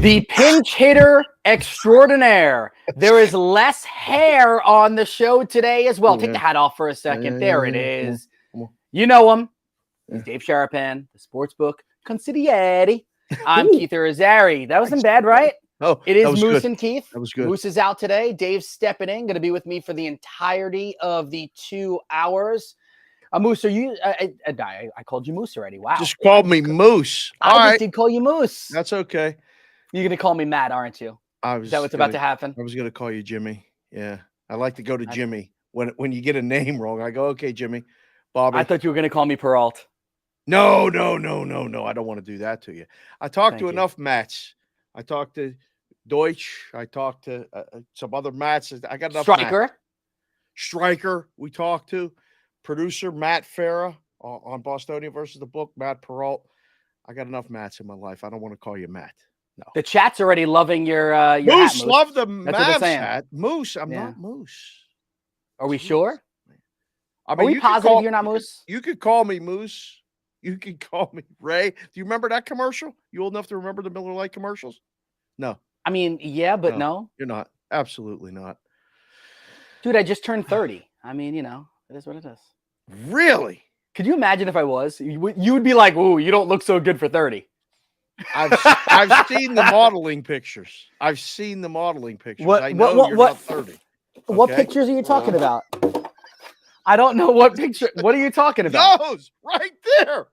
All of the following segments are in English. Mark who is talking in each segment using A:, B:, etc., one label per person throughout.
A: The pinch hitter extraordinaire. There is less hair on the show today as well. Take the hat off for a second. There it is.
B: Come on.
A: You know him. He's Dave Sharapan, the sportsbook consigliere. I'm Keith Irizarry. That wasn't bad, right?
B: Oh,
A: it is
B: that was
A: Moose
B: good.
A: and Keith.
B: That was good.
A: Moose is out today. Dave's stepping in, going to be with me for the entirety of the 2 hours. Moose, are you? I called you Moose already. Wow.
B: Just called me Moose.
A: I just did call you Moose.
B: That's okay.
A: You're going to call me Matt, aren't you? Is that what's about to happen?
B: I was going to call you Jimmy. Yeah. I like to go to Jimmy. When you get a name wrong, I go, okay, Jimmy. Bobby.
A: I thought you were going to call me Peralt.
B: No. I don't want to do that to you. I talked to enough Matts. I talked to Deutsch. I talked to some other Matts. I got enough. Striker. We talked to. Producer Matt Farah on Bostonian versus the book. Matt Peralt. I got enough Matts in my life. I don't want to call you Matt. No.
A: The chat's already loving your
B: Moose.
A: hat, Moose.
B: Love the Mavs hat. Moose. I'm not Moose.
A: Are we sure?
B: I mean,
A: are we positive you're not Moose?
B: You could call me Moose. You could call me Ray. Do you remember that commercial? You old enough to remember the Miller Lite commercials? No.
A: I mean, yeah, but no.
B: You're not. Absolutely not.
A: Dude, I just turned 30. I mean, it is what it is.
B: Really?
A: Could you imagine if I was? You would be like, ooh, you don't look so good for 30.
B: I've seen the modeling pictures. I know you're not 30. Okay?
A: What pictures are you talking about? I don't know what picture. What are you talking about?
B: Those right there.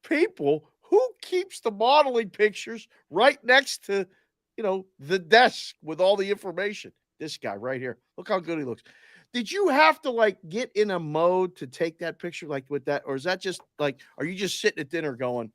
B: People who keeps the modeling pictures right next to, the desk with all the information. This guy right here. Look how good he looks. Did you have to get in a mode to take that picture with that? Or is that just are you just sitting at dinner going?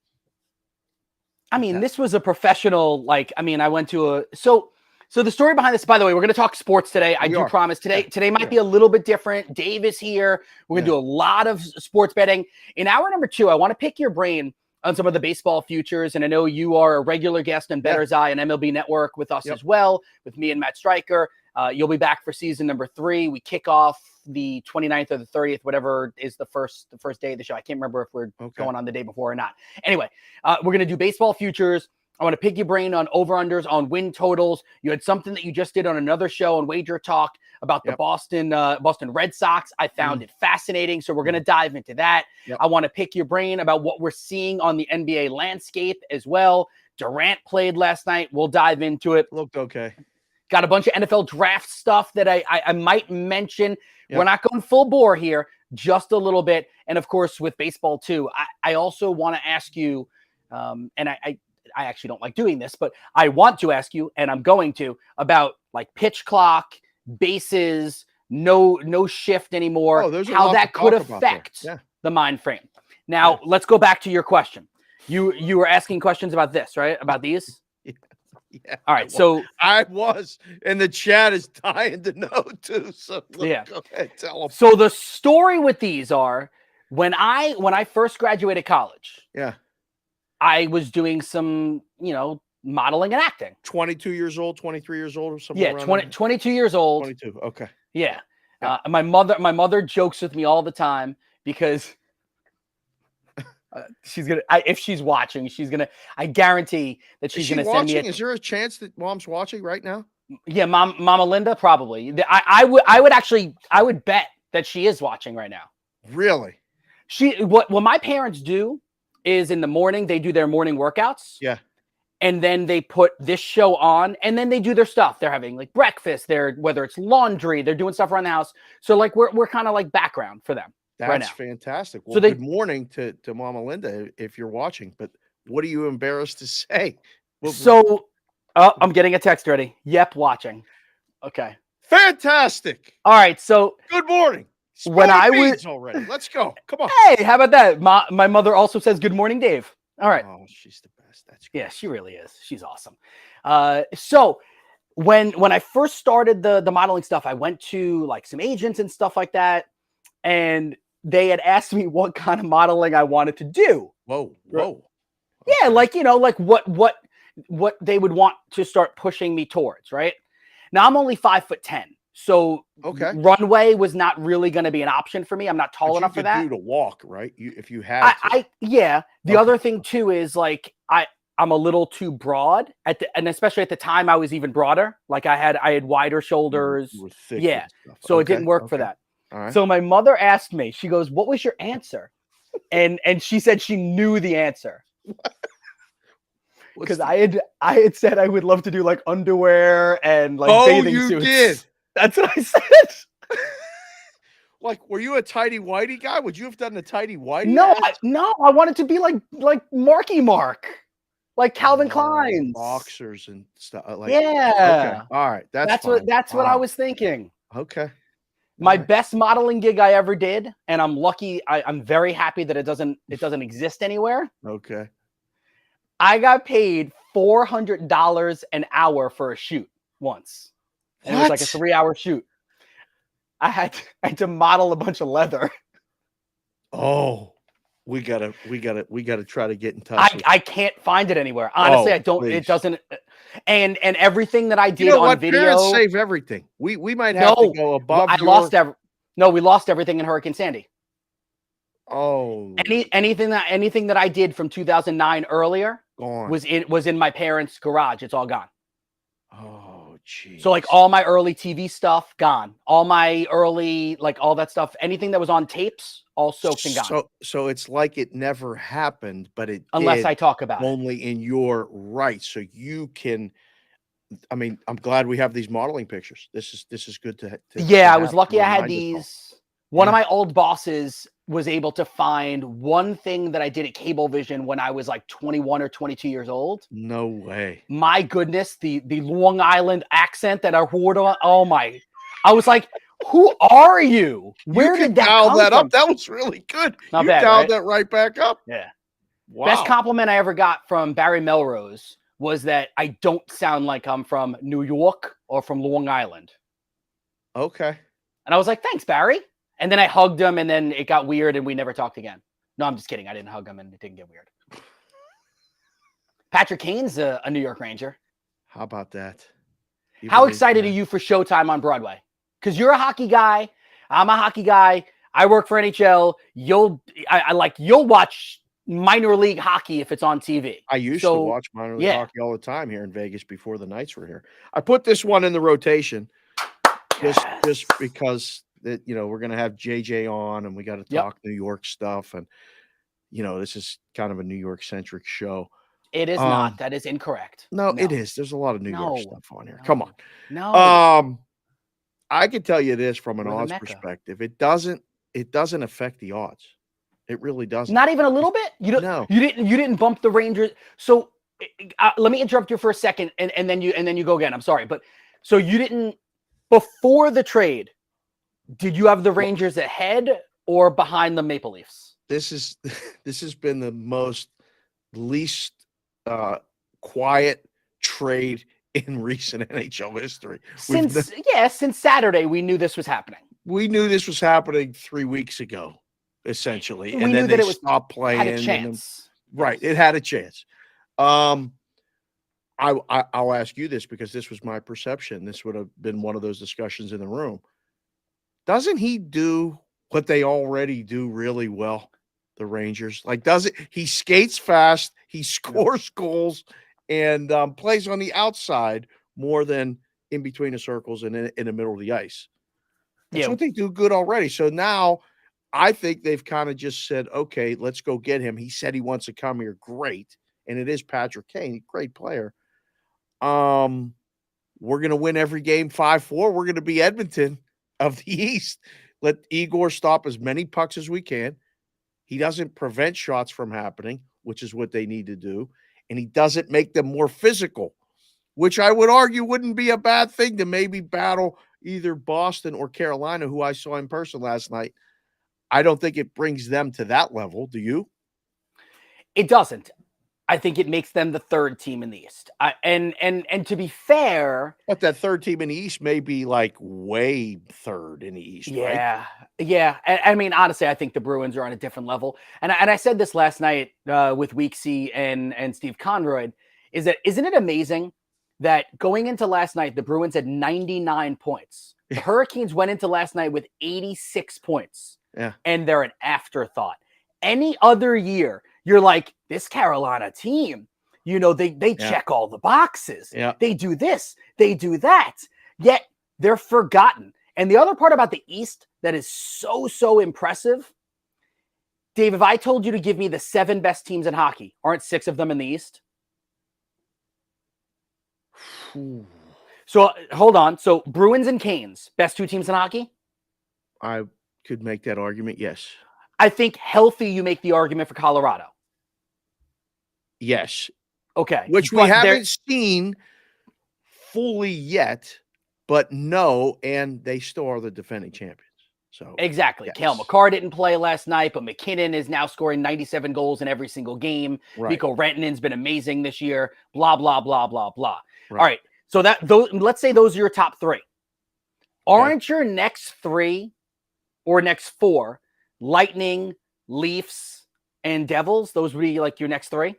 A: I mean, this was a professional, I went to so the story behind this, by the way, we're going to talk sports today. I do promise today might be a little bit different. Dave is here. We're going to do a lot of sports betting. In hour number 2, I want to pick your brain on some of the baseball futures. And I know you are a regular guest on Bettor's Eye and MLB Network with us as well, with me and Matt Stryker. You'll be back for season number 3. We kick off the 29th or the 30th, whatever is the first day of the show. I can't remember if we're going on the day before or not. Anyway, we're going to do baseball futures. I want to pick your brain on over-unders, on win totals. You had something that you just did on another show on Wager Talk about the Boston Red Sox. I found it fascinating, so we're going to dive into that. I want to pick your brain about what we're seeing on the NBA landscape as well. Durant played last night. We'll dive into it.
B: Looked okay.
A: Got a bunch of NFL draft stuff that I might mention. We're not going full bore here, just a little bit. And, of course, with baseball, too, I also want to ask you, and I actually don't like doing this, but I want to ask you, and I'm going to, about pitch clock, bases, no shift anymore, how that could affect the mind frame. Now, let's go back to your question. You were asking questions about this, right? About these?
B: Yeah.
A: All right. So
B: I was, and the chat is dying to know too. So go ahead, tell them.
A: So the story with these are when I first graduated college.
B: Yeah.
A: I was doing some, modeling and acting.
B: 22 years old, 23 years old or something. Yeah,
A: 22 years old.
B: 22. Okay.
A: Yeah. My mother jokes with me all the time because if she's watching, I guarantee that she's going to send me.
B: Is there a chance that Mom's watching right now?
A: Yeah, Mama Linda, probably. I would bet that she is watching right now.
B: Really?
A: What my parents do is in the morning, they do their morning workouts.
B: Yeah.
A: And then they put this show on and then they do their stuff. They're having breakfast, whether it's laundry, they're doing stuff around the house. So we're kind of background for them.
B: That's fantastic. Well, good morning to Mama Linda if you're watching, but what are you embarrassed to say?
A: I'm getting a text ready. Yep, watching. Okay.
B: Fantastic.
A: All right. So
B: good morning.
A: When I was
B: already, let's go. Come on.
A: Hey, how about that? My mother also says good morning, Dave. All right.
B: Oh, she's the best. That's great.
A: Yeah, she really is. She's awesome. So when I first started the modeling stuff, I went to some agents and stuff like that, and they had asked me what kind of modeling I wanted to do.
B: Whoa.
A: Yeah, what they would want to start pushing me towards, right? Now I'm only 5'10". So runway was not really going to be an option for me. I'm not tall enough for that.
B: You to walk, right? If you had
A: The other thing too is I'm a little too broad and especially at the time I was even broader. Like I had wider shoulders.
B: You were thick
A: Yeah.
B: and stuff.
A: So it didn't work for that.
B: All right.
A: So my mother asked me, she goes, "What was your answer?" And she said she knew the answer. Because I had said I would love to do like underwear and like bathing suits.
B: Did.
A: That's what I said.
B: Like, were you a tighty whitey guy? Would you have done the tighty whitey?
A: No, I wanted to be like Marky Mark, like Calvin Klein's
B: boxers and stuff. Like,
A: yeah.
B: Okay. All right. That's
A: what I was thinking.
B: Okay.
A: My best modeling gig I ever did, and I'm lucky. I'm very happy that it doesn't exist anywhere.
B: Okay.
A: I got paid $400 an hour for a shoot once. And it was like a 3-hour shoot. I had to model a bunch of leather.
B: Oh, we gotta try to get in touch.
A: I can't find it anywhere. Honestly, I don't. Please. It doesn't. And everything that I did on video.
B: Parents save everything. We might have to go above.
A: We lost everything in Hurricane Sandy.
B: Oh.
A: Anything that I did from 2009 earlier
B: gone.
A: was in my parents' garage. It's all gone.
B: Oh, geez.
A: So like all my early TV stuff gone. All my early all that stuff. Anything that was on tapes, all soaked and gone.
B: So it's like it never happened, but it
A: unless I talk about
B: only in your right. So you can. I mean, I'm glad we have these modeling pictures. This is good to
A: yeah, I was lucky I had these. One of my old bosses was able to find one thing that I did at Cablevision when I was like 21 or 22 years old.
B: No way.
A: My goodness, the Long Island accent that I heard on. Oh my. I was like, who are you? Where did that come from?
B: Up. That was really good.
A: Not
B: you
A: bad,
B: dialed that right back up.
A: Yeah.
B: Wow.
A: Best compliment I ever got from Barry Melrose was that I don't sound like I'm from New York or from Long Island.
B: Okay.
A: And I was like, thanks, Barry. And then I hugged him, and then it got weird, and we never talked again. No, I'm just kidding. I didn't hug him, and it didn't get weird. Patrick Kane's a New York Ranger.
B: How about that?
A: How excited are you for Showtime on Broadway? Because you're a hockey guy. I'm a hockey guy. I work for NHL. You'll watch minor league hockey if it's on TV.
B: I used to watch minor league hockey all the time here in Vegas before the Knights were here. I put this one in the rotation just because that we're going to have JJ on and we got to talk New York stuff, and this is kind of a New York centric show.
A: It is not. That is incorrect.
B: No, it is. There's a lot of New York stuff on here. Come on.
A: No.
B: I can tell you this from an odds perspective. It doesn't affect the odds. It really doesn't.
A: Not even a little bit? You didn't bump the Rangers. So let me interrupt you for a second and then you go again. I'm sorry. But so you didn't, before the trade, did you have the Rangers ahead or behind the Maple Leafs?
B: This has been the least quiet trade in recent NHL history.
A: Since Saturday, we knew this was happening.
B: We knew this was happening 3 weeks ago, essentially.
A: We knew that it stopped
B: playing.
A: Had a chance.
B: Right. It had a chance. I'll ask you this because this was my perception. This would have been one of those discussions in the room. Doesn't he do what they already do really well, the Rangers? He skates fast, he scores goals, and plays on the outside more than in between the circles and in the middle of the ice. That's what they do good already. So now I think they've kind of just said, okay, let's go get him. He said he wants to come here. Great. And it is Patrick Kane, great player. We're going to win every game 5-4. We're going to be Edmonton of the East. Let Igor stop as many pucks as we can. He doesn't prevent shots from happening, which is what they need to do. And he doesn't make them more physical, which I would argue wouldn't be a bad thing to maybe battle either Boston or Carolina, who I saw in person last night. I don't think it brings them to that level. Do you?
A: It doesn't. I think it makes them the third team in the East. And to be fair,
B: but that third team in the East may be like way third in the East.
A: Yeah,
B: right?
A: Yeah. I mean, honestly, I think the Bruins are on a different level. And I said this last night with Weeksy and Steve Conroy. Isn't it amazing that going into last night, the Bruins had 99 points. The Hurricanes went into last night with 86 points.
B: Yeah,
A: and they're an afterthought. Any other year, you're like, this Carolina team, They check all the boxes.
B: Yeah.
A: They do this, they do that. Yet they're forgotten. And the other part about the East that is so impressive, Dave, if I told you to give me the 7 best teams in hockey, aren't 6 of them in the East? So hold on. So Bruins and Canes, best 2 teams in hockey?
B: I could make that argument, yes.
A: I think healthy, you make the argument for Colorado.
B: Yes.
A: Okay.
B: Which we haven't seen fully yet, but no, and they still are the defending champions. So
A: exactly.
B: Yes.
A: Cale McCarr didn't play last night, but McKinnon is now scoring 97 goals in every single game.
B: Right.
A: Mikko Rantanen's been amazing this year. Blah, blah, blah, blah, blah.
B: Right.
A: All right. So let's say those are your top 3. Aren't your next 3 or next 4 Lightning, Leafs, and Devils? Those would be like your next 3?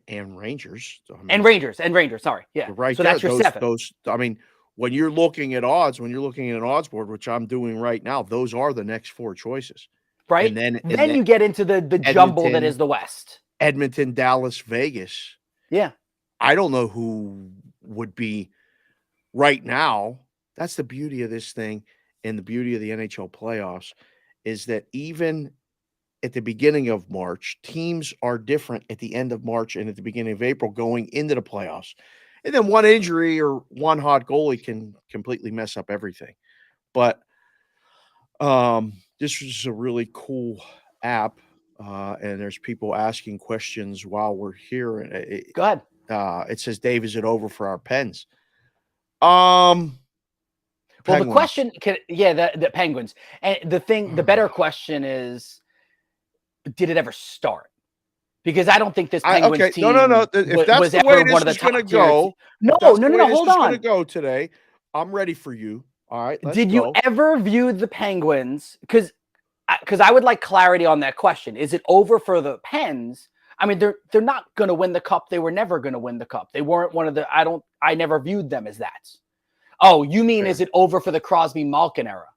B: And Rangers.
A: And Rangers. Sorry. Yeah.
B: Right.
A: So that's your 7.
B: When you're looking at odds, when you're looking at an odds board, which I'm doing right now, those are the next 4 choices.
A: Right. And then you get into the jumble that is the West.
B: Edmonton, Dallas, Vegas.
A: Yeah.
B: I don't know who would be right now. That's the beauty of this thing and the beauty of the NHL playoffs is that even at the beginning of March, teams are different at the end of March and at the beginning of April going into the playoffs. And then one injury or one hot goalie can completely mess up everything. But this is a really cool app, and there's people asking questions while we're here.
A: Go ahead.
B: It says, Dave, is it over for our Pens?
A: Well, the question, the Penguins. And the better question is, did it ever start? Because I don't think this Penguins team
B: no. If that's the way this is going to go,
A: no. Hold on.
B: Going to go today. I'm ready for you. All right.
A: Did you ever view the Penguins? Because I would like clarity on that question. Is it over for the Pens? I mean, they're not going to win the cup. They were never going to win the cup. They weren't one of the. I never viewed them as that. Oh, you mean is it over for the Crosby Malkin era?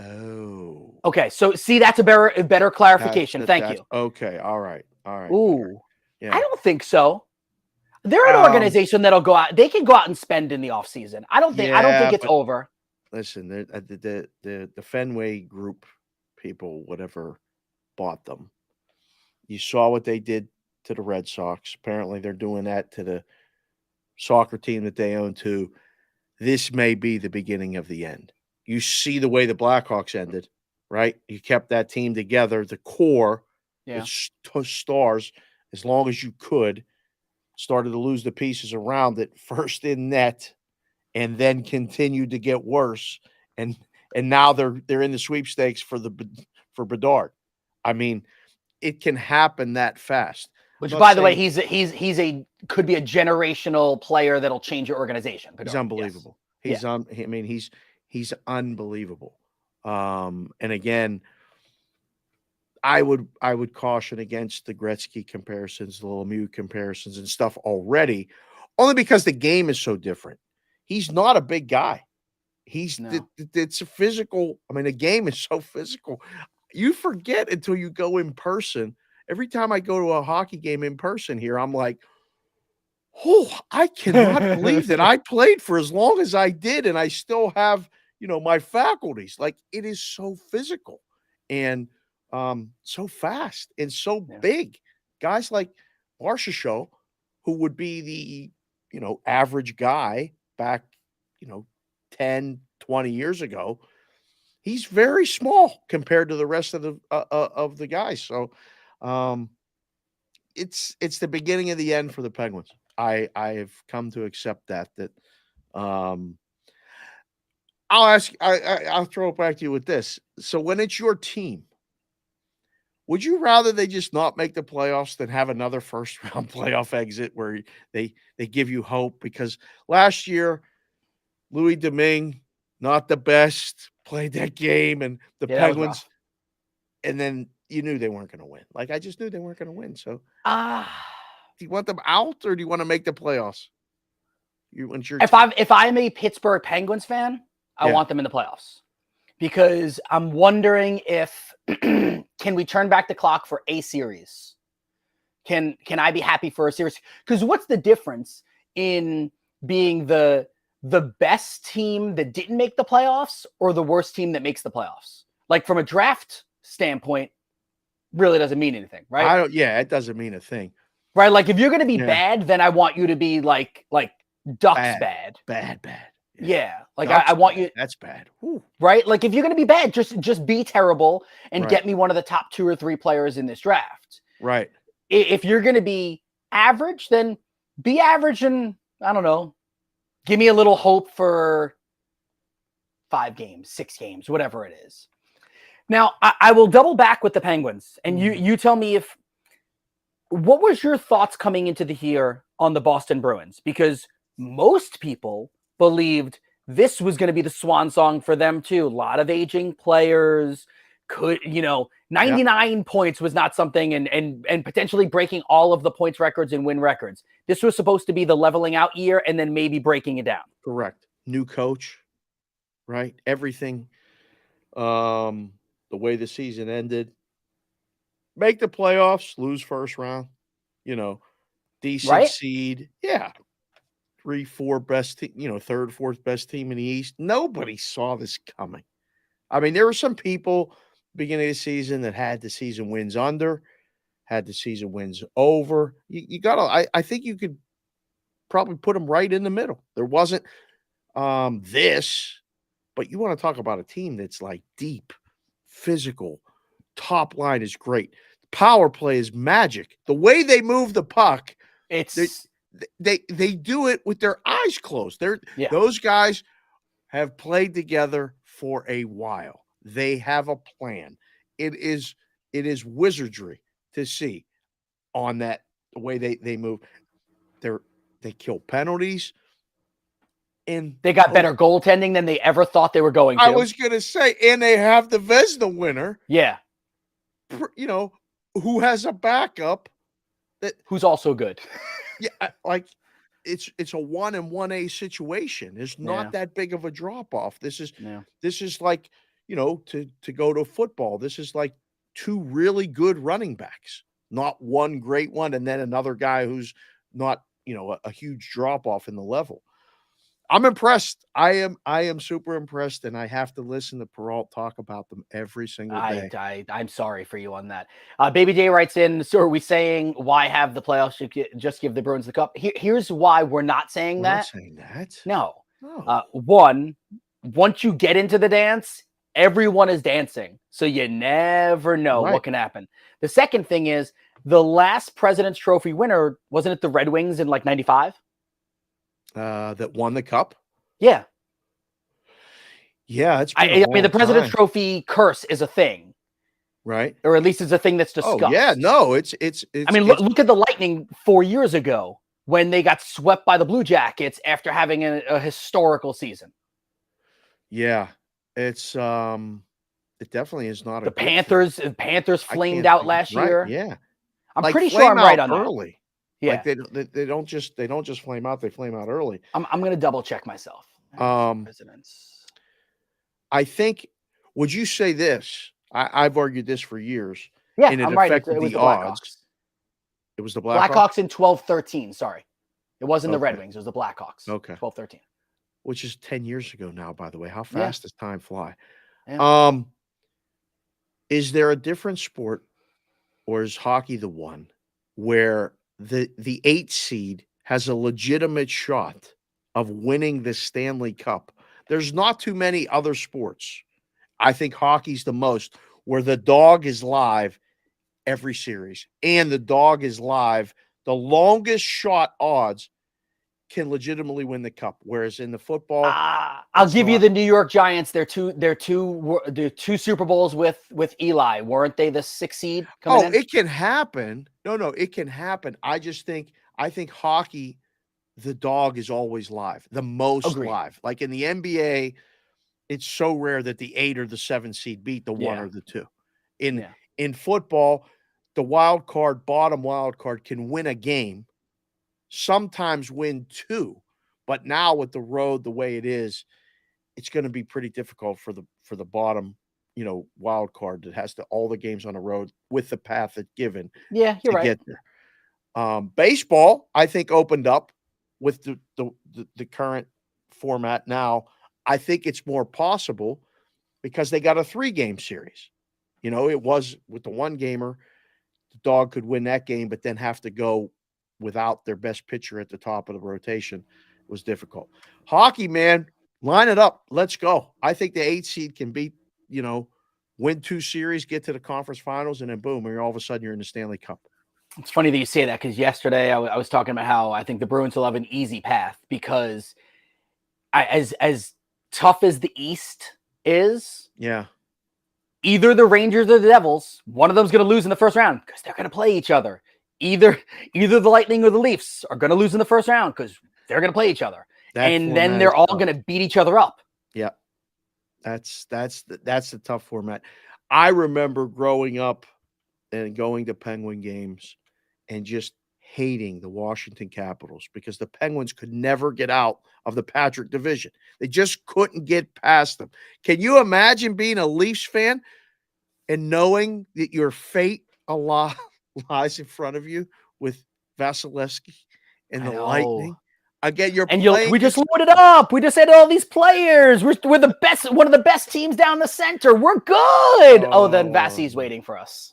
B: Oh.
A: Okay. So see, that's a better clarification. Thank you.
B: Okay. All right.
A: Ooh. Yeah. I don't think so. They're an organization that'll go out. They can go out and spend in the offseason. I don't think it's over.
B: Listen, the Fenway Group people, whatever, bought them. You saw what they did to the Red Sox. Apparently, they're doing that to the soccer team that they own too. This may be the beginning of the end. You see the way the Blackhawks ended, right? You kept that team together, the core, the stars, as long as you could. Started to lose the pieces around it, first in net, and then continued to get worse. And now they're in the sweepstakes for Bedard. I mean, it can happen that fast.
A: Which, by the way, he's could be a generational player that'll change your organization.
B: Bedard. He's unbelievable.
A: Yes.
B: He's unbelievable. And again, I would caution against the Gretzky comparisons, the Lemieux comparisons and stuff already, only because the game is so different. He's not a big guy. It's a physical. I mean, the game is so physical. You forget until you go in person. Every time I go to a hockey game in person here, I'm like, oh, I cannot believe that I played for as long as I did, and I still have, my faculties. Like, it is so physical and so fast and so big. Guys like Marchessault, who would be the, average guy back, 10, 20 years ago, he's very small compared to the rest of the guys. So it's the beginning of the end for the Penguins. I have come to accept that I'll throw it back to you with this. So when it's your team, would you rather they just not make the playoffs than have another first round playoff exit where they give you hope? Because last year, Louis Domingue, not the best, played that game, and the Penguins, and then you knew they weren't going to win. Like, I just knew they weren't going to win. So, do you want them out or do you want to make the playoffs?
A: If I'm a Pittsburgh Penguins fan, I want them in the playoffs because I'm wondering if can we turn back the clock for a series? Can I be happy for a series? Because what's the difference in being the best team that didn't make the playoffs or the worst team that makes the playoffs? Like from a draft standpoint, really doesn't mean anything, right?
B: It doesn't mean a thing.
A: Right? Like if you're going to be
B: Yeah.
A: bad, then I want you to be like Ducks bad.
B: Bad.
A: Yeah. Like
B: Ducks
A: I want
B: bad.
A: you.
B: That's bad. Whew.
A: Right? Like if you're going to be bad, just be terrible and
B: Right.
A: get me one of the top 2 or 3 players in this draft.
B: Right.
A: If you're going to be average, then be average and I don't know, give me a little hope for 5 games, 6 games, whatever it is. Now, I will double back with the Penguins, and you tell me what was your thoughts coming into the year on the Boston Bruins? Because most people believed this was going to be the swan song for them too. A lot of aging players, 99 points was not something, and potentially breaking all of the points records and win records. This was supposed to be the leveling out year and then maybe breaking it down.
B: Correct. New coach, right? Everything. The way the season ended. Make the playoffs, lose first round, decent
A: Right?
B: seed. Yeah. 3, 4 best team, third, fourth best team in the East. Nobody saw this coming. I mean, there were some people beginning of the season that had the season wins under, had the season wins over. You gotta, I think you could probably put them right in the middle. There wasn't this, but you want to talk about a team that's like deep, physical, top line is great. Power play is magic. The way they move the puck, they do it with their eyes closed. Those guys have played together for a while. They have a plan. It is wizardry to see on that the way they move. They kill penalties. And
A: they got better goaltending than they ever thought they were going to.
B: I was going to say, and they have the Vezina winner.
A: Yeah.
B: Who has a backup
A: who's also good.
B: Yeah, like it's a 1 and 1A situation. There's not that big of a drop off. This is like, to go to football. This is like 2 really good running backs, not one great one, and then another guy who's not, a huge drop off in the level. I'm impressed. I am super impressed, and I have to listen to Peralt talk about them every single day.
A: I'm sorry for you on that. Baby J writes in, so are we saying why have the playoffs? Just give the Bruins the cup. Here's why we're not saying that.
B: Not saying that.
A: No. One, once you get into the dance, everyone is dancing. So you never know what can happen. The second thing is the last President's Trophy winner, wasn't it the Red Wings in like 95?
B: That won the cup?
A: Yeah.
B: Yeah,
A: I mean, the President's Trophy curse is a thing.
B: Right.
A: Or at least it's a thing that's discussed.
B: Oh, yeah. No, it's
A: I mean, look at the Lightning 4 years ago when they got swept by the Blue Jackets after having a historical season.
B: Yeah. It's it definitely is not
A: the Panthers flamed out last year.
B: Yeah.
A: I'm pretty sure I'm right on
B: early.
A: That. Yeah.
B: Like they don't just flame out, they flame out early.
A: I'm going to double check myself.
B: Presidents. I think, would you say this? I've argued this for years.
A: Yeah,
B: and
A: I'm right. It was the
B: odds. It was the
A: Blackhawks in 12-13. Sorry. It wasn't the Red Wings. It was the Blackhawks.
B: Okay.
A: 12-13.
B: Which is 10 years ago now, by the way. How fast does time fly?
A: Yeah.
B: Is there a different sport, or is hockey the one where the 8 seed has a legitimate shot of winning the Stanley Cup? There's not too many other sports. I think hockey's the most, where the dog is live every series, and the dog is live. The longest shot odds can legitimately win the cup, whereas in the football,
A: I'll give you the New York Giants. They're two Super Bowls with Eli, weren't they? The 6 seed.
B: It can happen. No, it can happen. I think hockey, the dog is always live, the most live. Like in the NBA, it's so rare that the 8 or the 7 seed beat the 1 or the 2. In football, the bottom wild card can win a game, sometimes win 2, but now with the road the way it is, it's going to be pretty difficult for the bottom, wild card that has all the games on the road with the path it's given.
A: Yeah, you're right.
B: Get there. Baseball, I think, opened up with the current format now. I think it's more possible because they got a 3-game series. It was with the 1-gamer, the Dog could win that game, but then have to go without their best pitcher at the top of the rotation. It was difficult. Hockey, man, line it up. Let's go. I think the 8 seed can beat, win 2 series, get to the conference finals, and then boom, and all of a sudden you're in the Stanley Cup.
A: It's funny that you say that because yesterday I was talking about how I think the Bruins will have an easy path because as tough as the East is,
B: yeah,
A: either the Rangers or the Devils, one of them's going to lose in the first round because they're going to play each other. Either the Lightning or the Leafs are going to lose in the first round because they're going to play each other, and then they're all going to beat each other up.
B: Yeah, that's the tough format. I remember growing up and going to Penguin games and just hating the Washington Capitals because the Penguins could never get out of the Patrick division. They just couldn't get past them. Can you imagine being a Leafs fan and knowing that your fate lies in front of you with Vasilevsky and the Lightning? Again,
A: we just loaded up. We just had all these players. We're the best, one of the best teams down the center. We're good. Then Vasi's waiting for us.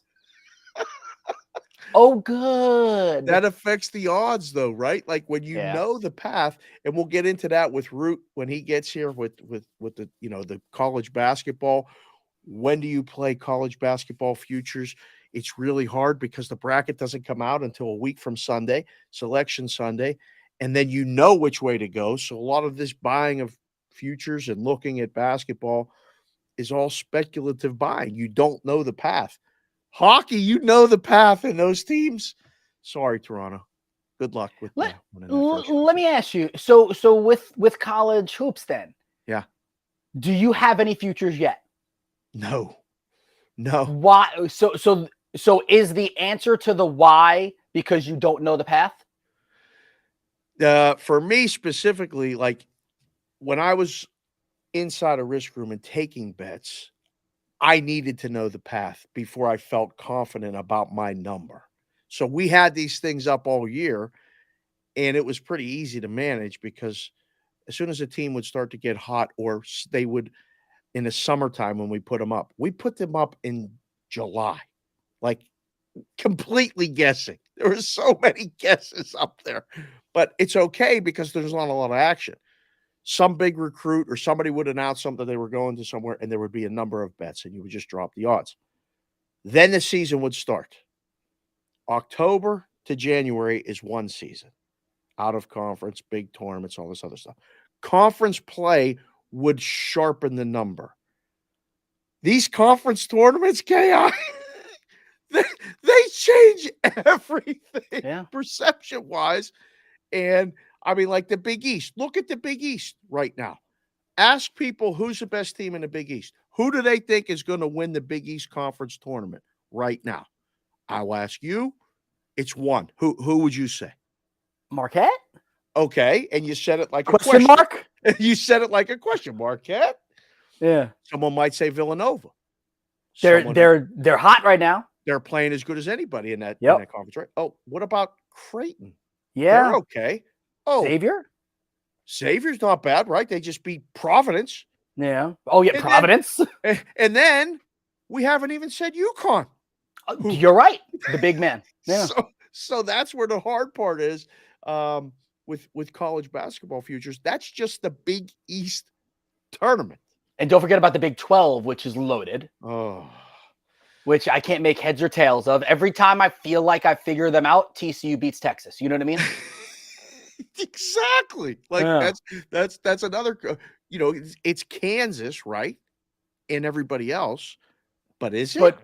A: Oh, good.
B: That affects the odds, though, right? Like when you know the path, and we'll get into that with Root when he gets here with the the college basketball. When do you play college basketball futures? It's really hard because the bracket doesn't come out until a week from Sunday, Selection Sunday, and then you know which way to go. So a lot of this buying of futures and looking at basketball is all speculative buying. You don't know the path. Hockey, you know the path in those teams. Sorry, Toronto. Good luck with that.
A: Let me ask you. So with college hoops, then, do you have any futures yet?
B: No.
A: Why? So is the answer to the why because you don't know the path?
B: For me specifically, like when I was inside a risk room and taking bets, I needed to know the path before I felt confident about my number. So we had these things up all year, and it was pretty easy to manage because as soon as a team would start to get hot, or they would in the summertime when we put them up in July, like completely guessing. There were so many guesses up there, but it's okay because there's not a lot of action. Some big recruit or somebody would announce something they were going to somewhere, and there would be a number of bets, and you would just drop the odds. Then the season would start. October to January is one season. Out of conference, big tournaments, all this other stuff. Conference play would sharpen the number. These conference tournaments, KI, they change everything perception-wise. And I mean, like the Big East. Look at the Big East right now. Ask people who's the best team in the Big East. Who do they think is going to win the Big East Conference tournament right now? I'll ask you. It's one. Who would you say?
A: Marquette?
B: Okay, and you said it like
A: a question mark?
B: You said it like a question. Marquette?
A: Yeah.
B: Someone might say Villanova.
A: They're hot right now.
B: They're playing as good as anybody in that conference, right? Oh, what about Creighton?
A: Yeah.
B: They're okay. Oh, Xavier's not bad, right? They just beat Providence.
A: Yeah. Oh, yeah, Providence.
B: And then we haven't even said UConn.
A: You're right. The big man. Yeah.
B: So that's where the hard part is with college basketball futures. That's just the Big East tournament.
A: And don't forget about the Big 12, which is loaded.
B: Oh.
A: Which I can't make heads or tails of. Every time I feel like I figure them out, TCU beats Texas. You know what I mean?
B: Exactly. Like that's another, it's Kansas, right? And everybody else. But is it?
A: But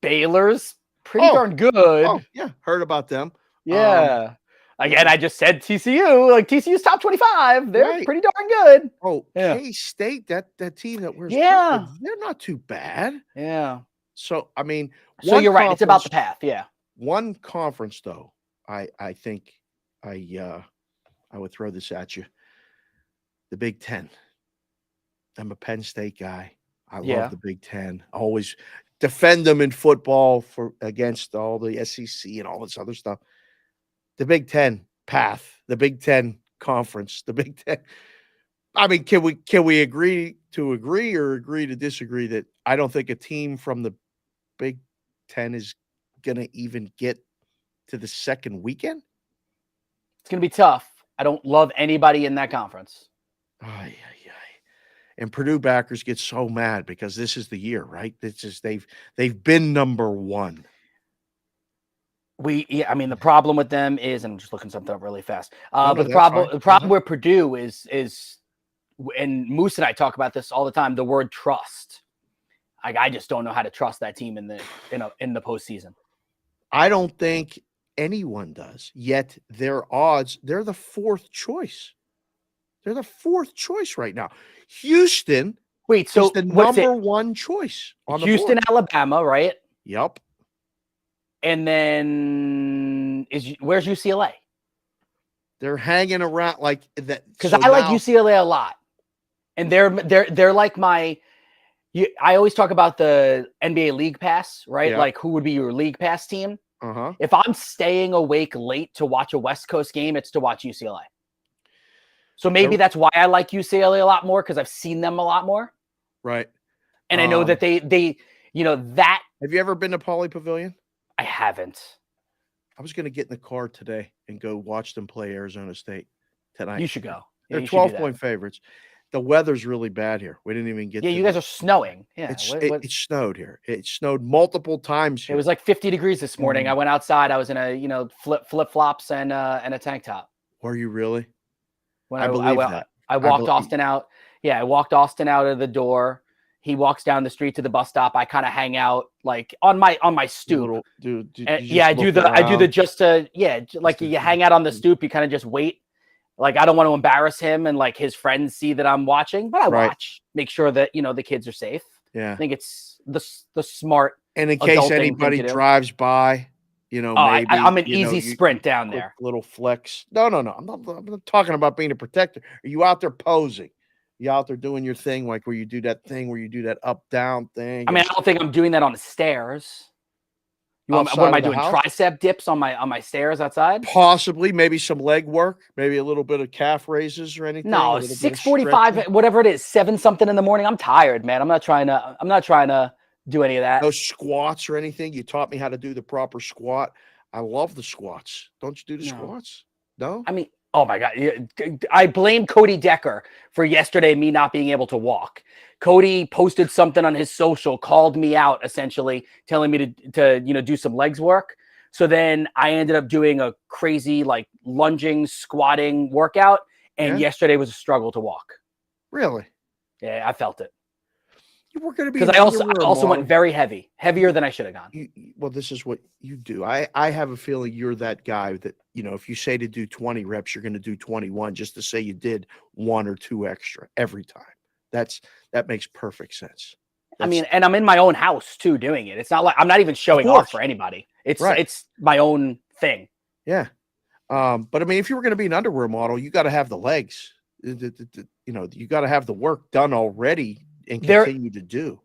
A: Baylor's pretty darn good.
B: Oh, yeah. Heard about them.
A: Yeah. Again, I just said TCU. Like TCU's top 25. They're pretty darn good.
B: Oh, K-State, that team that wears
A: purple,
B: they're not too bad.
A: Yeah.
B: So I mean,
A: so you're right. It's about the path. Yeah.
B: One conference, though, I think I would throw this at you. The Big Ten. I'm a Penn State guy. I love the Big Ten. I always defend them in football against all the SEC and all this other stuff. the Big Ten path, the Big Ten conference, the Big Ten. I mean, can we agree to agree or agree to disagree that I don't think a team from the Big Ten is going to even get to the second weekend?
A: It's going to be tough. I don't love anybody in that conference.
B: And Purdue backers get so mad because this is the year, right? This is they've been number one.
A: I mean, the problem with them is, and I'm just looking something up really fast.
B: No,
A: But the problem with Purdue is, and Moose and I talk about this all the time, the word trust. Like, I just don't know how to trust that team in the postseason.
B: I don't think anyone does. Yet their odds, they're the fourth choice. They're the fourth choice right now. Houston is the number one choice on the
A: Houston,
B: board.
A: Alabama, right?
B: Yep.
A: And then where's UCLA?
B: They're hanging around like that.
A: Because I like UCLA a lot. And they're like I always talk about the NBA League Pass, right?
B: Yeah.
A: Like, who would be your League Pass team?
B: Uh-huh.
A: If I'm staying awake late to watch a West Coast game, it's to watch UCLA. So maybe that's why I like UCLA a lot more, because I've seen them a lot more.
B: Right.
A: And I know that they that.
B: Have you ever been to Pauley Pavilion?
A: I haven't.
B: I was going to get in the car today and go watch them play Arizona State tonight.
A: You should go.
B: They're 12-point favorites. The weather's really bad here. We didn't even get.
A: Yeah, you guys are snowing. Yeah,
B: it snowed here. It snowed multiple times here.
A: It was like 50 degrees this morning. I went outside. I was in a flip flops and a tank top.
B: Were you really?
A: When
B: I believe that.
A: I walked Austin out. Yeah, I walked Austin out of the door. He walks down the street to the bus stop. I kind of hang out like on my stoop. I do you hang out on the stoop. You kind of just wait. Like, I don't want to embarrass him and like his friends see that I'm watching, but I watch, make sure that the kids are safe.
B: Yeah,
A: I think it's the smart.
B: And in case anybody drives by, maybe
A: I'm an easy sprint down there.
B: Little flex. No. I'm not talking about being a protector. Are you out there posing? You out there doing your thing, like where you do that thing, where you do that up down thing?
A: I mean, I don't think I'm doing that on the stairs. What am I doing? Tricep dips on my stairs outside?
B: Possibly, maybe some leg work, maybe a little bit of calf raises or anything.
A: No, 6:45, whatever it is, 7 something in the morning. I'm tired, man. I'm not trying to do any of that.
B: No squats or anything. You taught me how to do the proper squat. I love the squats. Don't you do the squats? No.
A: I mean, oh my God. I blame Cody Decker for yesterday me not being able to walk. Cody posted something on his social, called me out, essentially telling me to do some legs work. So then I ended up doing a crazy like lunging, squatting workout. And yesterday was a struggle to walk.
B: Really?
A: Yeah, I felt it.
B: You were going to be,
A: because I also went very heavier than I should have gone.
B: Well, this is what you do. I have a feeling you're that guy that, if you say to do 20 reps, you're going to do 21 just to say you did 1 or 2 extra every time. That makes perfect sense.
A: I mean, and I'm in my own house too doing it. It's not like I'm not even showing off for anybody. It's my own thing.
B: Yeah. But I mean, if you were going to be an underwear model, you got to have the legs. You got to have the work done already and continue to do.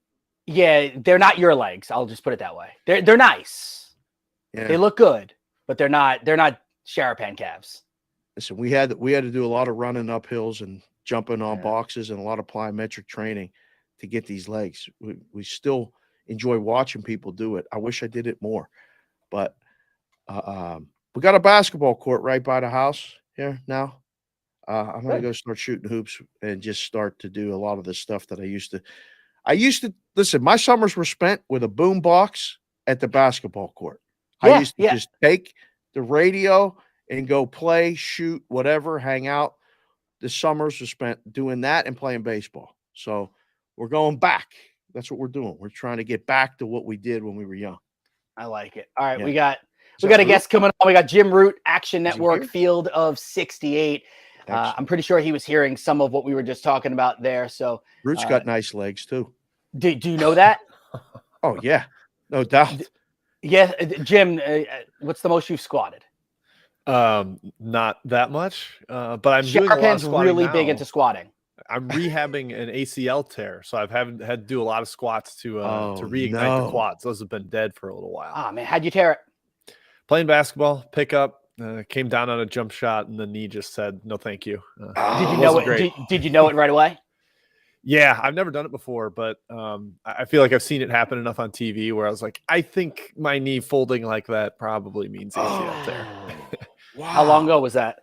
B: Yeah,
A: they're not your legs. I'll just put it that way. They're nice. Yeah. They look good, but they're not Sharapan calves.
B: Listen, we had to do a lot of running up hills and jumping on boxes and a lot of plyometric training to get these legs. We still enjoy watching people do it. I wish I did it more, but we got a basketball court right by the house here now. I'm going to go start shooting hoops and just start to do a lot of the stuff that I used to listen. My summers were spent with a boom box at the basketball court. I used to just take the radio and go play, shoot, whatever, hang out. The summers were spent doing that and playing baseball. So we're going back. That's what we're doing. We're trying to get back to what we did when we were young.
A: I like it. All right. We got a guest coming on. We got Jim Root, Action Network, Field of 68. I'm pretty sure he was hearing some of what we were just talking about there. So
B: Root's got nice legs too.
A: Do you know that?
B: Oh yeah, no doubt.
A: Yeah, Jim, what's the most you've squatted?
C: Not that much, but I'm doing a lot of squatting
A: really
C: now.
A: Big into squatting.
C: I'm rehabbing an ACL tear, so I've had to do a lot of squats to reignite the quads. Those have been dead for a little while.
A: Oh man, how'd you tear it?
C: Playing basketball, pickup, Came down on a jump shot, and the knee just said, "No, thank you."
A: Did you know it? Did you know it right away?
C: Yeah, I've never done it before, but I feel like I've seen it happen enough on TV where I was like, I think my knee folding like that probably means ACL tear.
B: Wow.
A: How long ago was that?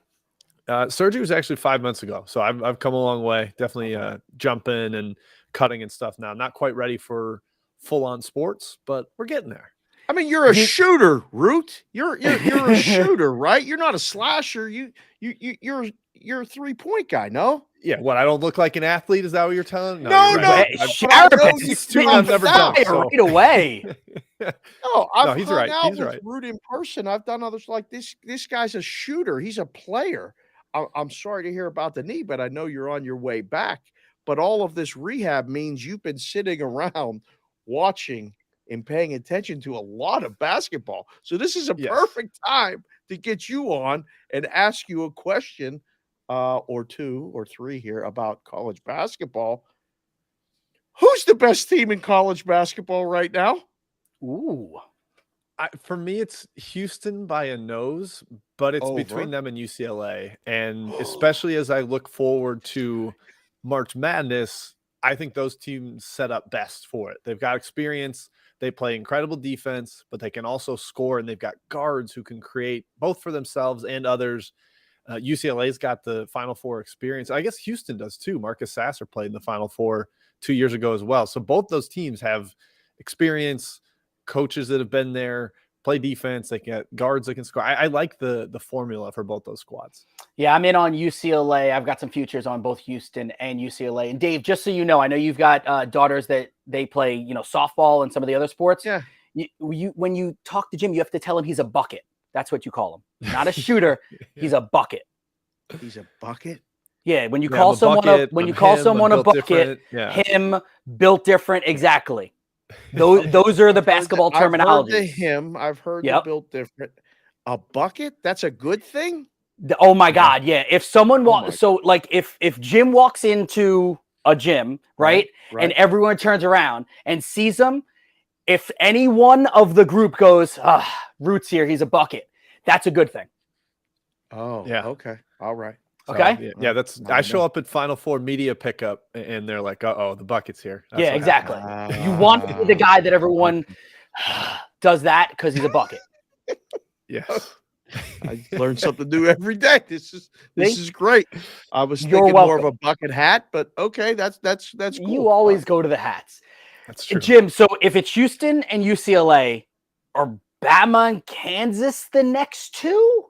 C: Surgery was actually 5 months ago, so I've come a long way. Definitely jumping and cutting and stuff now. Not quite ready for full-on sports, but we're getting there.
B: I mean, you're a shooter, Root. You're a shooter, right? You're not a slasher. You're a 3-point guy, no?
C: Yeah, what, I don't look like an athlete? Is that what you're telling?
B: No.
A: I've never done so. Right away.
B: I've
C: he's
B: hung
C: right.
B: out
C: He's
B: with
C: right.
B: Root in person. I've done others like this. This guy's a shooter. He's a player. I'm sorry to hear about the knee, but I know you're on your way back. But all of this rehab means you've been sitting around watching and paying attention to a lot of basketball. So this is a perfect time to get you on and ask you a question or 2 or 3 here about college basketball. Who's the best team in college basketball right now?
A: Ooh.
C: For me, it's Houston by a nose, but it's between them and UCLA. And especially as I look forward to March Madness, I think those teams set up best for it. They've got experience. They play incredible defense, but they can also score, and they've got guards who can create both for themselves and others. UCLA's got the Final Four experience. I guess Houston does too. Marcus Sasser played in the Final Four 2 years ago as well. So both those teams have experience, coaches that have been there, play defense. They get guards that can score. I like the formula for both those squads.
A: Yeah, I'm in on UCLA. I've got some futures on both Houston and UCLA. And Dave, just so you know, I know you've got daughters that they play, softball and some of the other sports.
B: Yeah.
A: When you talk to Jim, you have to tell him he's a bucket. That's what you call him. Not a shooter. He's a bucket.
B: He's a bucket.
A: Yeah. When you call someone a bucket, him built different. Exactly. Those are the basketball terminology.
B: I've heard the built different. A bucket? That's a good thing?
A: Oh my God. Yeah. If someone walks, if Jim walks into a gym, right? And everyone turns around and sees him, if any one of the group goes, Root's here, he's a bucket, that's a good thing.
B: Oh, yeah. Okay. All right.
A: Okay.
C: So, that's I show up at Final Four media pickup and they're like, the bucket's here. That's
A: exactly. You want to be the guy that everyone does that because he's a bucket.
C: Yes.
B: I learn something new every day. This is great. I was thinking more of a bucket hat, but okay, that's cool.
A: You always go to the hats.
C: That's true.
A: Jim, so if it's Houston and UCLA, are Bama and Kansas the next two?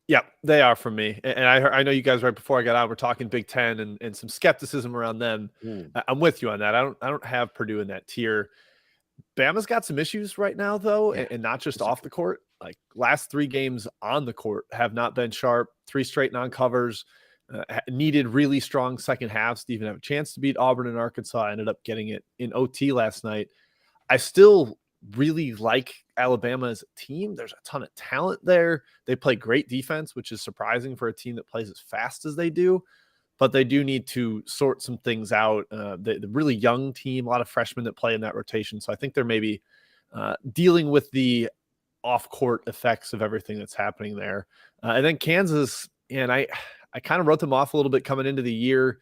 C: Yeah, they are for me. And I know you guys right before I got out, we're talking Big Ten and some skepticism around them. I'm with you on that. I don't have Purdue in that tier. Bama's got some issues right now, though, and not just off the court. Like last 3 games on the court have not been sharp. 3 straight non-covers. Needed really strong second halves to even have a chance to beat Auburn and Arkansas. I ended up getting it in OT last night. I still really like Alabama as a team. There's a ton of talent there. They play great defense, which is surprising for a team that plays as fast as they do. But they do need to sort some things out. The really young team, a lot of freshmen that play in that rotation. So I think they're maybe dealing with the off-court effects of everything that's happening there. And then Kansas, and I kind of wrote them off a little bit coming into the year.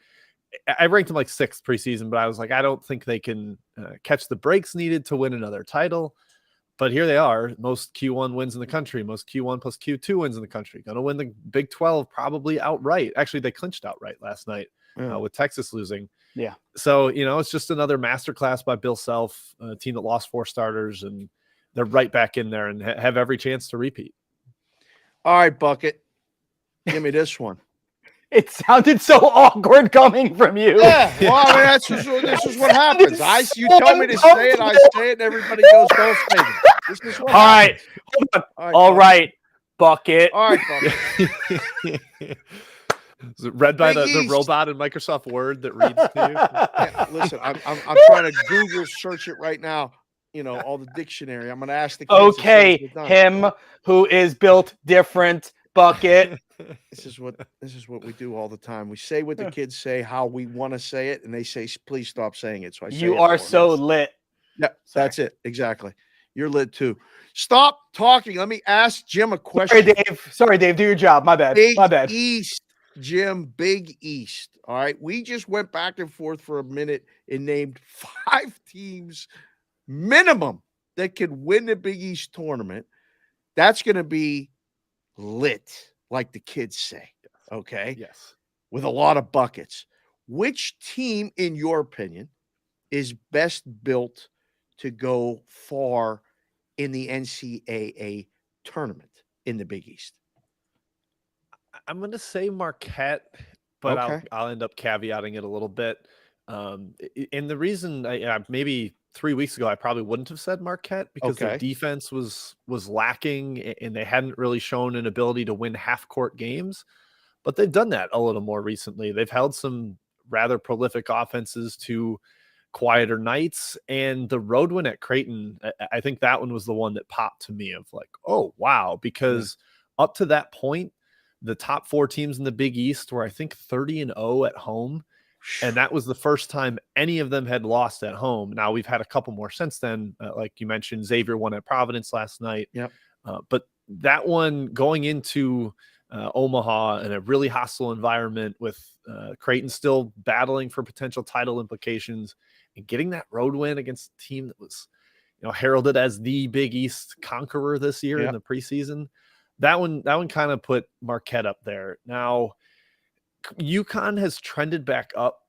C: I ranked them like 6th preseason, but I was like, I don't think they can catch the breaks needed to win another title. But here they are, most Q1 wins in the country, most Q1 plus Q2 wins in the country. Going to win the Big 12 probably outright. Actually, they clinched outright last night with Texas losing.
A: Yeah.
C: So, it's just another masterclass by Bill Self, a team that lost 4 starters, and they're right back in there and have every chance to repeat.
B: All right, Bucket. Give me this one.
A: It sounded so awkward coming from you.
B: Yeah, well, I mean, this is what happens. You tell me to say it, I say it, and everybody goes, don't say it. This is what happens.
A: All right, Bucket.
B: All right, Bucket.
C: Is it read by the robot in Microsoft Word that reads to you?
B: Yeah, listen, I'm trying to Google search it right now. All the dictionary. I'm going to ask the kids.
A: Okay, him who is built different, Bucket.
B: This is what we do all the time. We say what the kids say, how we want to say it, and they say, "Please stop saying it." So I say,
A: "You are so lit."
B: Yeah, that's it exactly. You're lit too. Stop talking. Let me ask Jim a question.
A: Sorry, Dave. Do your job. My bad.
B: Big
A: My bad.
B: East, Jim. Big East. All right. We just went back and forth for a minute and named 5 teams minimum that could win the Big East tournament. That's going to be lit, like the kids say. Okay.
C: Yes.
B: With a lot of buckets. Which team, in your opinion, is best built to go far in the NCAA tournament in the Big East?
C: I'm going to say Marquette, but
B: Okay.
C: I'll end up caveating it a little bit. And the reason maybe 3 weeks ago, I probably wouldn't have said Marquette because their defense was lacking and they hadn't really shown an ability to win half court games, but they've done that a little more recently. They've held some rather prolific offenses to quieter nights, and the road win at Creighton, I think that one was the one that popped to me of like, oh, wow, because up to that point, the top 4 teams in the Big East were, I think, 30-0 at home. And that was the first time any of them had lost at home. Now we've had a couple more since then. Like you mentioned, Xavier won at Providence last night.
B: Yep.
C: But that one going into Omaha in a really hostile environment with Creighton still battling for potential title implications and getting that road win against a team that was, heralded as the Big East conqueror this year in the preseason. That one kind of put Marquette up there. Now, UConn has trended back up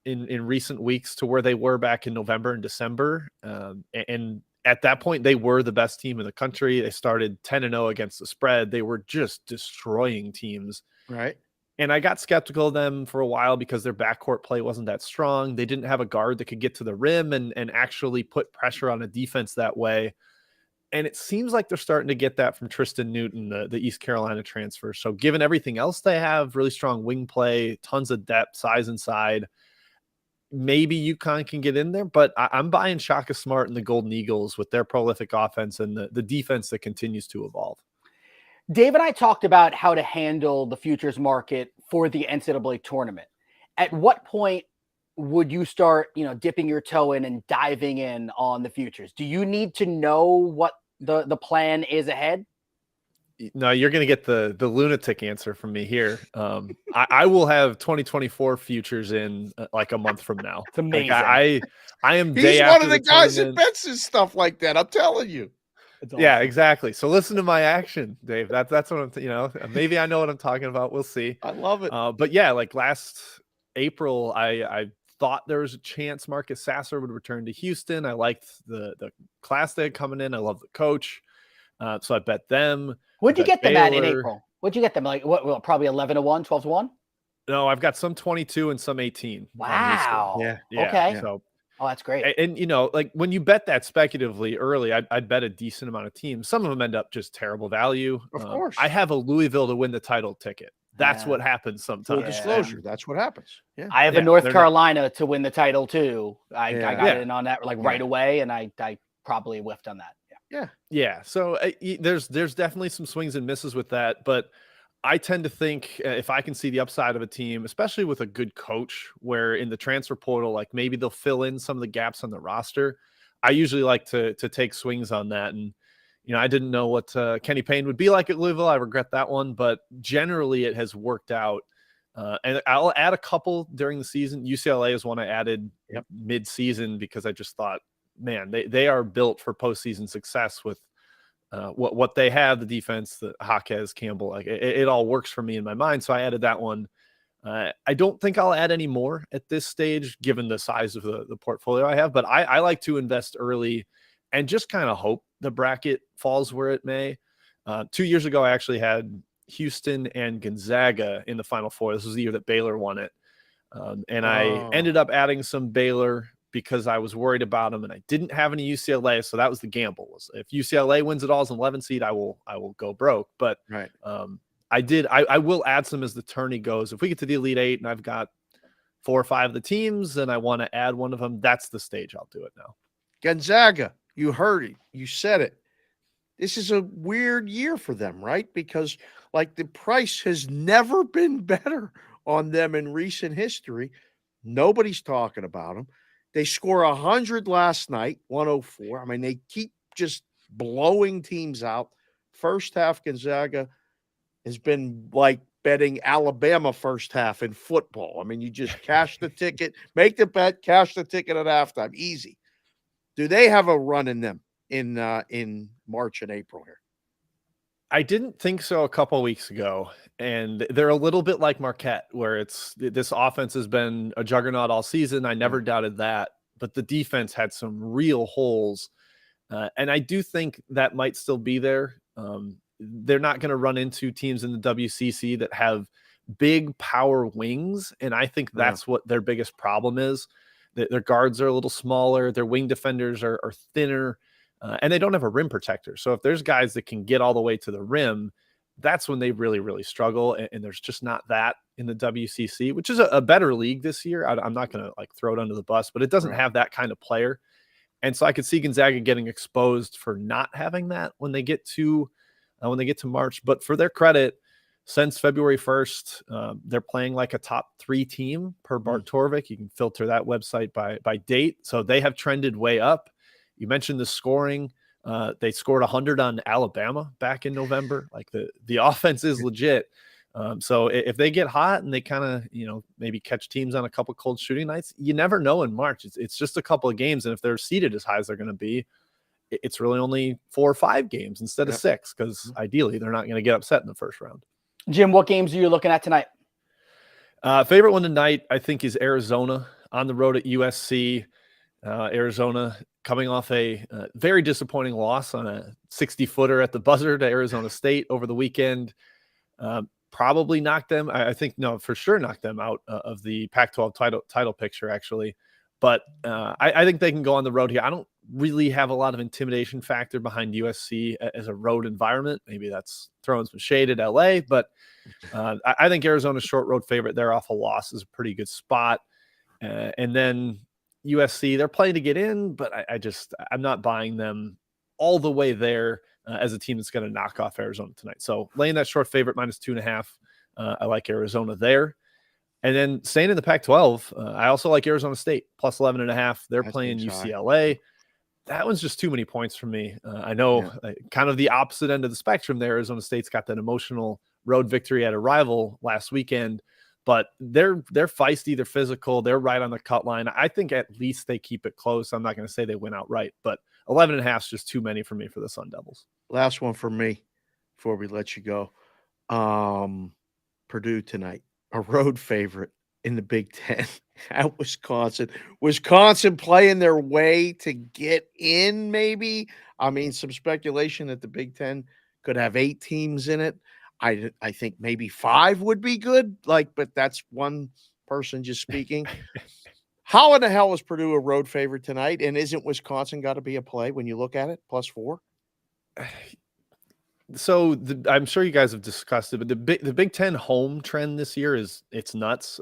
C: in recent weeks to where they were back in November and December. And at that point, they were the best team in the country. They started 10-0 against the spread. They were just destroying teams.
B: Right.
C: And I got skeptical of them for a while because their backcourt play wasn't that strong. They didn't have a guard that could get to the rim and actually put pressure on a defense that way. And it seems like they're starting to get that from Tristan Newton, the East Carolina transfer. So given everything else they have, really strong wing play, tons of depth, size inside, maybe UConn can get in there. But I'm buying Shaka Smart and the Golden Eagles with their prolific offense and the defense that continues to evolve.
A: Dave and I talked about how to handle the futures market for the NCAA tournament. At what point would you start, dipping your toe in and diving in on the futures? Do you need to know what the plan is ahead?
C: No, you're going to get the lunatic answer from me here. I will have 2024 futures in like a month from now.
A: It's amazing.
C: Like I am.
B: He's one of the guys that bets his stuff like that. I'm telling you.
A: Awesome.
C: Yeah, exactly. So listen to my action, Dave. That's what I'm. Maybe I know what I'm talking about. We'll see.
B: I love it.
C: But yeah, like last April, I thought there was a chance Marcus Sasser would return to Houston. I liked the class they had coming in. I love the coach. So I bet them.
A: What'd you get them at in April? What'd you get them? Like what? Probably 11-1, 12-1?
C: No, I've got some 22 and some 18.
A: Wow.
B: Yeah.
A: Okay.
C: So,
A: that's great.
C: And like when you bet that speculatively early, I'd bet a decent amount of teams. Some of them end up just terrible value.
B: Of course.
C: I have a Louisville to win the title ticket. That's what happens sometimes.
B: Full disclosure. That's what happens. Yeah.
A: I have a North Carolina to win the title too. I got in on that right away, and I probably whiffed on that.
C: Yeah. So there's definitely some swings and misses with that, but I tend to think if I can see the upside of a team, especially with a good coach, where in the transfer portal, like maybe they'll fill in some of the gaps on the roster. I usually like to take swings on that. And, I didn't know what Kenny Payne would be like at Louisville. I regret that one, but generally it has worked out. And I'll add a couple during the season. UCLA is one I added mid-season because I just thought, man, they are built for postseason success with what they have, the defense, the Jaquez, Campbell, like it all works for me in my mind. So I added that one. I don't think I'll add any more at this stage, given the size of the portfolio I have, but I like to invest early and just kind of hope the bracket falls where it may. 2 years ago, I actually had Houston and Gonzaga in the Final Four. This was the year that Baylor won it. And I ended up adding some Baylor because I was worried about them and I didn't have any UCLA. So that was the gamble. Was if UCLA wins it all as an 11 seed, I will go broke. But I will add some as the tourney goes. If we get to the Elite Eight and I've got 4 or 5 of the teams and I want to add one of them, that's the stage I'll do it now.
B: Gonzaga, you heard it. You said it. This is a weird year for them, right? Because like the price has never been better on them in recent history. Nobody's talking about them. They score 100 last night, 104. I mean, they keep just blowing teams out. First half, Gonzaga has been like betting Alabama first half in football. I mean, you just cash the ticket, make the bet, cash the ticket at halftime. Easy. Do they have a run in them in March and April here?
C: I didn't think so a couple weeks ago, and they're a little bit like Marquette, where this offense has been a juggernaut all season. I never doubted that, but the defense had some real holes, and I do think that might still be there. They're not going to run into teams in the WCC that have big power wings, and I think that's what their biggest problem is. Their guards are a little smaller, their wing defenders are thinner. And they don't have a rim protector. So if there's guys that can get all the way to the rim, that's when they really, really struggle. And there's just not that in the WCC, which is a better league this year. I'm not going to like throw it under the bus, but it doesn't have that kind of player. And so I could see Gonzaga getting exposed for not having that when they get to March. But for their credit, since February 1st, they're playing like a top 3 team per Bart Torvik. You can filter that website by date. So they have trended way up. You mentioned the scoring. They scored 100 on Alabama back in November. Like the offense is legit. So if they get hot and they kind of, maybe catch teams on a couple cold shooting nights, you never know in March. It's just a couple of games. And if they're seeded as high as they're going to be, it's really only 4 or 5 games instead of 6, because ideally they're not going to get upset in the first round.
A: Jim, what games are you looking at tonight?
C: Favorite one tonight, I think, is Arizona on the road at USC. Arizona coming off a very disappointing loss on a 60-footer at the buzzer to Arizona State over the weekend. Probably knocked them. For sure knocked them out of the Pac-12 title picture, actually. But I think they can go on the road here. I don't really have a lot of intimidation factor behind USC as a road environment. Maybe that's throwing some shade at LA, but I think Arizona's short road favorite. They're off a loss is a pretty good spot. And then USC, they're playing to get in, but I'm not buying them all the way there as a team that's going to knock off Arizona tonight. So laying that short favorite -2.5. I like Arizona there. And then staying in the Pac-12, I also like Arizona State +11.5. They're playing UCLA. That one's just too many points for me. I know kind of the opposite end of the spectrum there. Arizona State's got that emotional road victory at a rival last weekend. But they're feisty, they're physical, they're right on the cut line. I think at least they keep it close. I'm not going to say they win outright, but 11.5 is just too many for me for the Sun Devils.
B: Last one for me before we let you go. Purdue tonight, a road favorite in the Big Ten at Wisconsin. Wisconsin playing their way to get in, maybe. I mean, some speculation that the Big Ten could have 8 teams in it. I think maybe 5 would be good, but that's one person just speaking. How in the hell is Purdue a road favorite tonight? And isn't Wisconsin got to be a play when you look at it, +4?
C: So I'm sure you guys have discussed it, but the Big Ten home trend this year it's nuts.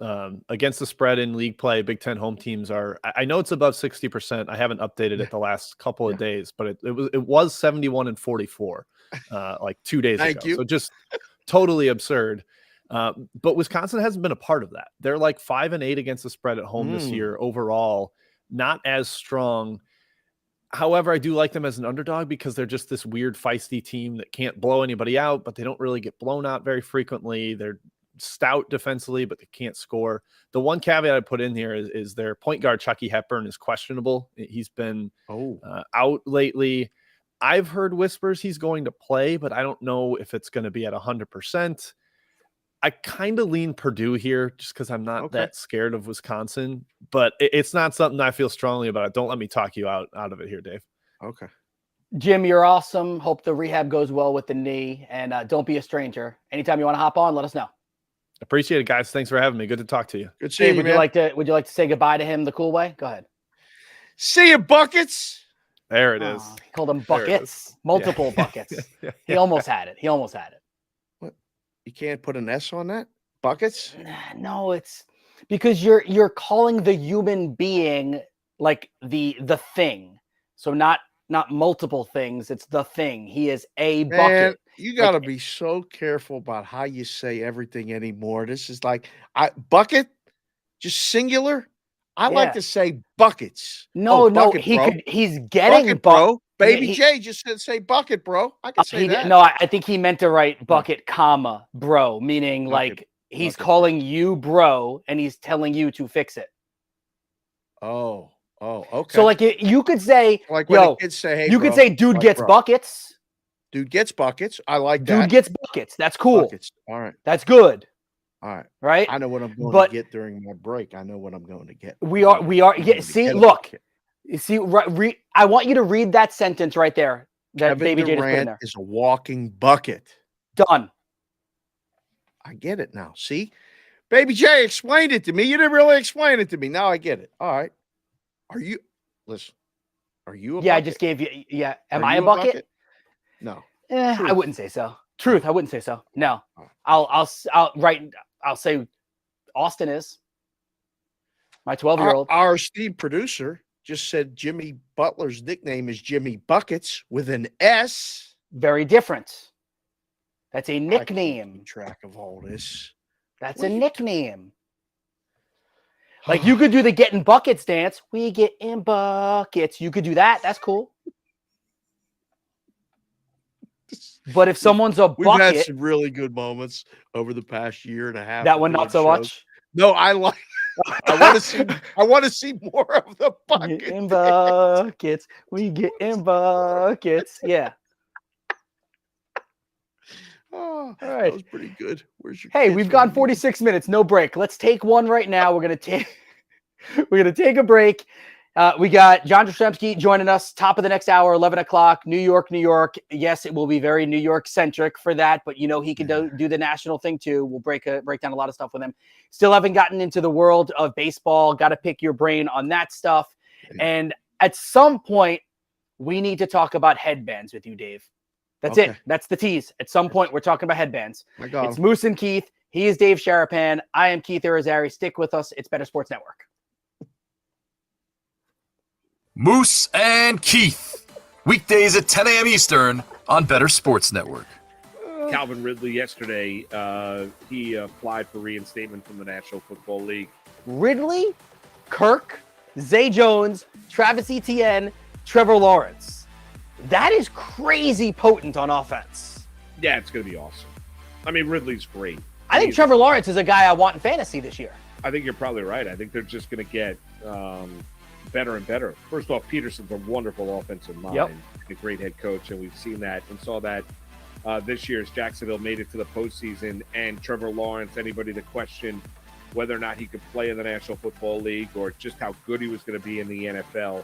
C: Against the spread in league play, Big Ten home teams are. I know it's above 60%. I haven't updated it the last couple of days, but it was 71-44 like 2 days ago.
B: You.
C: So just totally absurd. But Wisconsin hasn't been a part of that. They're like 5-8 against the spread at home this year overall. Not as strong. However, I do like them as an underdog because they're just this weird feisty team that can't blow anybody out, but they don't really get blown out very frequently. They're stout defensively, but they can't score. The one caveat I put in here is their point guard, Chucky Hepburn, is questionable. He's been out lately. I've heard whispers he's going to play, but I don't know if it's going to be at 100%. I kind of lean Purdue here just because I'm not that scared of Wisconsin, but it's not something I feel strongly about. Don't let me talk you out of it here, Dave.
B: Okay.
A: Jim, you're awesome. Hope the rehab goes well with the knee, and don't be a stranger. Anytime you want to hop on, let us know.
C: Appreciate it, guys. Thanks for having me. Good to talk to you.
B: Good seeing you,
A: man. Would you like to say goodbye to him the cool way? Go ahead.
B: See you, buckets.
C: There it is.
A: He called them buckets, multiple buckets. He almost had it.
B: What? You can't put an S on that? Buckets?
A: No, it's because you're calling the human being like the thing. So not multiple things. It's the thing. He is a bucket.
B: Man, you got to be so careful about how you say everything anymore. This is like bucket, just singular. I like to say buckets.
A: No,
B: bucket,
A: he's getting
B: bucket, bro. Baby J just said say bucket, bro. I can say that.
A: No, I think he meant to write bucket, comma, bro, meaning bucket, like he's calling you bro and he's telling you to fix it.
B: Oh, okay.
A: So like you could say,
B: like when the kids say, hey,
A: you could say dude gets buckets.
B: Dude gets buckets. I like that.
A: Dude gets buckets. That's cool.
B: Buckets. All right.
A: That's good.
B: All right.
A: Right?
B: I know what I'm going to get during my break. I know what I'm going to get.
A: We are. Yeah, see, look. You see, I want you to read that sentence right there. That
B: Kevin
A: Baby J just put in
B: Durant
A: there.
B: is a walking bucket.
A: Done.
B: I get it now. See? Baby J explained it to me. You didn't really explain it to me. Now I get it. All right. Are you a bucket?
A: I just gave you Am I a bucket?
B: No.
A: I wouldn't say so. Truth, I wouldn't say so. No. I'll say Austin is. My 12-year-old.
B: Our esteemed producer just said Jimmy Butler's nickname is Jimmy Buckets with an S.
A: Very different. That's a nickname.
B: Keep track of all this.
A: That's a nickname. Like you could do the getting buckets dance. We get in buckets. You could do that. That's cool. But if someone's a bucket,
B: we've had some really good moments over the past year and a half.
A: That one not so much.
B: No, I like. I want to see more of the bucket.
A: In buckets. We get in buckets. Yeah.
B: Oh, all right. That was pretty good. Where's your?
A: Hey, we've gone 46 minutes. No break. Let's take one right now. We're gonna take a break. We got John Jastrzemski joining us, top of the next hour, 11 o'clock, New York. Yes, it will be very New York centric for that, but you know he can do the national thing too. We'll break down a lot of stuff with him. Still haven't gotten into the world of baseball. Got to pick your brain on that stuff. And at some point, we need to talk about headbands with you, Dave. That's it. That's the tease. At some point, we're talking about headbands. It's Moose and Keith. He is Dave Sharapan. I am Keith Irizarry. Stick with us. It's Bettor Sports Network.
D: Moose and Keith, weekdays at 10 a.m. Eastern on Bettor Sports Network.
E: Calvin Ridley yesterday, he applied for reinstatement from the National Football League.
A: Ridley, Kirk, Zay Jones, Travis Etienne, Trevor Lawrence. That is crazy potent on offense.
E: Yeah, it's going to be awesome. I mean, Ridley's great.
A: I think Trevor Lawrence is a guy I want in fantasy this year.
E: I think you're probably right. I think they're just going to get better and better. First off, Peterson's a wonderful offensive mind, a great head coach, and we've seen that and saw that this year as Jacksonville made it to the postseason. And Trevor Lawrence, anybody that questioned whether or not he could play in the National Football League or just how good he was going to be in the NFL,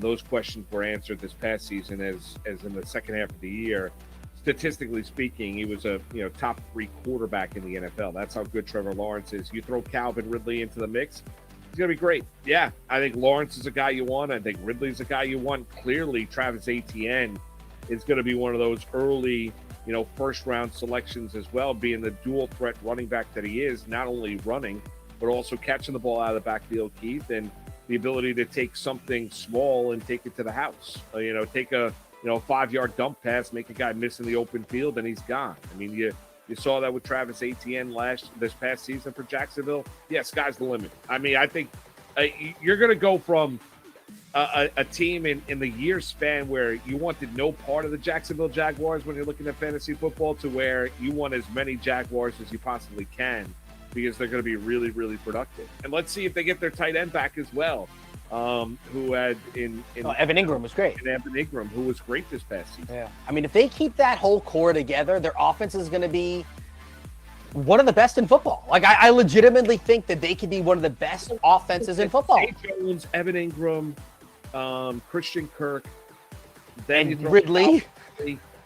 E: those questions were answered this past season as in the second half of the year. Statistically speaking, he was a top 3 quarterback in the NFL. That's how good Trevor Lawrence is. You throw Calvin Ridley into the mix, he's going to be great. Yeah, I think Lawrence is a guy you want. I think Ridley's a guy you want. Clearly, Travis Etienne is going to be one of those early, first-round selections as well, being the dual-threat running back that he is, not only running, but also catching the ball out of the backfield, Keith, and the ability to take something small and take it to the house. Take a 5-yard dump pass, make a guy miss in the open field, and he's gone. I mean, you saw that with Travis Etienne this past season for Jacksonville. Yeah, sky's the limit. I mean, I think you're going to go from a team in the year span where you wanted no part of the Jacksonville Jaguars when you're looking at fantasy football to where you want as many Jaguars as you possibly can because they're going to be really, really productive. And let's see if they get their tight end back as well, who had
A: Evan Ingram was great.
E: And Evan Ingram, who was great this past season.
A: Yeah. I mean, if they keep that whole core together, their offense is going to be one of the best in football. Like, I legitimately think that they could be one of the best offenses in football.
E: Zay Jones, Evan Ingram, Christian Kirk, then
A: and Ridley,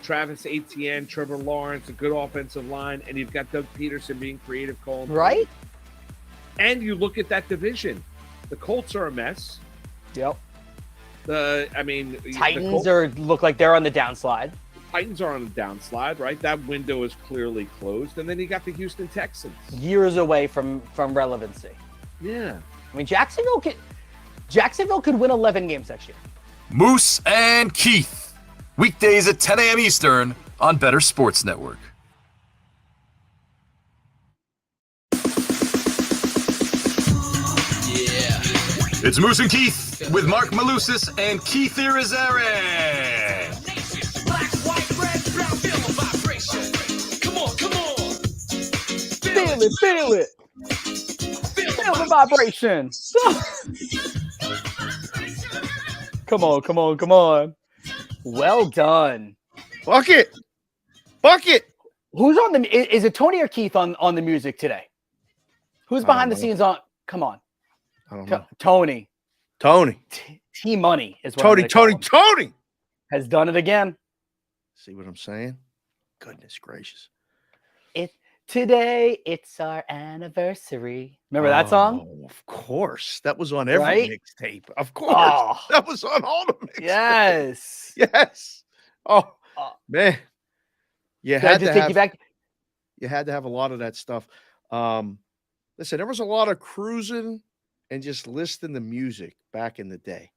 E: Travis Etienne, Trevor Lawrence, a good offensive line, and you've got Doug Peterson being creative calling.
A: Right.
E: And you look at that division. The Colts are a mess.
A: Yep.
E: Titans
A: look like they're on the downslide.
E: Titans are on the downslide, right? That window is clearly closed. And then you got the Houston Texans.
A: Years away from relevancy.
E: Yeah.
A: I mean, Jacksonville could win 11 games next year.
D: Moose and Keith, weekdays at 10 a.m. Eastern on Bettor Sports Network. It's Moose and Keith with Mark Malusis and Keith Irizarry.
F: Black, white, red, brown, feel the vibration. Come on, come on.
A: Feel it, feel it. Feel the vibration. Come on, come on, come on. Well done.
B: Bucket. Bucket.
A: Who's on the? Is it Tony or Keith on the music today? Who's behind the scenes on? Come on,
B: I don't know.
A: Tony.
B: Tony.
A: T Money is what
B: Tony
A: has done it again.
B: See what I'm saying? Goodness gracious.
A: Today it's our anniversary. Remember that song?
B: Of course. That was on every
A: Right?
B: mixtape. Of course.
A: Oh,
B: That was on all the mixtapes.
A: yes.
B: Yes. Oh,
A: Oh.
B: man. You
A: Did I
B: had
A: just
B: to
A: take
B: have
A: you back?
B: you had to have a lot of that stuff. Listen, there was a lot of cruising and just listening to music back in the day.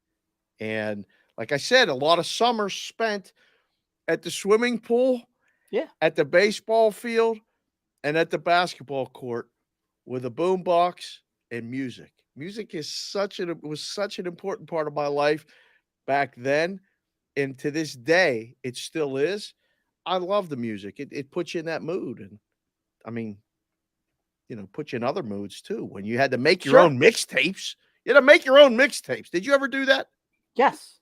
B: And like I said, a lot of summers spent at the swimming pool, at the baseball field, and at the basketball court with a boombox and music. Music was such an important part of my life back then. And to this day, it still is. I love the music. It puts you in that mood. And I mean, put you in other moods too. When you had to make your own mixtapes, you had to make your own mixtapes. Did you ever do that?
A: Yes.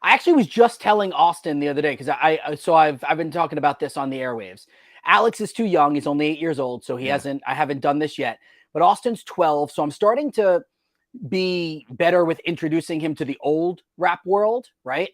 A: I actually was just telling Austin the other day because I've been talking about this on the airwaves. Alex is too young. He's only 8 years old, so I haven't done this yet. But Austin's 12, so I'm starting to be better with introducing him to the old rap world, right?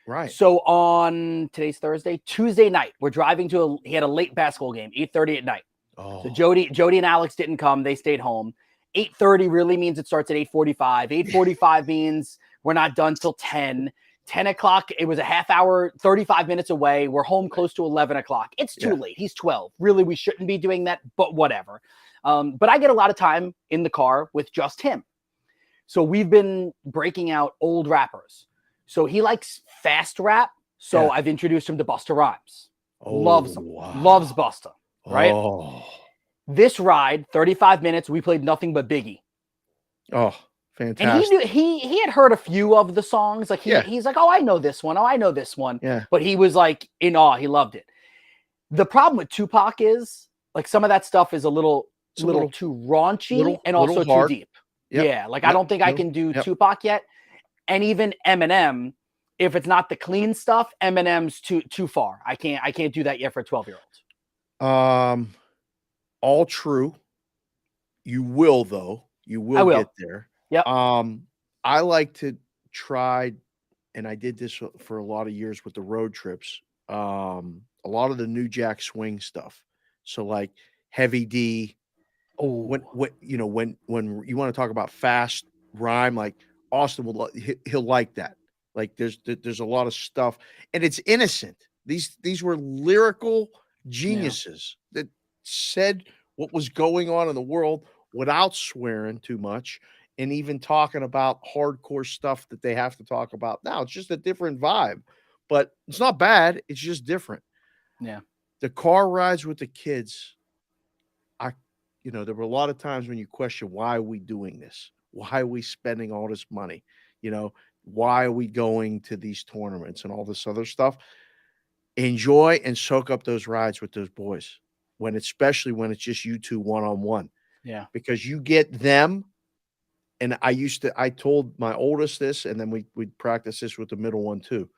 B: Right.
A: So on today's Thursday, Tuesday night, we're driving he had a late basketball game, 8:30 at night.
B: Oh.
A: So Jody and Alex didn't come. They stayed home. 8:30 really means it starts at 8:45. 8:45 means we're not done till 10. 10 o'clock, it was a half hour, 35 minutes away. We're home close to 11 o'clock. It's too late. He's 12. Really, we shouldn't be doing that, but whatever. But I get a lot of time in the car with just him. So we've been breaking out old rappers. So he likes fast rap. So I've introduced him to Busta Rhymes. Loves him. Wow. Loves Busta. Right?
B: Oh.
A: This ride, 35 minutes, we played nothing but Biggie.
B: Oh, fantastic.
A: And he knew he had heard a few of the songs. Like he's like, oh, I know this one. Oh, I know this one.
B: Yeah.
A: But he was like in awe. He loved it. The problem with Tupac is like some of that stuff is a little too raunchy and also too deep. Yep. Yeah. Like I don't think I can do Tupac yet. And even Eminem, if it's not the clean stuff, Eminem's too far. I can't do that yet for a 12-year-old.
B: All true. You will though. You will get there.
A: Yep.
B: I like to try, and I did this for a lot of years with the road trips. A lot of the New Jack Swing stuff. So like Heavy D. Oh, when you want to talk about fast rhyme, like Austin he'll like that. Like there's a lot of stuff, and it's innocent. These were lyrical geniuses that said what was going on in the world without swearing too much and even talking about hardcore stuff that they have to talk about now. It's just a different vibe, but it's not bad. It's just different.
A: Yeah.
B: The car rides with the kids. There were a lot of times when you question, why are we doing this? Why are we spending all this money? Why are we going to these tournaments and all this other stuff? Enjoy and soak up those rides with those boys especially when it's just you two one-on-one.
A: Yeah.
B: Because you get them. And I told my oldest this, and then we'd practice this with the middle one too.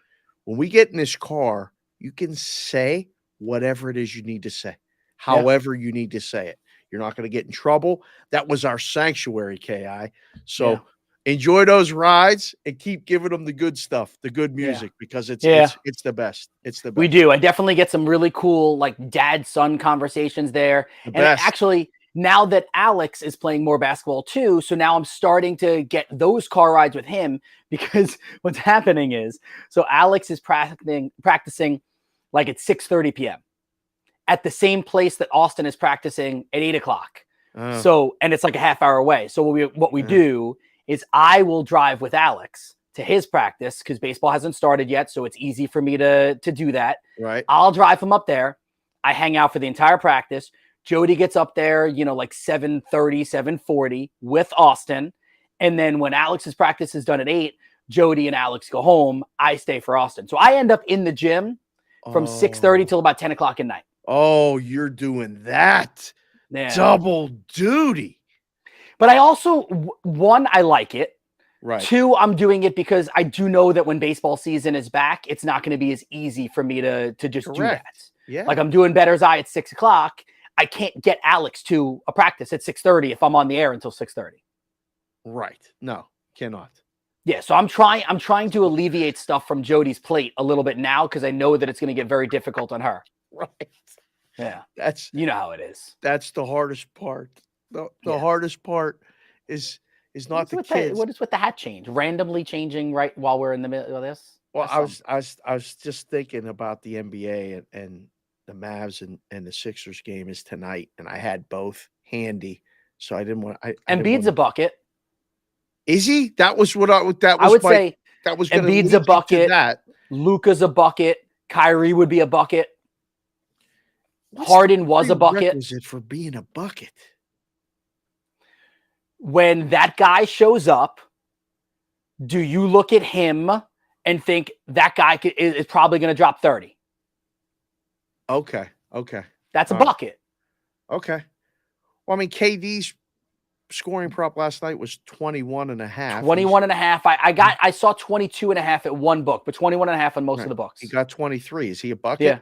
B: When we get in this car, you can say whatever it is you need to say, however you need to say it. You're not going to get in trouble. That was our sanctuary, KI. So enjoy those rides and keep giving them the good stuff, the good music, because it's the best. It's the best.
A: We do. I definitely get some really cool like dad-son conversations there. Actually, now that Alex is playing more basketball too, so now I'm starting to get those car rides with him because what's happening is, so Alex is practicing like at 6:30 p.m. at the same place that Austin is practicing at 8 o'clock. So, and it's like a half hour away. So what we do is I will drive with Alex to his practice because baseball hasn't started yet. So it's easy for me to do that.
B: Right.
A: I'll drive him up there. I hang out for the entire practice. Jody gets up there, like 7:30, 7:40 with Austin. And then when Alex's practice is done at 8, Jody and Alex go home. I stay for Austin. So I end up in the gym from 6:30 till about 10 o'clock at night.
B: Oh, you're doing that.
A: Yeah.
B: Double duty.
A: But I also, one, I like it.
B: Right.
A: 2, I'm doing it because I do know that when baseball season is back, it's not going to be as easy for me to just do that.
B: Yeah.
A: Like I'm doing Bettor's Eye at 6 o'clock. I can't get Alex to a practice at 6:30 if I'm on the air until 6:30.
B: Right. No, cannot.
A: Yeah, so I'm trying to alleviate stuff from Jody's plate a little bit now because I know that it's going to get very difficult on her.
B: Right.
A: Yeah.
B: That's
A: how it is.
B: That's the hardest part. The
A: Yeah.
B: hardest part is not the kids.
A: What is with the hat change? Randomly changing right while we're in the middle of this?
B: Well,
A: That's
B: I was just thinking about the NBA and the Mavs and the Sixers game is tonight, and I had both handy, so I didn't want.
A: Embiid's a bucket.
B: Is he? That was what I would
A: say.
B: That was
A: Embiid's a bucket. Luka's a bucket. Kyrie would be a bucket. Harden was a bucket.
B: Is it for being a bucket?
A: When that guy shows up, do you look at him and think that guy is probably going to drop 30?
B: Okay.
A: That's a
B: All right.
A: bucket.
B: Okay. Well, I mean, KD's scoring prop last night was 21.5.
A: 21.5. I saw 22.5 at one book, but 21.5 on most of the books.
B: He got 23. Is he a bucket?
A: Yeah.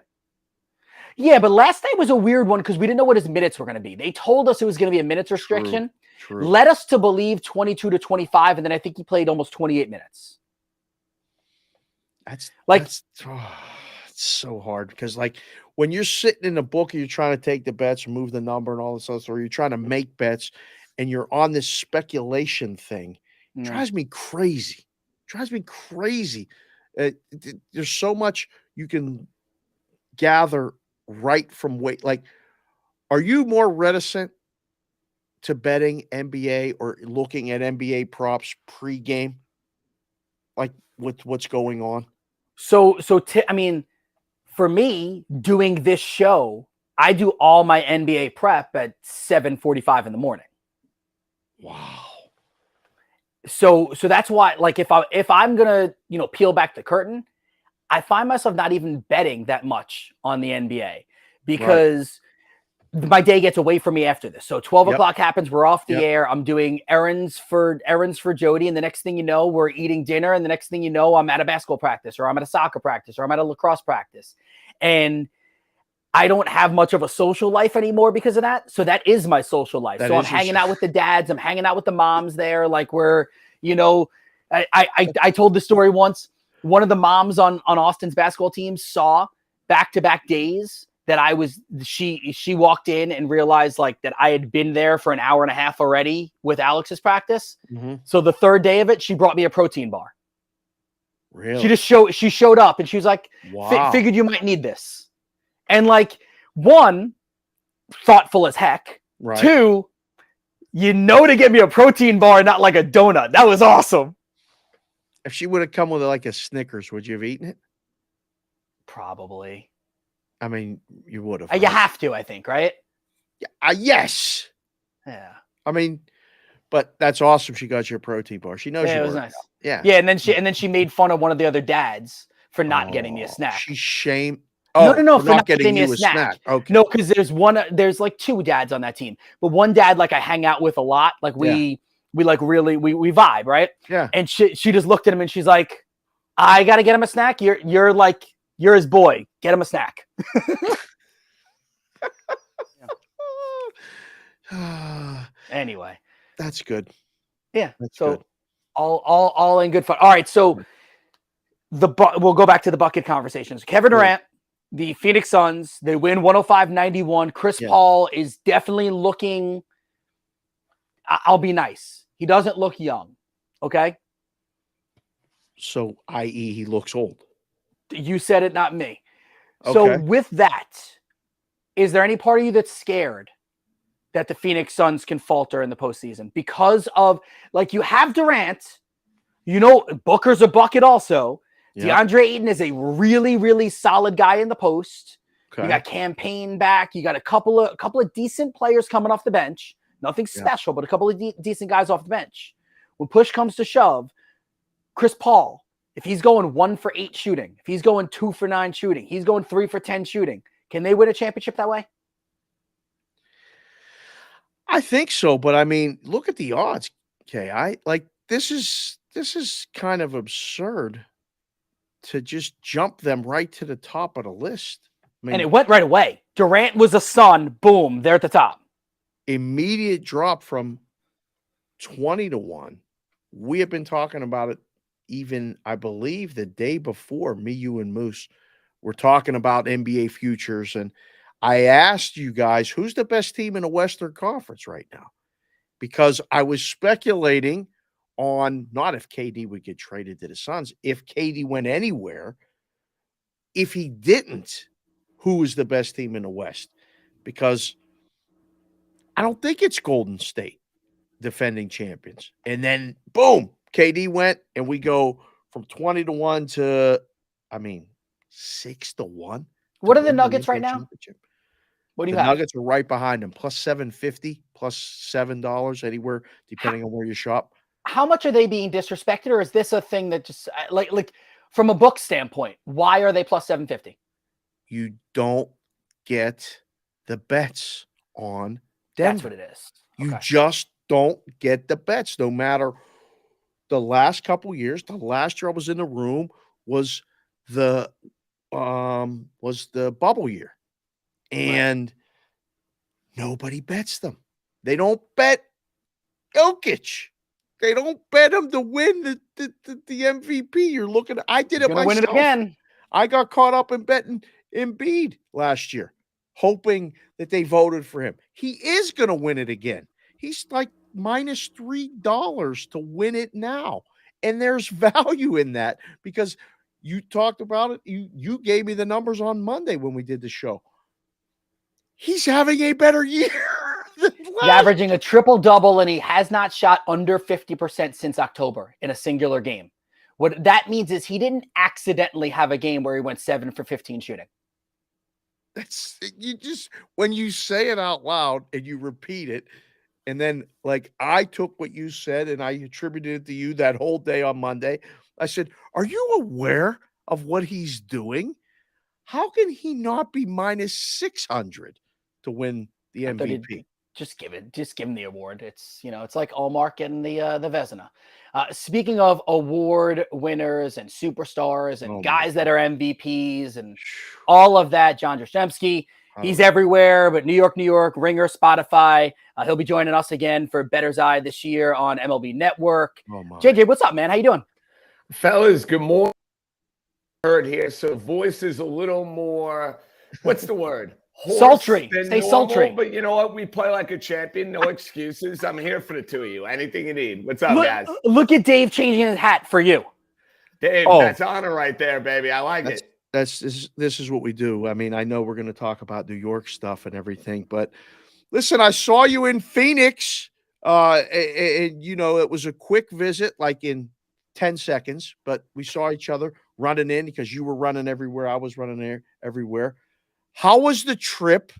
A: Yeah, but last night was a weird one because we didn't know what his minutes were going to be. They told us it was going to be a minutes restriction.
B: True.
A: Led us to believe 22 to 25, and then I think he played almost 28 minutes.
B: It's so hard because, like, when you're sitting in a book and you're trying to take the bets or move the number and all this stuff, or you're trying to make bets and you're on this speculation thing, it drives me crazy. There's so much you can gather right from weight. Like, are you more reticent to betting NBA or looking at NBA props pre-game, like with what's going on?
A: I mean, for me, doing this show, I do all my NBA prep at 7:45 in the morning.
B: Wow.
A: So that's why, like, if I'm gonna peel back the curtain, I find myself not even betting that much on the NBA because my day gets away from me after this. So 12 o'clock happens, we're off the air. I'm doing errands for Jody, and the next thing you know, we're eating dinner, and the next thing you know, I'm at a basketball practice, or I'm at a soccer practice, or I'm at a lacrosse practice, and I don't have much of a social life anymore because of that. So that is my social life. So I'm hanging out with the dads, I'm hanging out with the moms there, like we're, I told the story once. One of the moms on Austin's basketball team saw back-to-back days that she walked in and realized like that I had been there for an hour and a half already with Alex's practice.
B: Mm-hmm.
A: So the third day of it, she brought me a protein bar.
B: Really?
A: She showed up and she was like,
B: wow.
A: Figured you might need this. And like, one, thoughtful as heck.
B: Right.
A: 2, to get me a protein bar, not like a donut. That was awesome.
B: If she would have come with like a Snickers, would you have eaten it?
A: Probably.
B: I mean, you would have.
A: You have to, I think, right?
B: Yeah. Yes.
A: Yeah.
B: I mean, but that's awesome. She got you a protein bar. She knows you.
A: It was
B: work
A: nice.
B: out. Yeah.
A: Yeah, and then she made fun of one of the other dads for not getting me a snack.
B: She shamed.
A: No,
B: for not getting you a snack. Okay.
A: No, because there's like 2 dads on that team, but one dad like I hang out with a lot. Like we like really we vibe, right?
B: Yeah.
A: And she just looked at him and she's like, I gotta get him a snack. You're his boy. Get him a snack. Anyway.
B: That's good.
A: Yeah.
B: That's
A: so
B: good.
A: all in good fun. All right. So we'll go back to the bucket conversations. Kevin Durant, the Phoenix Suns, they win 105-91. Chris Paul is definitely looking. I'll be nice. He doesn't look young. Okay.
B: So, i.e., he looks old.
A: You said it, not me.
B: Okay.
A: So with that, is there any part of you that's scared that the Phoenix Suns can falter in the postseason because of, like, you have Durant, Booker's a bucket also. Yep. DeAndre Ayton is a really, really solid guy in the post. Okay. You got Campaign back. You got a couple of decent players coming off the bench. Nothing special, but a couple of decent guys off the bench. when push comes to shove, Chris Paul, if he's going 1 for 8 shooting, if he's going 2 for 9 shooting, he's going 3 for 10 shooting, can they win a championship that way?
B: I think so, but I mean, look at the odds. Okay, this is kind of absurd to just jump them right to the top of the list. I mean,
A: And it went right away. Durant was a Sun. Boom, they're at the top.
B: Immediate drop from 20-1. We have been talking about it even, I believe, the day before. Me, you, and Moose were talking about NBA futures, and I asked you guys, who's the best team in the Western Conference right now? Because I was speculating on not if KD would get traded to the Suns, if KD went anywhere. If he didn't, who was the best team in the West? Because I don't think it's Golden State, defending champions. And then, boom, KD went, and we go from 20-1 to, 6-1.
A: What are the Nuggets right now? What do you
B: The
A: have?
B: Nuggets are right behind them, plus 750, plus $7 anywhere, depending on where you shop.
A: How much are they being disrespected, or is this a thing that just like from a book standpoint, why are they plus 750?
B: You don't get the bets on Denver.
A: That's what it is.
B: You
A: Okay.
B: just don't get the bets, no matter the last couple years. The last year I was in the room was the bubble year, and nobody bets them. They don't bet Jokic. They don't bet him to win the MVP. You're looking at, I did it myself.
A: Win it again.
B: I got caught up in betting Embiid last year, hoping that they voted for him. He is going to win it again. He's like minus $3 to win it now. And there's value in that because you talked about it. You gave me the numbers on Monday when we did the show. He's having a better year.
A: He's averaging a triple-double, and he has not shot under 50% since October in a singular game. What that means is he didn't accidentally have a game where he went 7 for 15 shooting.
B: That's you just when you say it out loud and you repeat it, and then like I took what you said and I attributed it to you that whole day on Monday. I said, "Are you aware of what he's doing? How can he not be minus 600 to win the MVP?"
A: Just give him the award. It's it's like Allmark getting the Vezina. Speaking of award winners and superstars and guys that are MVPs and all of that, John Jastrzemski, he's everywhere, but New York, Ringer, Spotify. He'll be joining us again for Bettor's Eye this year on MLB Network. JJ, what's up, man? How you doing?
G: Fellas, good morning. Heard here, so voice is a little more, what's the word?
A: Sultry. Stay
G: normal,
A: sultry.
G: But you know what? We play like a champion. No excuses. I'm here for the two of you. Anything you need. What's up, guys?
A: Look at Dave changing his hat for you.
G: Dave, that's honor right there, baby. I like it.
B: This is what we do. I mean, I know we're going to talk about New York stuff and everything, but listen, I saw you in Phoenix. And it was a quick visit, like in 10 seconds, but we saw each other running in because you were running everywhere. I was running there everywhere. How was the trip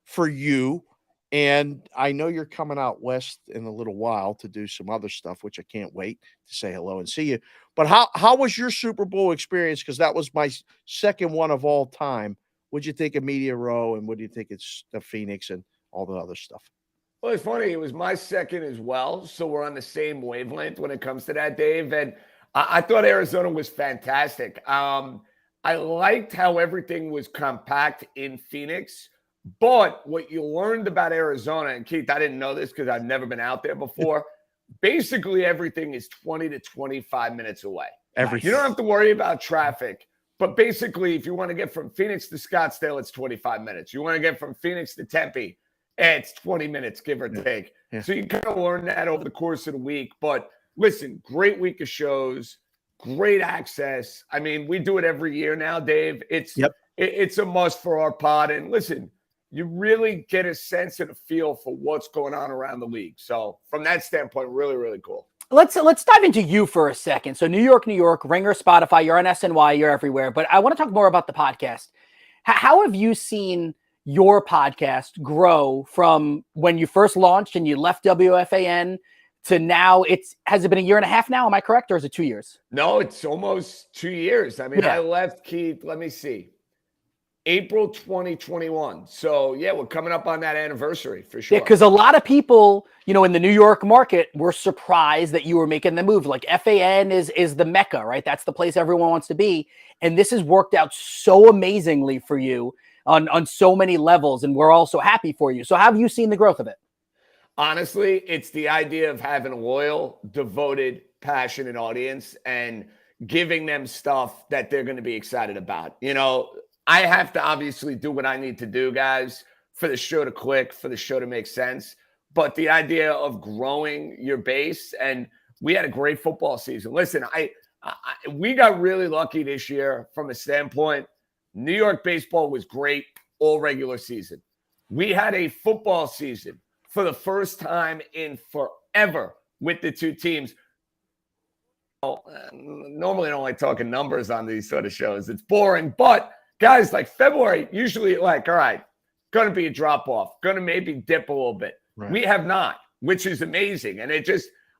B: for you? And I know you're coming out west in a little while to do some other stuff, which I can't wait to say hello and see you. But how was your Super Bowl experience? Because that was my second one of all time. What'd you think of Media Row, and what do you think it's the Phoenix and all the other stuff?
G: Well, it's funny. It was my second as well, so we're on the same wavelength when it comes to that, Dave. And I thought Arizona was fantastic. I liked how everything was compact in Phoenix, but what you learned about Arizona, and Keith, I didn't know this because I've never been out there before. Basically, everything is 20 to 25 minutes away.
B: Everything.
G: You don't have to worry about traffic, but basically, if you want to get from Phoenix to Scottsdale, it's 25 minutes. You want to get from Phoenix to Tempe, it's 20 minutes, give or take. Yeah. So you kind of learn that over the course of the week. But listen, great week of shows. Great access. I mean, we do it every year now, Dave. It's a must for our pod. And listen, you really get a sense and a feel for what's going on around the league. So from that standpoint, really, really cool.
A: Let's dive into you for a second. So New York, Ringer, Spotify, you're on SNY, you're everywhere. But I want to talk more about the podcast. How have you seen your podcast grow from when you first launched and you left WFAN to now has it been a year and a half now? Am I correct? Or is it 2 years?
G: No, it's almost 2 years. I mean,
A: Yeah.
G: I left, Keith, let me see, April 2021. So, yeah, we're coming up on that anniversary for sure.
A: Yeah, because a lot of people, in the New York market were surprised that you were making the move. Like FAN is the Mecca, right? That's the place everyone wants to be. And this has worked out so amazingly for you on so many levels. And we're all so happy for you. So how have you seen the growth of it?
G: Honestly, it's the idea of having a loyal, devoted, passionate audience and giving them stuff that they're going to be excited about. I have to obviously do what I need to do, guys, for the show to click, for the show to make sense. But the idea of growing your base, and we had a great football season. Listen, we got really lucky this year from a standpoint. New York baseball was great all regular season. We had a football season for the first time in forever with the two teams. Normally, I don't like talking numbers on these sort of shows. It's boring. But, guys, like February, usually all right, going to be a drop-off, going to maybe dip a little bit. Right. We have not, which is amazing. And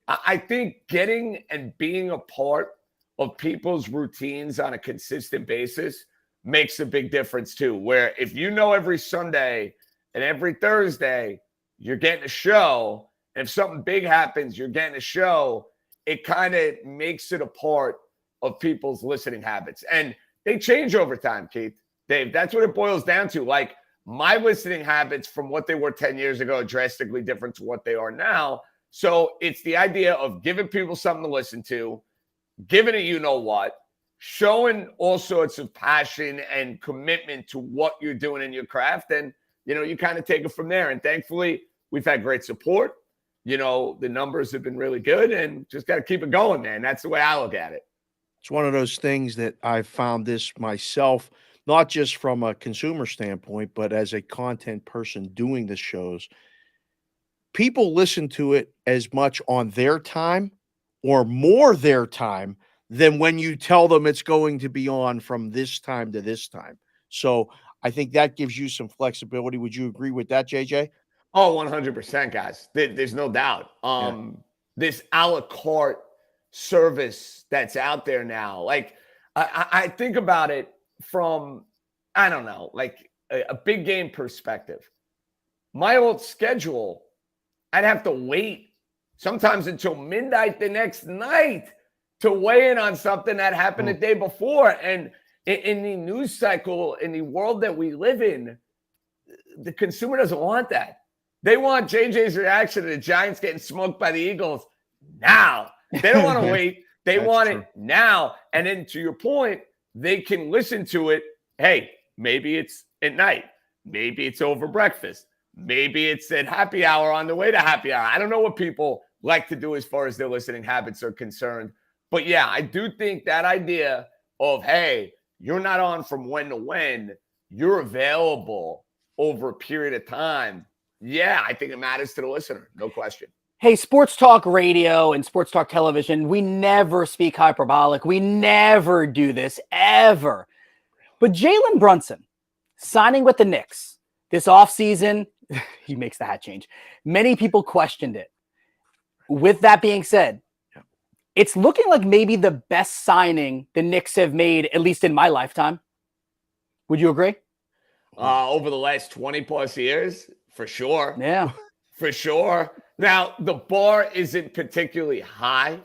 G: I think getting and being a part of people's routines on a consistent basis makes a big difference, too, where if every Sunday and every Thursday – you're getting a show, and if something big happens, you're getting a show, it kind of makes it a part of people's listening habits. And they change over time, Keith. Dave, that's what it boils down to. Like, my listening habits from what they were 10 years ago are drastically different to what they are now. So it's the idea of giving people something to listen to, giving it what, showing all sorts of passion and commitment to what you're doing in your craft. And, you kind of take it from there. And thankfully, we've had great support. The numbers have been really good, and just got to keep it going, man. That's the way I look at it.
B: It's one of those things that I've found this myself, not just from a consumer standpoint, but as a content person doing the shows. People listen to it as much on their time or more their time than when you tell them it's going to be on from this time to this time. So I think that gives you some flexibility. Would you agree with that, JJ?
G: Oh, 100%, guys. There's no doubt. This a la carte service that's out there now. Like, I think about it from, I don't know, like a big game perspective. My old schedule, I'd have to wait sometimes until midnight the next night to weigh in on something that happened the day before. And in the news cycle, in the world that we live in, the consumer doesn't want that. They want JJ's reaction to the Giants getting smoked by the Eagles now. They don't want to wait. They want it now. And then to your point, they can listen to it. Hey, maybe it's at night. Maybe it's over breakfast. Maybe it's at happy hour on the way to happy hour. I don't know what people like to do as far as their listening habits are concerned. But yeah, I do think that idea of, hey, you're not on from when to when, you're available over a period of time. Yeah, I think it matters to the listener. No question.
A: Hey, sports talk radio and sports talk television, we never speak hyperbolic. We never do this, ever. But Jalen Brunson signing with the Knicks this offseason, he makes the hat change. Many people questioned it. With that being said, it's looking like maybe the best signing the Knicks have made, at least in my lifetime. Would you agree?
G: Over the last 20 plus years, for sure.
A: Yeah.
G: For sure. Now, the bar isn't particularly high,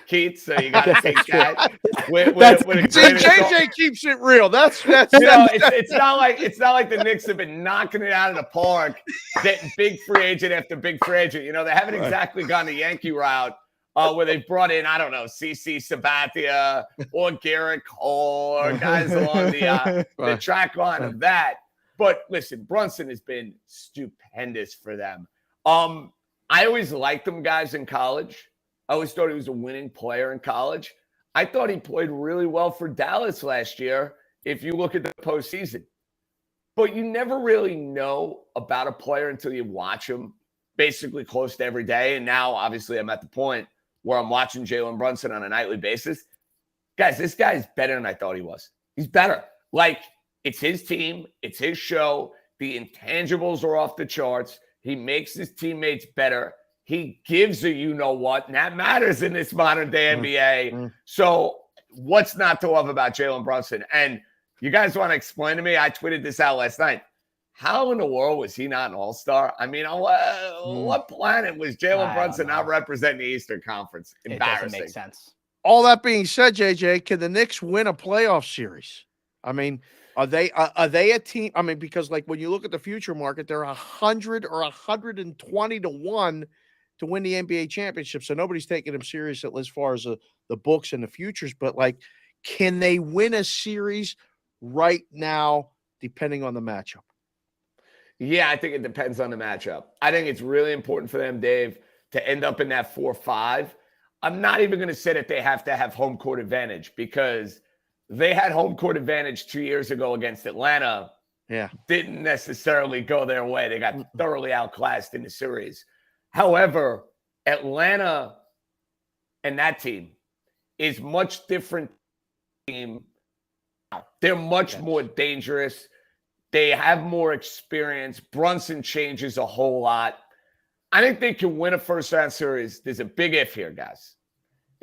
G: Keith, so you got to take that.
B: JJ keeps it real. That's
G: it's not like the Knicks have been knocking it out of the park, getting big free agent after big free agent. They haven't exactly gone the Yankee route where they brought in, I don't know, CC Sabathia or Garrett Cole or guys along the track line of that. But listen, Brunson has been stupendous for them. I always liked them guys in college. I always thought he was a winning player in college. I thought he played really well for Dallas last year if you look at the postseason. But you never really know about a player until you watch him basically close to every day. And now, obviously, I'm at the point where I'm watching Jalen Brunson on a nightly basis. Guys, this guy is better than I thought he was. He's better. Like, it's his team. It's his show. The intangibles are off the charts. He makes his teammates better. He gives a you-know-what, and that matters in this modern-day NBA. So what's not to love about Jalen Brunson? And you guys want to explain to me? I tweeted this out last night. How in the world was he not an all-star? I mean, on what planet was Jalen Brunson not representing the Eastern Conference? Embarrassing.
A: It doesn't make sense.
B: All that being said, JJ, can the Knicks win a playoff series? I mean, are they a team? I mean, because like when you look at the future market, they're 100 or 120 to 1 to win the NBA championship. So nobody's taking them serious as far as the books and the futures. But like, can they win a series right now, depending on the matchup?
G: Yeah, I think it depends on the matchup. I think it's really important for them, Dave, to end up in that 4-5. I'm not even going to say that they have to have home court advantage because they had home court advantage 2 years ago against Atlanta.
B: Yeah.
G: Didn't necessarily go their way. They got thoroughly outclassed in the series. However, Atlanta and that team is much different team. They're much more dangerous. They have more experience. Brunson changes a whole lot. I think they can win a first-round series. There's a big if here, guys.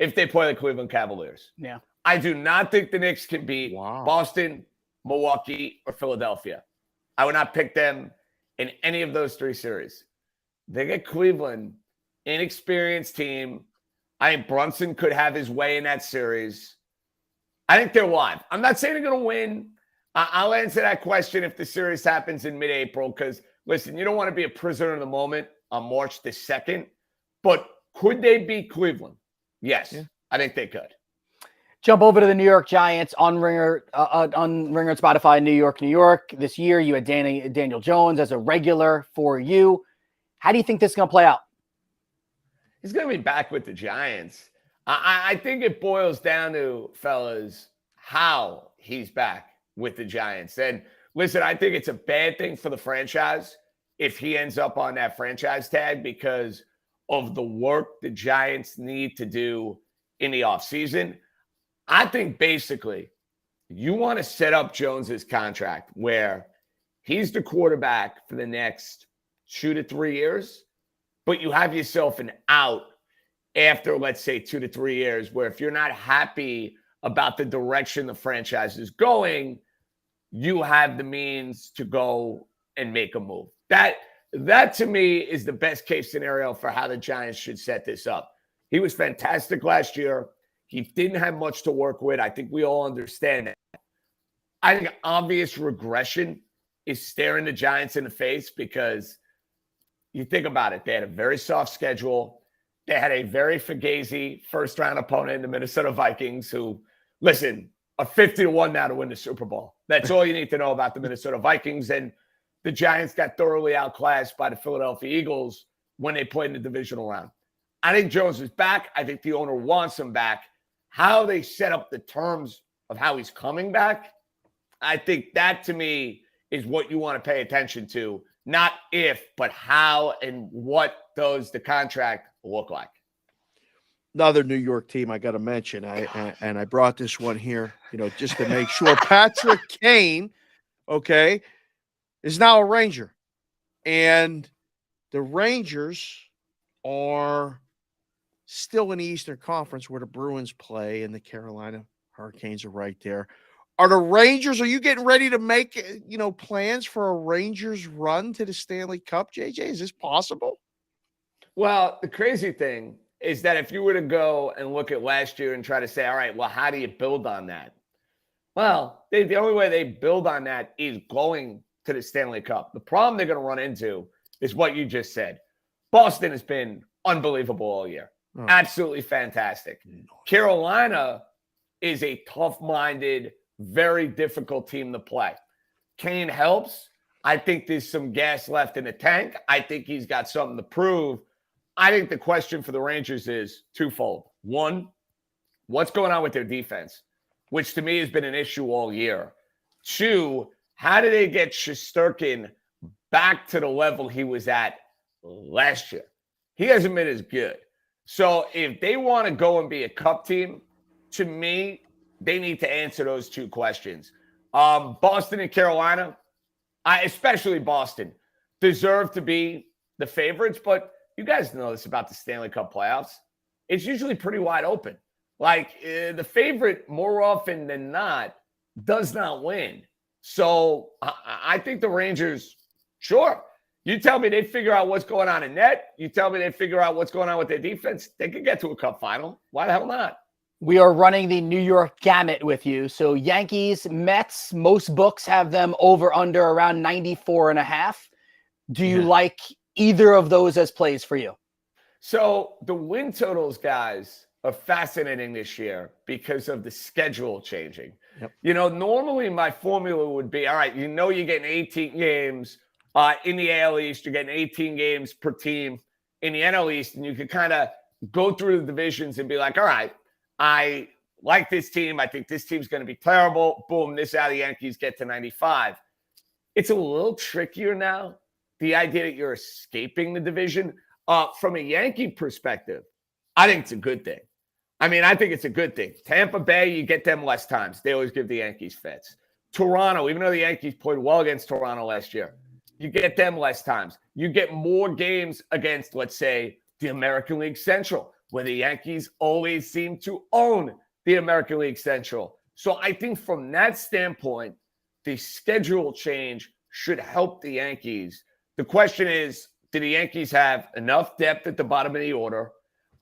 G: If they play the Cleveland Cavaliers.
A: Yeah.
G: I do not think the Knicks can beat Boston, Milwaukee, or Philadelphia. I would not pick them in any of those three series. They get Cleveland, inexperienced team. I think Brunson could have his way in that series. I think they're live. I'm not saying they're going to win. I'll answer that question if the series happens in mid-April because, listen, you don't want to be a prisoner of the moment on March the 2nd. But could they beat Cleveland? Yes, I think they could.
A: Jump over to the New York Giants on Ringer and Spotify, New York. This year, you had Daniel Jones as a regular for you. How do you think this is going to play out?
G: He's going to be back with the Giants. I think it boils down to, fellas, how he's back with the Giants. And listen, I think it's a bad thing for the franchise if he ends up on that franchise tag because of the work the Giants need to do in the offseason. I think basically you want to set up Jones's contract where he's the quarterback for the next 2 to 3 years, but you have yourself an out after, let's say, 2 to 3 years, where if you're not happy about the direction the franchise is going, you have the means to go and make a move. That to me is the best case scenario for how the Giants should set this up. He was fantastic last year. He didn't have much to work with. I think we all understand that. I think obvious regression is staring the Giants in the face because you think about it. They had a very soft schedule. They had a very fugazi first-round opponent in the Minnesota Vikings who, listen, are 50-1 now to win the Super Bowl. That's all you need to know about the Minnesota Vikings. And the Giants got thoroughly outclassed by the Philadelphia Eagles when they played in the divisional round. I think Jones is back. I think the owner wants him back. How they set up the terms of how he's coming back, I think that to me is what you want to pay attention to. Not if, but how and what does the contract look like.
B: Another New York team I got to mention. I brought this one here, just to make sure. Patrick Kane, is now a Ranger. And the Rangers are still in the Eastern Conference where the Bruins play and the Carolina Hurricanes are right there. Are you getting ready to make, plans for a Rangers run to the Stanley Cup, JJ? Is this possible?
G: Well, the crazy thing is that if you were to go and look at last year and try to say, all right, well, how do you build on that? Well, the only way they build on that is going to the Stanley Cup. The problem they're going to run into is what you just said. Boston has been unbelievable all year. Absolutely fantastic. Carolina is a tough-minded, very difficult team to play. Kane helps. I think there's some gas left in the tank. I think he's got something to prove. I think the question for the Rangers is twofold. One, what's going on with their defense, which to me has been an issue all year. Two, how do they get Shesterkin back to the level he was at last year? He hasn't been as good. So if they want to go and be a cup team, to me, they need to answer those two questions. Boston and Carolina, especially Boston, deserve to be the favorites, but you guys know this about the Stanley Cup playoffs. It's usually pretty wide open. Like the favorite more often than not does not win. So I think the Rangers, sure. You tell me they figure out what's going on in net. You tell me they figure out what's going on with their defense. They could get to a cup final. Why the hell not?
A: We are running the New York gamut with you. So Yankees, Mets, most books have them over under around 94.5. Do you like either of those as plays for you?
G: So the win totals, guys, are fascinating this year because of the schedule changing.
B: Yep.
G: You know, normally my formula would be, all right, you know you're getting 18 games in the AL East. You're getting 18 games per team in the NL East, and you could kind of go through the divisions and be like, all right, I like this team. I think this team's going to be terrible. Boom, this out of the Yankees get to 95. It's a little trickier now. The idea that you're escaping the division from a Yankee perspective, I think it's a good thing. I mean, I think it's a good thing. Tampa Bay, you get them less times. They always give the Yankees fits. Toronto, even though the Yankees played well against Toronto last year, you get them less times. You get more games against, let's say, the American League Central, where the Yankees always seem to own the American League Central. So I think from that standpoint, the schedule change should help the Yankees. The question is, do the Yankees have enough depth at the bottom of the order?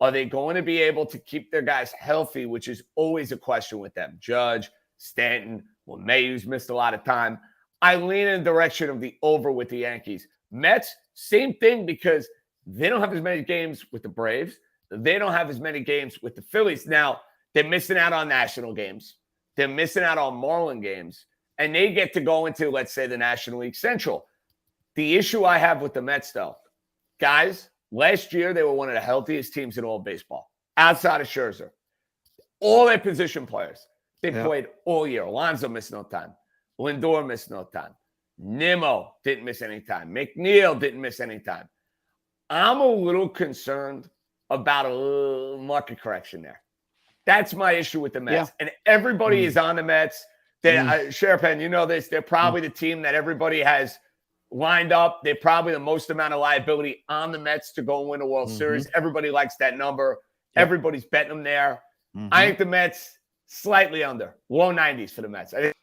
G: Are they going to be able to keep their guys healthy, which is always a question with them? Judge, Stanton, Mayhew's missed a lot of time. I lean in the direction of the over with the Yankees. Mets, same thing, because they don't have as many games with the Braves. They don't have as many games with the Phillies. Now, they're missing out on national games. They're missing out on Marlin games. And they get to go into, let's say, the National League Central. The issue I have with the Mets, though, guys, last year they were one of the healthiest teams in all of baseball, outside of Scherzer. All their position players, they played all year. Alonso missed no time. Lindor missed no time. Nimmo didn't miss any time. McNeil didn't miss any time. I'm a little concerned about a market correction there. That's my issue with the Mets. And everybody is on the Mets. Sheriff, you know this. They're probably the team that everybody has lined up. They're probably the most amount of liability on the Mets to go and win a World Series. Everybody likes that number. Everybody's betting them there. I think the Mets slightly under. Low 90s for the Mets. I think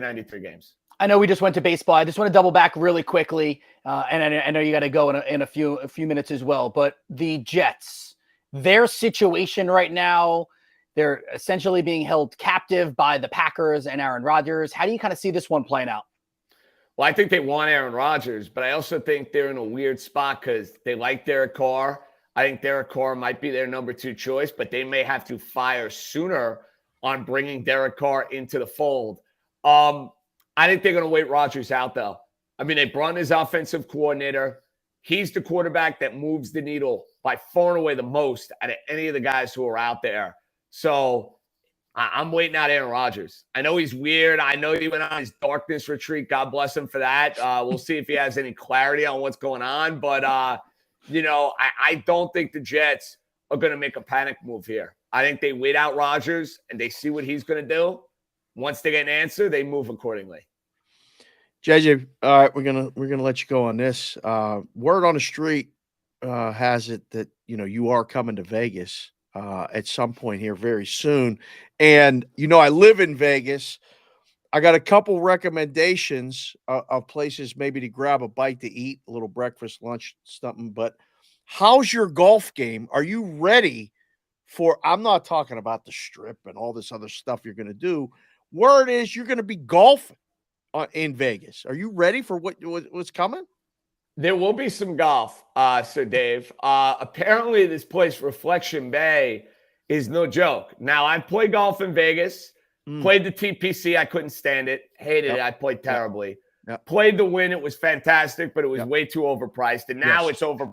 G: 93 games.
A: I know we just went to baseball. I just want to double back really quickly, and I know you got to go in a few minutes as well. But the Jets, their situation right now, they're essentially being held captive by the Packers and Aaron Rodgers. How do you kind of see this one playing out?
G: Well, I think they want Aaron Rodgers, but I also think they're in a weird spot because they like Derek Carr. I think Derek Carr might be their number 2 choice, but they may have to fire sooner on bringing Derek Carr into the fold. I think they're going to wait Rodgers out, though. I mean, they brought in his offensive coordinator. He's the quarterback that moves the needle by far and away the most out of any of the guys who are out there. So I'm waiting out Aaron Rodgers. I know he's weird. I know he went on his darkness retreat. God bless him for that. We'll see if he has any clarity on what's going on. But, I don't think the Jets are going to make a panic move here. I think they wait out Rodgers and they see what he's going to do. Once they get an answer, they move accordingly.
B: JJ, all right, we're gonna let you go on this. Word on the street has it that you are coming to Vegas at some point here very soon, and I live in Vegas. I got a couple recommendations of places maybe to grab a bite to eat, a little breakfast, lunch, something. But how's your golf game? Are you ready for? I'm not talking about the strip and all this other stuff you're going to do. Word is you're going to be golfing in Vegas. Are you ready for what's coming?
G: There will be some golf, Sir Dave. Apparently, this place, Reflection Bay, is no joke. Now, I played golf in Vegas, played the TPC. I couldn't stand it. Hated it. I played terribly. Played the Win. It was fantastic, but it was way too overpriced. And now it's over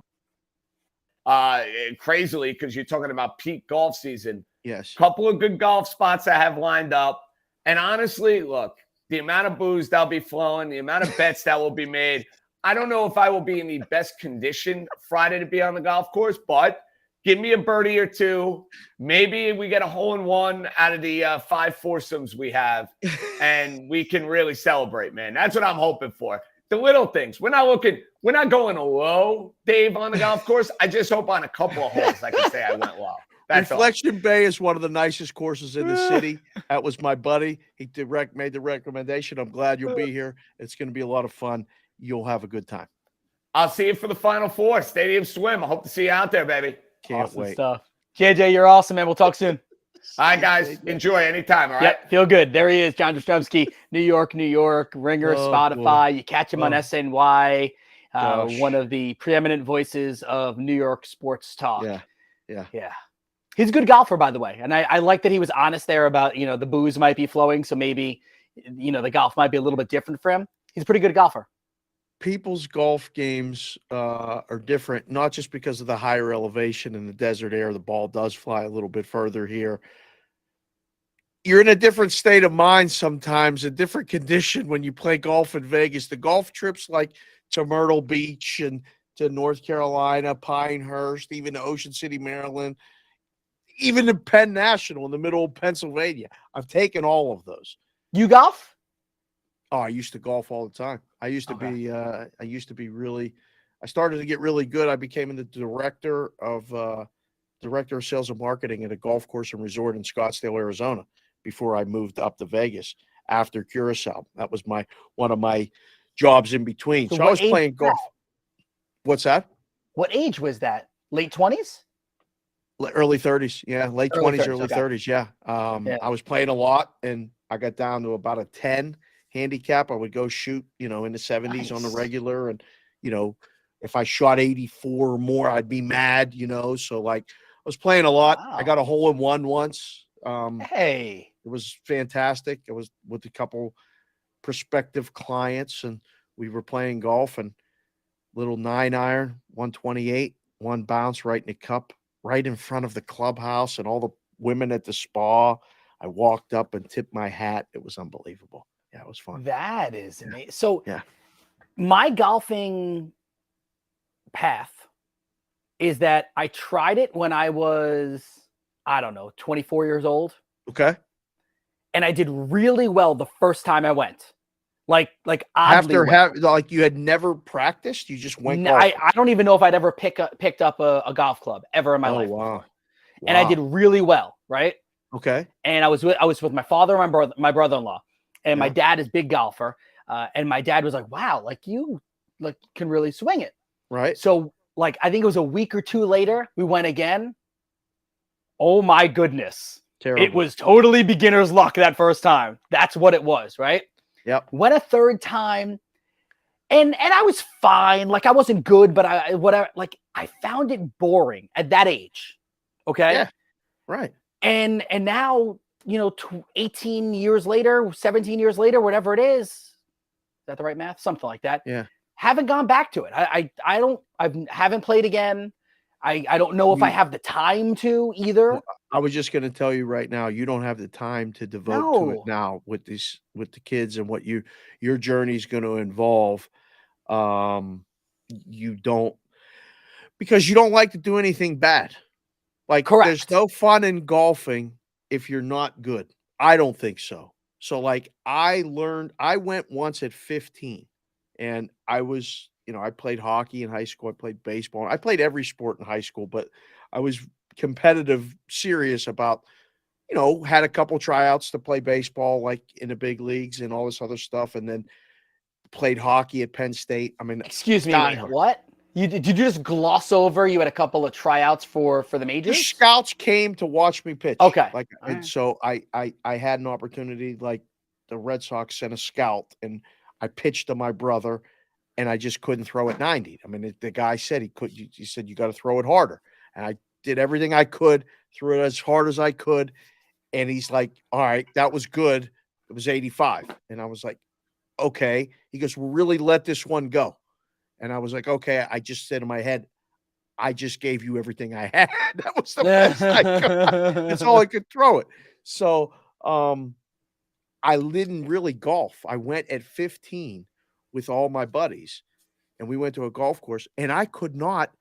G: crazily because you're talking about peak golf season.
B: Yes.
G: Couple of good golf spots I have lined up. And honestly, look, the amount of booze that'll be flowing, the amount of bets that will be made, I don't know if I will be in the best condition Friday to be on the golf course, but give me a birdie or two. Maybe we get a hole-in-one out of the 5 foursomes we have, and we can really celebrate, man. That's what I'm hoping for. the little things. We're not going low, Dave, on the golf course. I just hope on a couple of holes I can say I went low. That's
B: Reflection Bay is one of the nicest courses in the city. That was my buddy. He made the recommendation. I'm glad you'll be here. It's going to be a lot of fun. You'll have a good time.
G: I'll see you for the Final Four, Stadium Swim. I hope to see you out there, baby.
B: Can't
A: Awesome
B: wait.
A: stuff. JJ, you're awesome, man. We'll talk soon.
G: All right, guys. Enjoy anytime, all right?
A: Yep, feel good. There he is, John Jastrzemski, New York, Ringer,
B: Oh,
A: Spotify.
B: boy.
A: You catch him on
B: Oh.
A: SNY,
B: Gosh.
A: one of the preeminent voices of New York sports talk.
B: Yeah.
A: He's a good golfer, by the way. And I like that he was honest there about, the booze might be flowing. So maybe, the golf might be a little bit different for him. He's a pretty good golfer.
B: People's golf games are different, not just because of the higher elevation and the desert air. The ball does fly a little bit further here. You're in a different state of mind sometimes, a different condition when you play golf in Vegas. The golf trips like to Myrtle Beach and to North Carolina, Pinehurst, even to Ocean City, Maryland, even to Penn National in the middle of Pennsylvania. I've taken all of those.
A: You golf?
B: Oh, I used to golf all the time. I started to get really good. I became the director of sales and marketing at a golf course and resort in Scottsdale, Arizona, before I moved up to Vegas after Curacao. That was one of my jobs in between. So I was playing golf. What's that?
A: What age was that? Late 20s?
B: Early 30s. Yeah. Late 20s, early
A: okay.
B: 30s. Yeah. I was playing a lot and I got down to about a 10 handicap. I would go shoot, in the 70s on the regular. And, if I shot 84 or more, I'd be mad, So like I was playing a lot.
A: Wow.
B: I got a hole in one once.
A: Hey.
B: It was fantastic. It was with a couple prospective clients and we were playing golf and little 9-iron, 128, one bounce right in the cup, right in front of the clubhouse and all the women at the spa. I walked up and tipped my hat. It was unbelievable. Yeah, it was fun.
A: That is amazing. So
B: Yeah.
A: My golfing path is that I tried it when I was, 24 years old.
B: Okay.
A: And I did really well the first time I went. Like oddly well.
B: You had never practiced, you just went.
A: I don't even know if I'd ever picked up a golf club ever in my life.
B: Wow.
A: And I did really well, right?
B: Okay.
A: And I was with my father and my brother-in-law, and my
B: Yeah.
A: dad is a big golfer. And my dad was like, "Wow, you can really swing it."
B: Right.
A: So I think it was a week or two later, we went again. Oh my goodness.
B: Terrible.
A: It was totally beginner's luck that first time. That's what it was, right?
B: Yep.
A: Went a third time, and I was fine. I wasn't good, but I found it boring at that age. Okay.
B: Yeah. Right.
A: And now, 18 years later, 17 years later, whatever it is that the right math? Something like that.
B: Yeah.
A: Haven't gone back to it. I haven't played again. I don't know if I have the time to either.
B: Well, I was just going to tell you right now, you don't have the time to devote to it now with the kids and what your journey is going to involve. You don't, because you don't like to do anything bad.
A: Correct.
B: There's no fun in golfing if you're not good. I don't think so. So I went once at 15 and I was, I played hockey in high school. I played baseball. I played every sport in high school, but I was competitive, serious about, had a couple tryouts to play baseball, in the big leagues and all this other stuff. And then played hockey at Penn State.
A: Excuse me. Wait, what? Did you just gloss over? You had a couple of tryouts for the
B: The
A: majors?
B: scouts came to watch me pitch.
A: Okay.
B: And
A: right.
B: so I had an opportunity, the Red Sox sent a scout and I pitched to my brother and I just couldn't throw it 90. The guy said he said, you got to throw it harder. And I did everything I could, threw it as hard as I could. And he's like, all right, that was good. It was 85. And I was like, okay. He goes, well, really let this one go. And I was like, okay. I just said in my head, I just gave you everything I had. That was the best I got. That's all I could throw it. So I didn't really golf. I went at 15 with all my buddies and we went to a golf course and I could not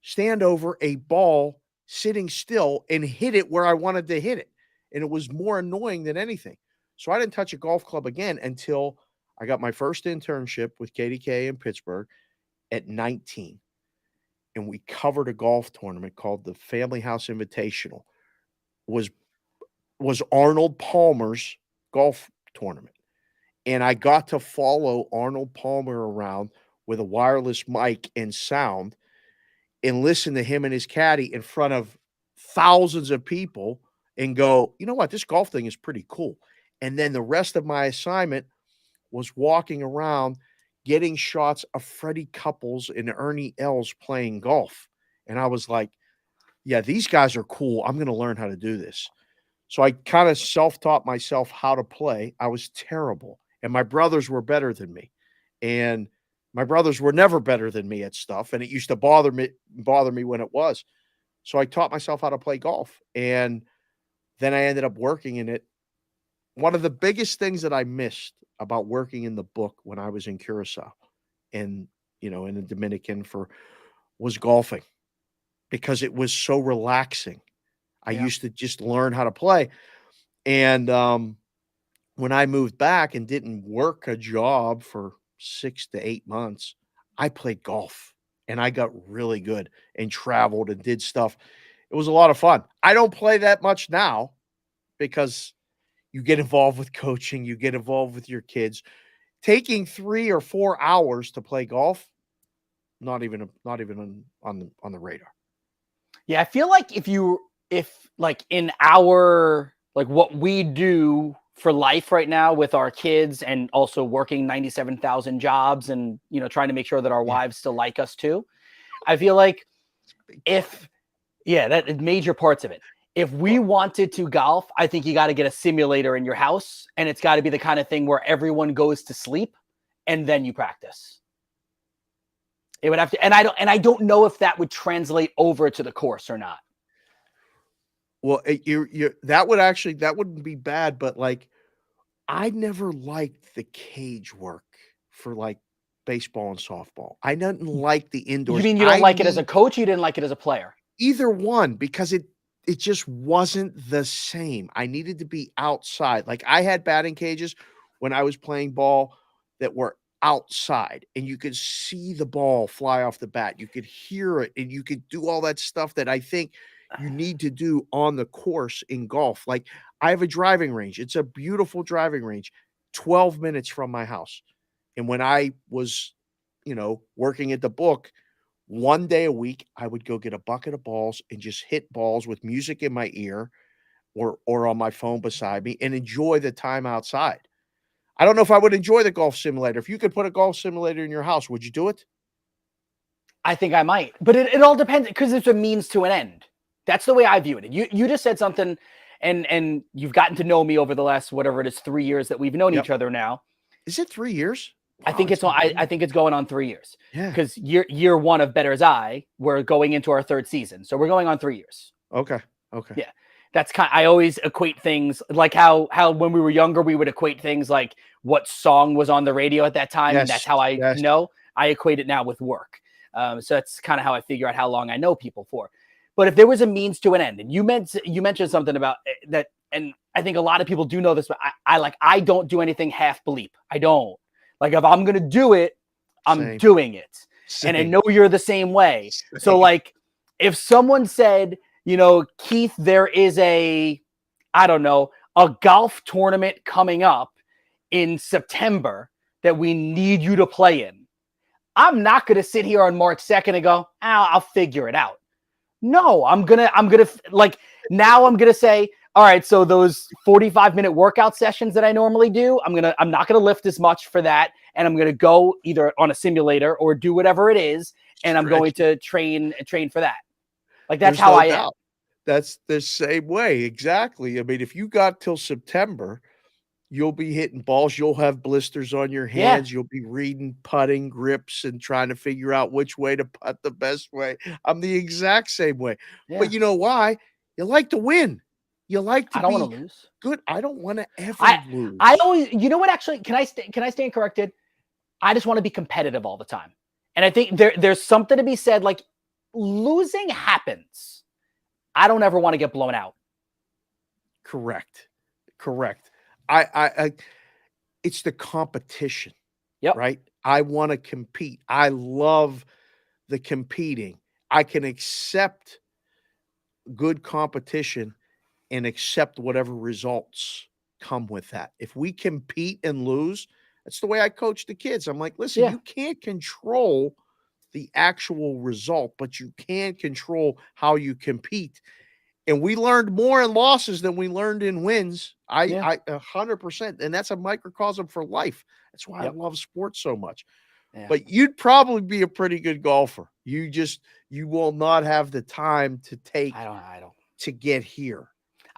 B: stand over a ball sitting still and hit it where I wanted to hit it. And it was more annoying than anything. So I didn't touch a golf club again until I got my first internship with KDK in Pittsburgh at 19. And we covered a golf tournament called the Family House Invitational. Was Arnold Palmer's golf tournament. And I got to follow Arnold Palmer around with a wireless mic and sound and listen to him and his caddy in front of thousands of people and go, you know what, this golf thing is pretty cool. And then the rest of my assignment was walking around getting shots of Freddie Couples and Ernie Els playing golf. And I was like, yeah, these guys are cool. I'm going to learn how to do this. So I kind of self-taught myself how to play. I was terrible. And my brothers were better than me. And my brothers were never better than me at stuff. And it used to bother me when it was. So I taught myself how to play golf. And then I ended up working in it. One of the biggest things that I missed about working in the book when I was in Curacao and, in the Dominican was golfing, because it was so relaxing. I used to just learn how to play. And when I moved back and didn't work a job for 6 to 8 months, I played golf and I got really good and traveled and did stuff. It was a lot of fun. I don't play that much now because you get involved with coaching, you get involved with your kids. Taking 3 or 4 hours to play golf, not even on the radar.
A: Yeah, I feel like if in our what we do for life right now with our kids and also working 97,000 jobs and trying to make sure that our wives still like us too, I feel like that major parts of it. If we wanted to golf, I think you got to get a simulator in your house, and it's got to be the kind of thing where everyone goes to sleep and then you practice. It would have to, and I don't know if that would translate over to the course or not.
B: Well, that wouldn't be bad, but I never liked the cage work for baseball and softball. I didn't like the indoors.
A: You mean you don't like it as a coach? You didn't like it as a player?
B: Either one, because it just wasn't the same. I needed to be outside. I had batting cages when I was playing ball that were outside, and you could see the ball fly off the bat. You could hear it, and you could do all that stuff that I think you need to do on the course in golf. I have a driving range. It's a beautiful driving range, 12 minutes from my house. And when I was, working at the book, one day a week, I would go get a bucket of balls and just hit balls with music in my ear or on my phone beside me and enjoy the time outside. I don't know if I would enjoy the golf simulator. If you could put a golf simulator in your house, would you do it?
A: I think I might, but it all depends, because it's a means to an end. That's the way I view it. You just said something, and you've gotten to know me over the last, whatever it is, 3 years that we've known each other now.
B: Is it 3 years?
A: I think I think it's going on 3 years.
B: Yeah.
A: Because year one of Bettor's Eye, we're going into our 3rd season. So we're going on 3 years.
B: Okay.
A: Yeah. That's I always equate things like how when we were younger, we would equate things like what song was on the radio at that time.
B: Yes,
A: and that's how I know. I equate it now with work. So that's kind of how I figure out how long I know people for. But if there was a means to an end, and you mentioned something about that, and I think a lot of people do know this, but I don't do anything half bleep. I don't. If I'm going to do it, I'm doing it. Same. And I know you're the same way. Same. So if someone said, Keith, there is a golf tournament coming up in September that we need you to play in, I'm not going to sit here on March 2nd and go, I'll figure it out. No, I'm going to say, all right, so those 45-minute workout sessions that I normally do, I'm not going to lift as much for that. And I'm going to go either on a simulator or do whatever it is. And I'm going to train for that. That's how I am.
B: That's the same way. Exactly. I mean, if you got till September, you'll be hitting balls. You'll have blisters on your hands. Yeah. You'll be reading putting grips and trying to figure out which way to putt the best way. I'm the exact same way. Yeah. But you know why? You like to win. You like to
A: I don't want to lose.
B: Good. I don't want to ever lose.
A: I always, actually, can I stand corrected? I just want to be competitive all the time. And I think there's something to be said, losing happens. I don't ever want to get blown out.
B: Correct. it's the competition.
A: Yep.
B: Right? I want to compete. I love the competing. I can accept good competition and accept whatever results come with that. If we compete and lose, that's the way I coach the kids. I'm like, listen,
A: Yeah.
B: you can't control the actual result, but you can control how you compete. And we learned more in losses than we learned in wins. I 100%. And that's a microcosm for life. That's why I love sports so much.
A: Yeah.
B: But you'd probably be a pretty good golfer. You will not have the time to take
A: I don't
B: to get here.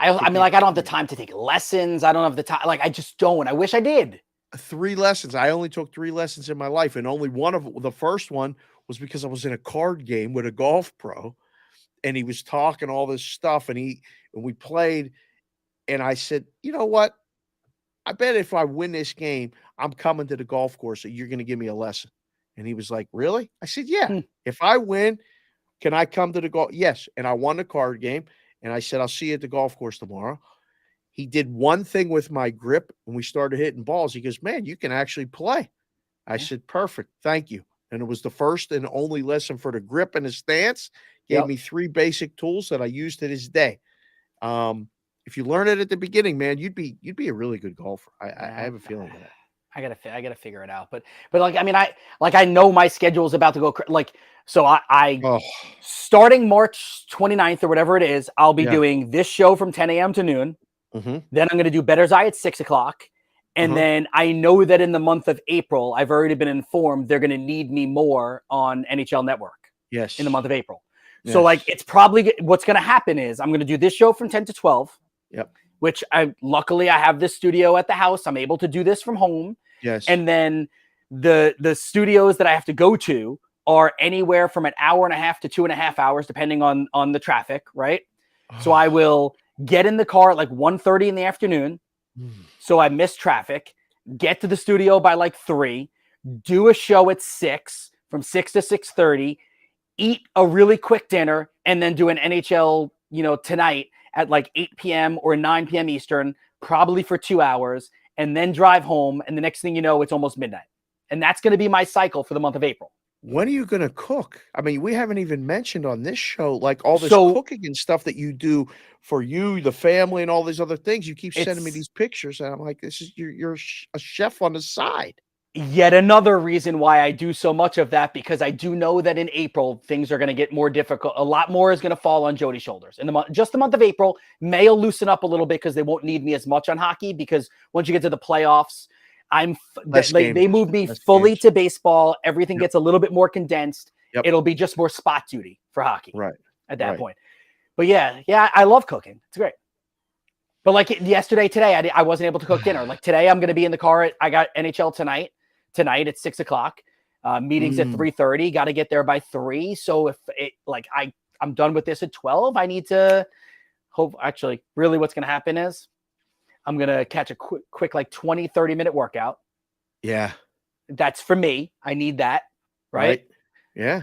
A: I mean, like, I don't have the time to take lessons. I don't have the time. Like, I just don't. I wish I did.
B: 3 lessons. I only took 3 lessons in my life, and only one of the first one was because I was in a card game with a golf pro, and he was talking all this stuff, and we played, and I said, you know what? I bet if I win this game, I'm coming to the golf course, and you're going to give me a lesson. And he was like, really? I said, yeah. If I win, can I come to the golf? Yes. And I won the card game. And I said, I'll see you at the golf course tomorrow. He did one thing with my grip, and we started hitting balls. He goes, man, you can actually play. I said, perfect. Thank you. And it was the first and only lesson for the grip and the stance. Gave me 3 basic tools that I use to this day. If you learn it at the beginning, man, you'd be a really good golfer. I have a feeling of that.
A: I gotta figure it out. But like, I mean, I know my schedule is about to go like, so I starting March 29th or whatever it is, I'll be doing this show from 10 a.m. to noon. Then I'm going to do Bettor's Eye at 6 o'clock. And then I know that in the month of April, I've already been informed they're going to need me more on NHL Network.
B: Yes.
A: In the month of April. So like, it's probably what's going to happen is I'm going to do this show from 10 to 12.
B: Yep.
A: Which luckily I have this studio at the house. I'm able to do this from home.
B: Yes.
A: And then the studios that I have to go to are anywhere from an hour and a half to 2.5 hours, depending on the traffic. Right. So I will get in the car at like 1:30 in the afternoon. So I miss traffic, get to the studio by like 3, do a show at 6, from 6 to 6:30, eat a really quick dinner, and then do an NHL, tonight at like 8 p.m. or 9 p.m. Eastern, probably for 2 hours, and then drive home. And the next thing you know, it's almost midnight. And that's going to be my cycle for the month of April.
B: When are you going to cook? I mean, we haven't even mentioned on this show, like all this cooking and stuff that you do for you, the family, and all these other things. You keep sending me these pictures, and I'm like, this is you're a chef on the side.
A: Yet another reason why I do so much of that, because I do know that in April, things are going to get more difficult. A lot more is going to fall on Jody's shoulders. In just the month of April, May will loosen up a little bit because they won't need me as much on hockey, because once you get to the playoffs, they move me fully to baseball. Everything gets a little bit more condensed. It'll be just more spot duty for hockey at that point. But yeah, I love cooking. It's great. But like today, I wasn't able to cook dinner. Like today, I'm going to be in the car. I got NHL tonight at 6 o'clock. Meetings at 3:30. Got to get there by 3. So if I'm done with this at 12, I need to hope. Actually, really, what's going to happen is I'm going to catch a quick like 20, 30-minute workout.
B: Yeah.
A: That's for me. I need that. Right?
B: Yeah.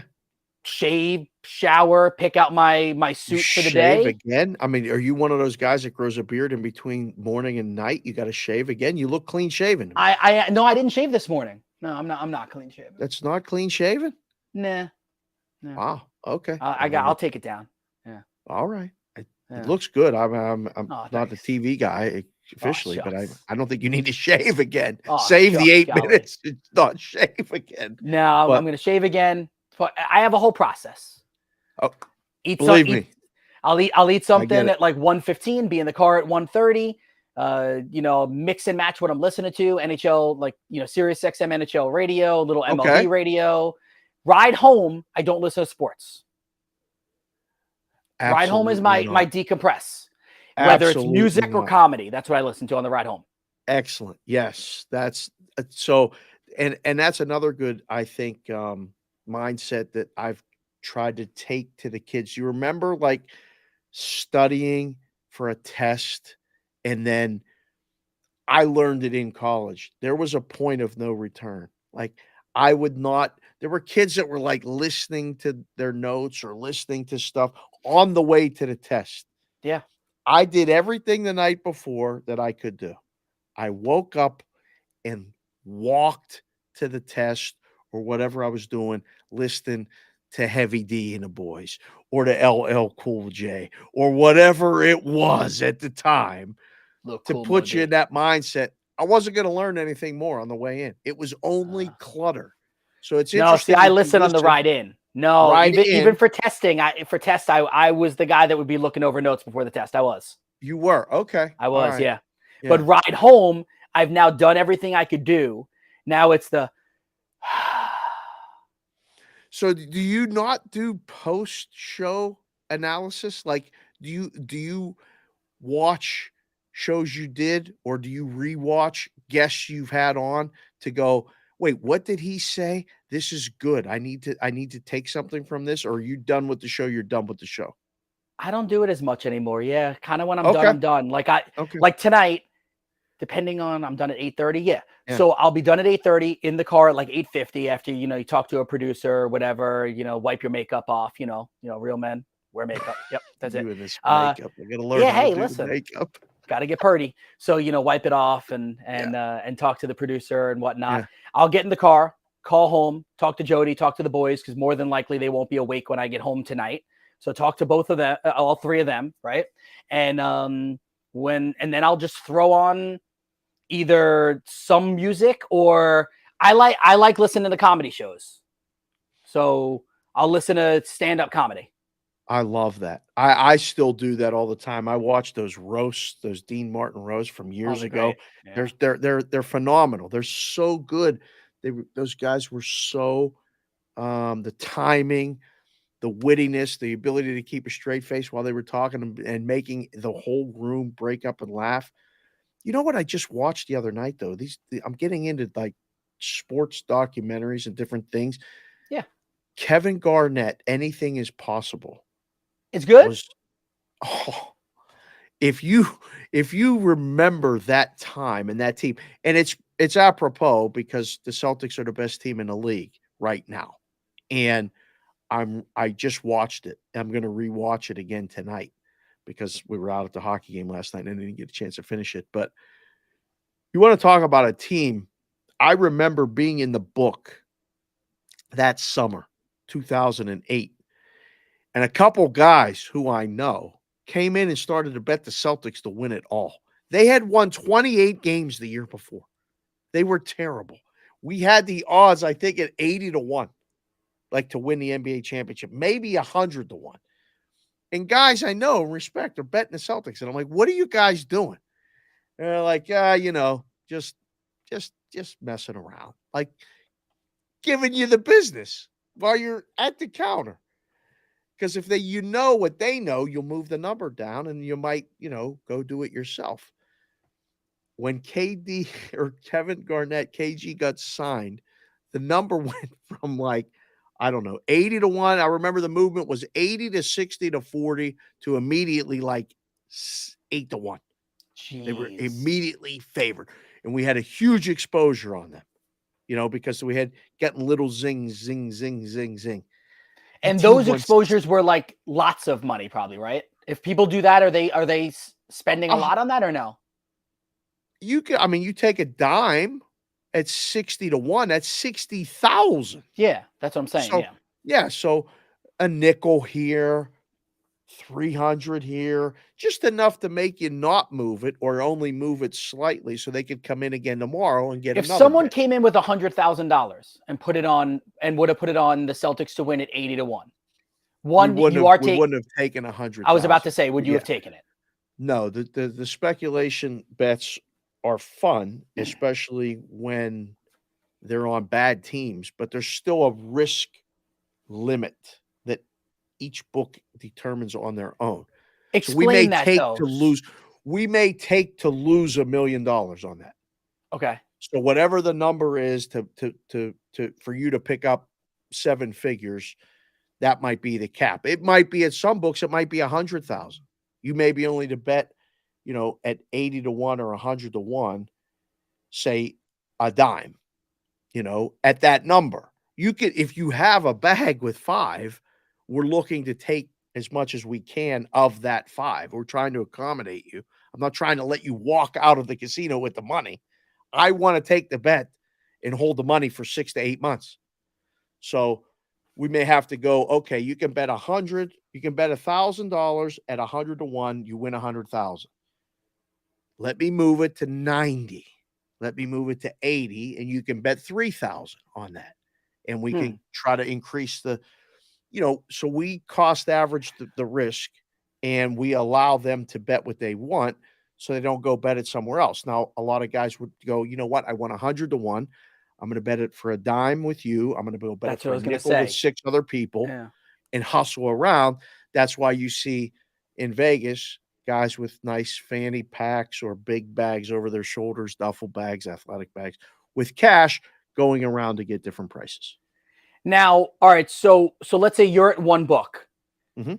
A: Shave, shower, pick out my suit for the day.
B: Again? I mean, are you one of those guys that grows a beard in between morning and night? You got to shave again? You look clean shaven.
A: No, I didn't shave this morning. No, I'm not clean shaven.
B: That's not clean shaven?
A: Nah. No.
B: Wow. Okay.
A: I'll take it down. Yeah.
B: All right. It looks good. I'm not the
A: thanks.
B: TV guy officially, but I don't think you need to shave again.
A: Oh,
B: Save the 8
A: golly.
B: minutes. Not shave again.
A: No, I'm going to shave again. I have a whole process.
B: Oh, believe me.
A: I'll eat something at like 1:15. Be in the car at 1:30. Mix and match what I'm listening to. NHL, Sirius XM NHL radio, little MLB radio. Ride home. I don't listen to sports.
B: Absolutely
A: ride home is my decompress. Whether it's music or comedy, that's what I listen to on the ride home.
B: Excellent. Yes, that's so. And that's another good, I think, mindset that I've tried to take to the kids. You remember like studying for a test, and then I learned it in college. There was a point of no return. Like there were kids that were like listening to their notes or listening to stuff on the way to the test.
A: Yeah.
B: I did everything the night before that I could do. I woke up and walked to the test or whatever I was doing, listening to Heavy D and the Boys or to LL Cool J or whatever it was at the time to
A: Cool
B: put you
A: Moody.
B: in that mindset. I wasn't going to learn anything more on the way in. It was only clutter. So it's
A: No,
B: interesting.
A: see, I
B: that you
A: listen on the ride in. No,
B: Ride
A: even
B: in.
A: for testing, I was the guy that would be looking over notes before the test. I was.
B: You were. Okay.
A: I
B: All
A: was,
B: right.
A: yeah.
B: Yeah.
A: But ride home, I've now done everything I could do. Now it's the
B: So do you not do post-show analysis? Like, do you watch shows you did, or do you rewatch guests you've had on to go, wait, what did he say? This is good. I need to take something from this, or are you done with the show? You're done with the show.
A: I don't do it as much anymore. Yeah. Kind of when I'm done,
B: Okay.
A: I'm done.
B: Okay.
A: Like tonight, depending on I'm done at 8:30. Yeah.
B: Yeah.
A: So I'll be done at 8:30 in the car at like 8:50 after, you talk to a producer or whatever, wipe your makeup off, real men wear makeup. Yep. That's
B: You
A: it.
B: and this makeup. I gotta learn
A: Yeah.
B: how to
A: Hey,
B: do the
A: listen,
B: makeup.
A: got to get purdy. So, wipe it off and talk to the producer and whatnot.
B: Yeah.
A: I'll get in the car, call home, talk to Jody, talk to the boys, because more than likely they won't be awake when I get home tonight. So talk to both of them, all three of them, right? And then I'll just throw on either some music or I like listening to comedy shows. So I'll listen to stand-up comedy.
B: I love that. I still do that all the time. I watch those roasts, those Dean Martin roasts from years
A: they're
B: ago.
A: great. Yeah.
B: They're phenomenal. They're so good. Those guys were so the timing, the wittiness, the ability to keep a straight face while they were talking and making the whole room break up and laugh. You know what I just watched the other night though? I'm getting into like sports documentaries and different things.
A: Yeah.
B: Kevin Garnett, Anything Is Possible.
A: It's good.
B: If you remember that time and that team, and it's apropos because the Celtics are the best team in the league right now. And I just watched it. I'm going to rewatch it again tonight because we were out at the hockey game last night and I didn't get a chance to finish it. But you want to talk about a team. I remember being in the book that summer, 2008. And a couple guys who I know came in and started to bet the Celtics to win it all. They had won 28 games the year before. They were terrible. We had the odds, I think, at 80-1, like to win the NBA championship, maybe 100-1. And guys I know and respect are betting the Celtics. And I'm like, what are you guys doing? And they're like, just messing around. Like giving you the business while you're at the counter. Because if what they know, you'll move the number down and you might, go do it yourself. When KD or Kevin Garnett, KG got signed, the number went from 80-1. I remember the movement was 80 to 60 to 40 to immediately 8-1. They were immediately favored. And we had a huge exposure on them, because we had getting little zing, zing, zing, zing, zing.
A: And those exposures were like lots of money, probably, right? If people do that, are they spending a lot on that or no?
B: You take a dime at 60-1, that's 60,000.
A: Yeah, that's what I'm saying.
B: So, yeah. So a nickel here, 300 here, just enough to make you not move it or only move it slightly so they could come in again tomorrow and get
A: if
B: another
A: someone
B: bet.
A: came in with $100,000 and put it on and would have put it on the Celtics to win at 80-1.
B: We wouldn't have taken 100.
A: I was about to say, would you have taken it?
B: No, the speculation bets are fun, especially when they're on bad teams, but there's still a risk limit that each book determines on their own.
A: Explain that though.
B: We may take to lose $1 million on that.
A: Okay.
B: So whatever the number is to for you to pick up 7 figures, that might be the cap. It might be at some books, it might be 100,000. You may be only to bet, at 80-1 or 100-1, say a dime, at that number. You could, if you have a bag with 5, we're looking to take as much as we can of that 5. We're trying to accommodate you. I'm not trying to let you walk out of the casino with the money. I want to take the bet and hold the money for 6 to 8 months. So we may have to go, okay, you can bet 100, you can bet $1,000 at 100 to 1, you win 100,000. Let me move it to 90. Let me move it to 80, and you can bet 3,000 on that. And we can try to increase the, so we cost average the risk, and we allow them to bet what they want so they don't go bet it somewhere else. Now, a lot of guys would go, you know what? I want 100 to 1. I'm going to bet it for a dime with you. I'm going to go bet it for a nickel with 6 other people and hustle around. That's why you see in Vegas guys with nice fanny packs or big bags over their shoulders, duffel bags, athletic bags with cash going around to get different prices.
A: Now, all right, so let's say you're at one book.
B: Mhm.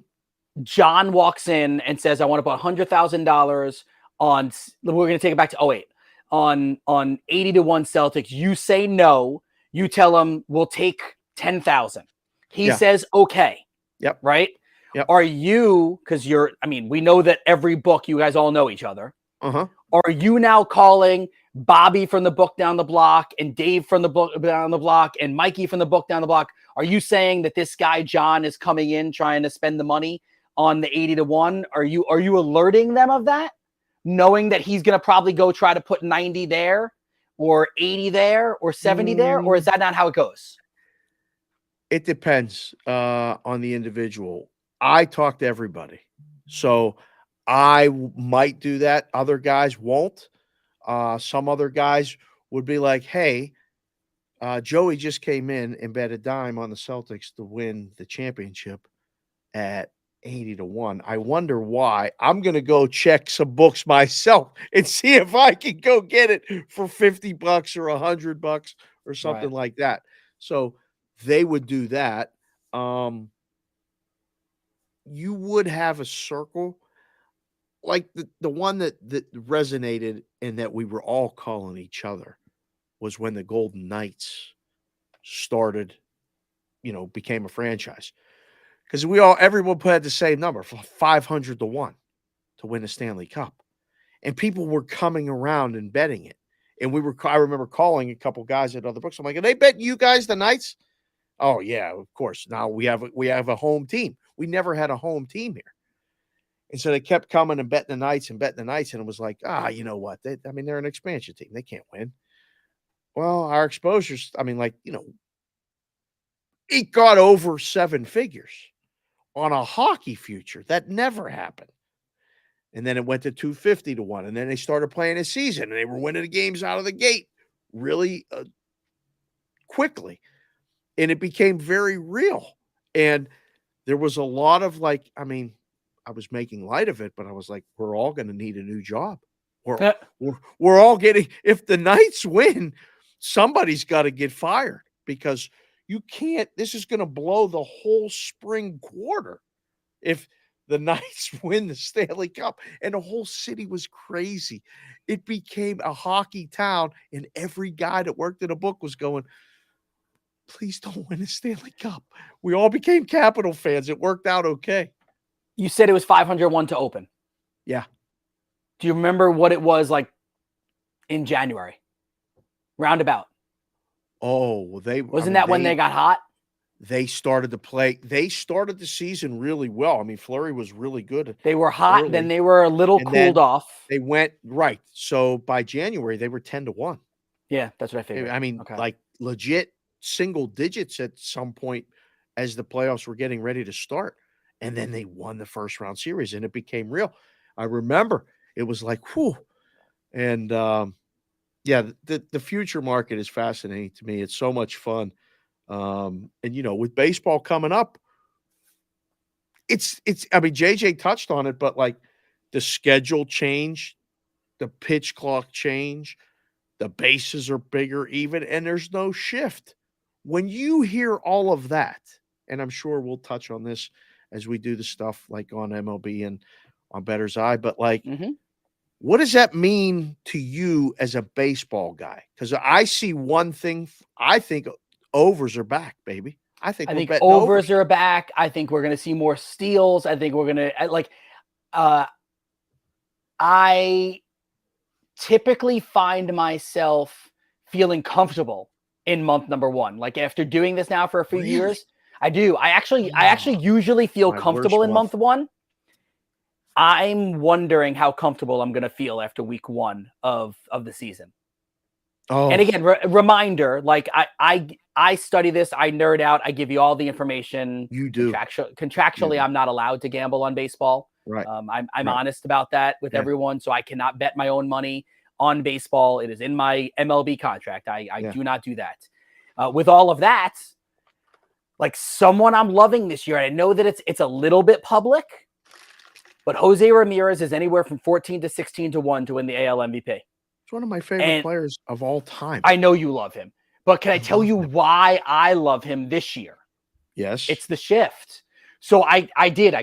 A: John walks in and says, I want to put $100,000 on, we're going to take it back to 08, on 80 to 1 Celtics. You say no. You tell him we'll take 10,000. He says, okay.
B: Yep.
A: Right?
B: Yep.
A: Are you, because we know that every book, you guys all know each other.
B: Uh-huh.
A: Are you now calling Bobby from the book down the block and Dave from the book down the block and Mikey from the book down the block? Are you saying that this guy, John, is coming in trying to spend the money on the 80 to 1? Are you alerting them of that? Knowing that he's going to probably go try to put 90 there or 80 there or 70 there? Or is that not how it goes?
B: It depends on the individual. I talk to everybody. So I might do that. Other guys won't. Some other guys would be like, hey, Joey just came in and bet a dime on the Celtics to win the championship at 80 to 1. I wonder why. I'm going to go check some books myself and see if I can go get it for $50 or $100 or something like that. So they would do that. You would have a circle like the one that resonated and that we were all calling each other was when the Golden Knights started, became a franchise. Because everyone had the same number, 500 to 1 to win the Stanley Cup. And people were coming around and betting it. And I remember calling a couple guys at other books. I'm like, are they betting you guys the Knights? Oh yeah, of course. Now we have a home team. We never had a home team here. And so they kept coming and betting the Knights. And it was like, you know what? They're an expansion team. They can't win. Well, our exposures, it got over 7 figures on a hockey future. That never happened. And then it went to 250 to 1. And then they started playing a season and they were winning the games out of the gate really quickly. And it became very real. And there was a lot of I was making light of it, but I was like, we're all going to need a new job. We're all getting, if the Knights win, somebody's got to get fired because you can't, this is going to blow the whole spring quarter if the Knights win the Stanley Cup. And the whole city was crazy. It became a hockey town, and every guy that worked in a book was going, please don't win the Stanley Cup. We all became Capital fans. It worked out okay.
A: You said it was 501 to open.
B: Yeah.
A: Do you remember what it was like in January? Roundabout.
B: Oh, well,
A: wasn't that when they got hot?
B: They started to play. They started the season really well. Flurry was really good.
A: They were hot, early. Then they were a little cooled off.
B: They went right. So by January, they were 10 to 1.
A: Yeah, that's what I figured.
B: Like legit single digits at some point as the playoffs were getting ready to start. And then they won the first round series and it became real. I remember it was like, whew. And the future market is fascinating to me. It's so much fun. And with baseball coming up, it's JJ touched on it, but like the schedule change, the pitch clock change, the bases are bigger even, and there's no shift. When you hear all of that, and I'm sure we'll touch on this as we do the stuff like on MLB and on Bettor's Eye, but what does that mean to you as a baseball guy? Because I see one thing, I think overs are back, baby. I think
A: overs are back. I think we're going to see more steals. I think we're going to I typically find myself feeling comfortable in month number 1. Like after doing this now for a few years, I do. I actually usually feel comfortable in month 1. I'm wondering how comfortable I'm going to feel after week 1 of the season.
B: Oh,
A: and again, reminder, like I study this, I nerd out, I give you all the information.
B: You do.
A: Contractually, I'm not allowed to gamble on baseball.
B: Right.
A: I'm
B: Right.
A: honest about that with everyone, so I cannot bet my own money on baseball. It is in my MLB contract. I do not do that. With all of that, like someone I'm loving this year, and I know that it's a little bit public, but Jose Ramirez is anywhere from 14 to 16 to 1 to win the AL MVP.
B: It's one of my favorite players of all time.
A: I know you love him, but can I tell you why I love him this year?
B: Yes.
A: It's the shift. So I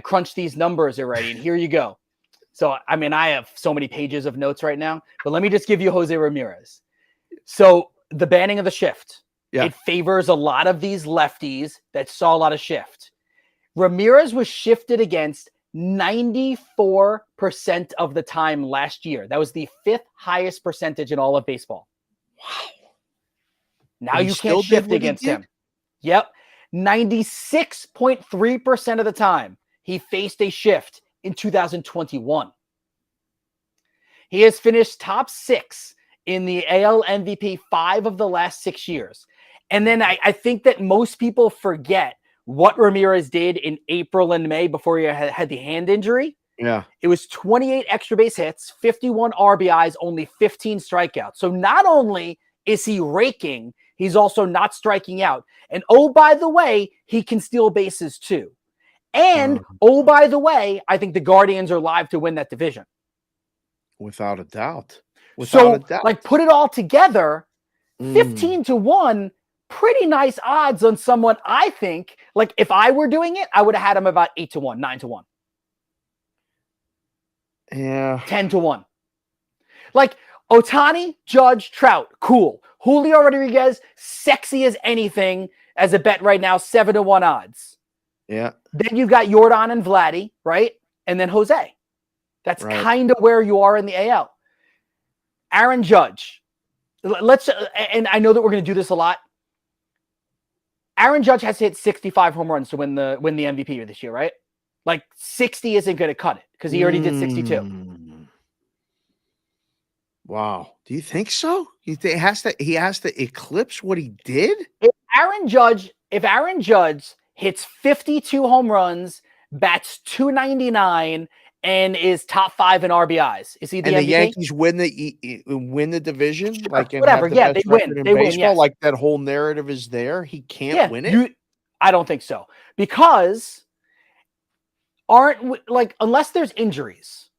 A: crunched these numbers already, and here you go. So, I mean, I have so many pages of notes right now, but let me just give you Jose Ramirez. So the banning of the shift, it favors a lot of these lefties that saw a lot of shift. Ramirez was shifted against 94% of the time last year. That was the 5th highest percentage in all of baseball.
B: Wow.
A: Now you can't shift against him. Yep. 96.3% of the time he faced a shift in 2021. He has finished top 6 in the AL MVP 5 of the last 6 years. And then I think that most people forget what Ramirez did in April and May before he had the hand injury.
B: Yeah.
A: It was 28 extra base hits, 51 RBIs, only 15 strikeouts. So not only is he raking, he's also not striking out. And oh, by the way, he can steal bases too. And oh, by the way, I think the Guardians are live to win that division.
B: Without a doubt.
A: Like, put it all together, 15 to 1, pretty nice odds on someone. I think, like, if I were doing it, I would have had him about 8 to 1, 9 to 1.
B: Yeah.
A: 10 to 1. Like, Ohtani, Judge, Trout, cool. Julio Rodriguez, sexy as anything as a bet right now, 7 to 1 odds.
B: Yeah.
A: Then you've got Jordan and Vladdy, right? And then Jose. That's kind of where you are in the AL. Aaron Judge. And I know that we're going to do this a lot. Aaron Judge has to hit 65 home runs to win the MVP this year, right? Like 60 isn't going to cut it because he already did 62.
B: Wow. Do you think so? You think he has to eclipse what he did?
A: If Aaron Judge hits 52 home runs, bats 299, and is top 5 in RBIs, is he the MVP?
B: And the Yankees win the division,
A: sure,
B: like
A: whatever. Yeah, they win. They win. Yes.
B: Like that whole narrative is there. He can't win it.
A: I don't think so because unless there's injuries,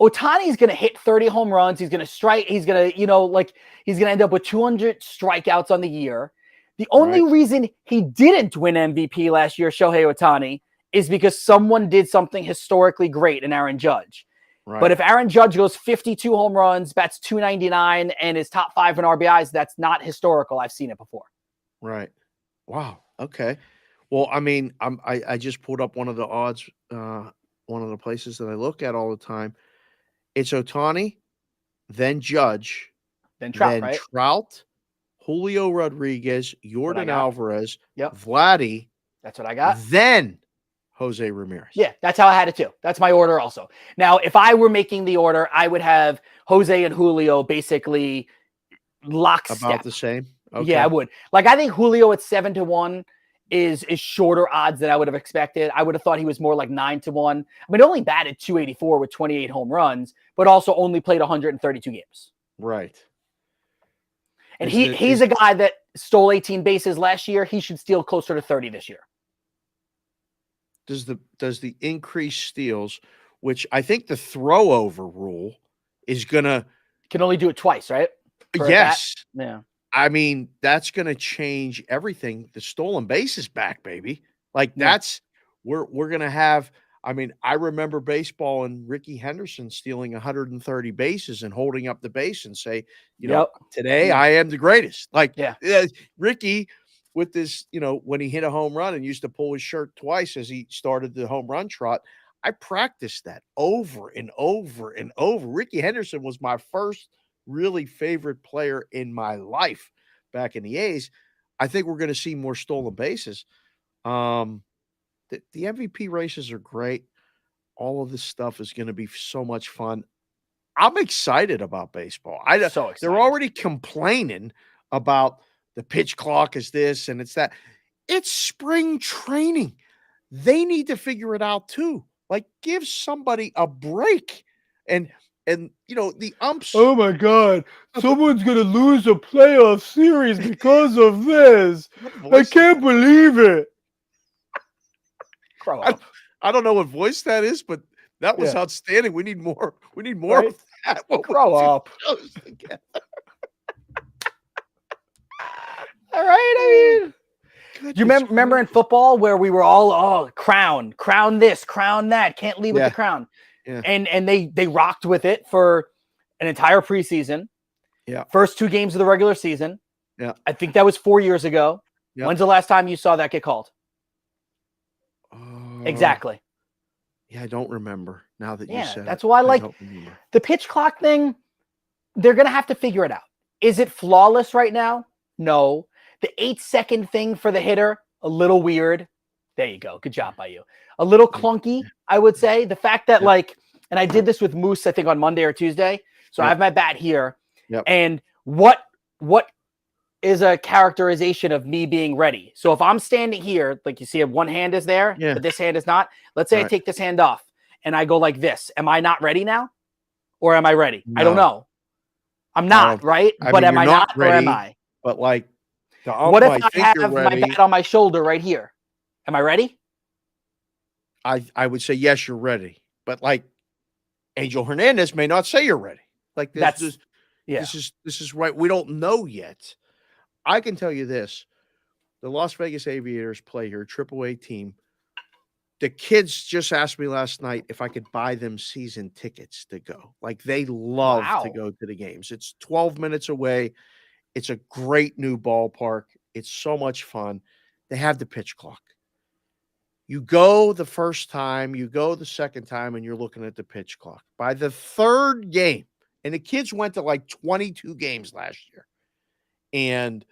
A: Ohtani's going to hit 30 home runs. He's going to strike. He's going to, he's going to end up with 200 strikeouts on the year. The only reason he didn't win MVP last year, Shohei Ohtani, is because someone did something historically great in Aaron Judge. Right. But if Aaron Judge goes 52 home runs, bats 299, and is top 5 in RBIs, that's not historical. I've seen it before.
B: Right. Wow. Okay. Well, I mean, I just pulled up one of the odds, one of the places that I look at all the time. It's Ohtani, then Judge,
A: then Trout,
B: Julio Rodriguez, Jordan Alvarez,
A: yep.
B: Vladdy.
A: That's what I got.
B: Then Jose Ramirez.
A: Yeah, that's how I had it too. That's my order also. Now, if I were making the order, I would have Jose and Julio basically lockstep.
B: About the same? Okay.
A: Yeah, I would. Like, I think Julio at 7 to 1 is shorter odds than I would have expected. I would have thought he was more like 9 to 1. I mean, only batted 284 with 28 home runs, but also only played 132 games.
B: Right.
A: And he's a guy that stole 18 bases last year. He should steal closer to 30 this year.
B: Does the increased steals, which I think the throw over rule is gonna
A: can only do it twice, right?
B: Yes.
A: Yeah.
B: I mean, that's gonna change everything. The stolen bases back, baby. Like that's we're gonna have. I mean, I remember baseball and Ricky Henderson stealing 130 bases and holding up the base and say, today I am the greatest. Like Ricky with this, when he hit a home run and used to pull his shirt twice as he started the home run trot. I practiced that over and over and over. Ricky Henderson was my first really favorite player in my life back in the A's. I think we're going to see more stolen bases. The MVP races are great. All of this stuff is going to be so much fun. I'm excited about baseball.
A: So excited.
B: They're already complaining about the pitch clock is this and it's that. It's spring training. They need to figure it out too. Like, give somebody a break. And the umps.
C: Oh my God! Someone's gonna lose a playoff series because of this. I can't believe it.
A: Grow up.
B: I don't know what voice that is, but that was outstanding. We need more. We need more
A: Right?
B: of that.
A: Grow up. All right. I mean, do you remember in football where we were all, crown this, crown that, can't leave with the crown.
B: Yeah.
A: And they rocked with it for an entire preseason.
B: Yeah.
A: First 2 games of the regular season.
B: Yeah.
A: I think that was 4 years ago.
B: Yeah.
A: When's the last time you saw that get called? Exactly.
B: Yeah, I don't remember now that you said
A: that's why I
B: don't remember.
A: the pitch clock thing. They're going to have to figure it out. Is it flawless right now? No. The 8-second thing for the hitter, a little weird. There you go. Good job by you. A little clunky, I would say. The fact that and I did this with Moose, I think on Monday or Tuesday. So I have my bat here.
B: Yep.
A: And what is a characterization of me being ready? So if I'm standing here, like you see, one hand is there, but this hand is not. Let's say I take this hand off and I go like this. Am I not ready now? Or am I ready?
B: No.
A: I don't know. I'm not, right? But am I not ready, or am I?
B: But like,
A: what if I have my bat on my shoulder right here? Am I ready?
B: I would say yes, you're ready. But like, Angel Hernandez may not say you're ready. Like this is right. We don't know yet. I can tell you this: the Las Vegas Aviators play here, AAA team. The kids just asked me last night if I could buy them season tickets to go. Like, they love to go to the games. It's 12 minutes away. It's a great new ballpark. It's so much fun. They have the pitch clock. You go the first time, you go the second time, and you're looking at the pitch clock. By the third game, and the kids went to like 22 games last year, and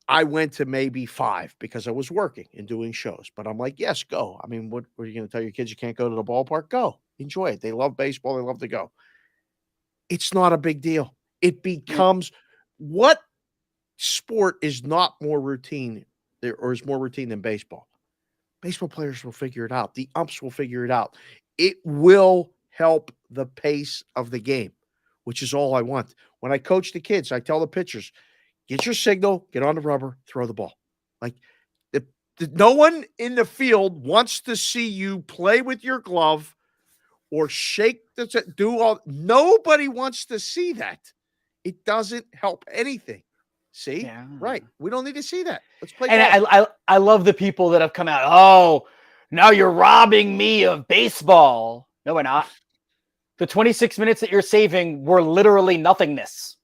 B: I went to maybe 5 because I was working and doing shows. But I'm like, yes, go. I mean, what are you going to tell your kids you can't go to the ballpark? Go. Enjoy it. They love baseball. They love to go. It's not a big deal. It becomes what sport is not more routine or is more routine than baseball? Baseball players will figure it out. The umps will figure it out. It will help the pace of the game, which is all I want. When I coach the kids, I tell the pitchers, get your signal, get on the rubber, throw the ball. Like, no one in the field wants to see you play with your glove or shake nobody wants to see that. It doesn't help anything. See?
A: Yeah.
B: Right. We don't need to see that. Let's play
A: And
B: golf.
A: I love the people that have come out. Oh, now you're robbing me of baseball. No, we're not. The 26 minutes that you're saving were literally nothingness.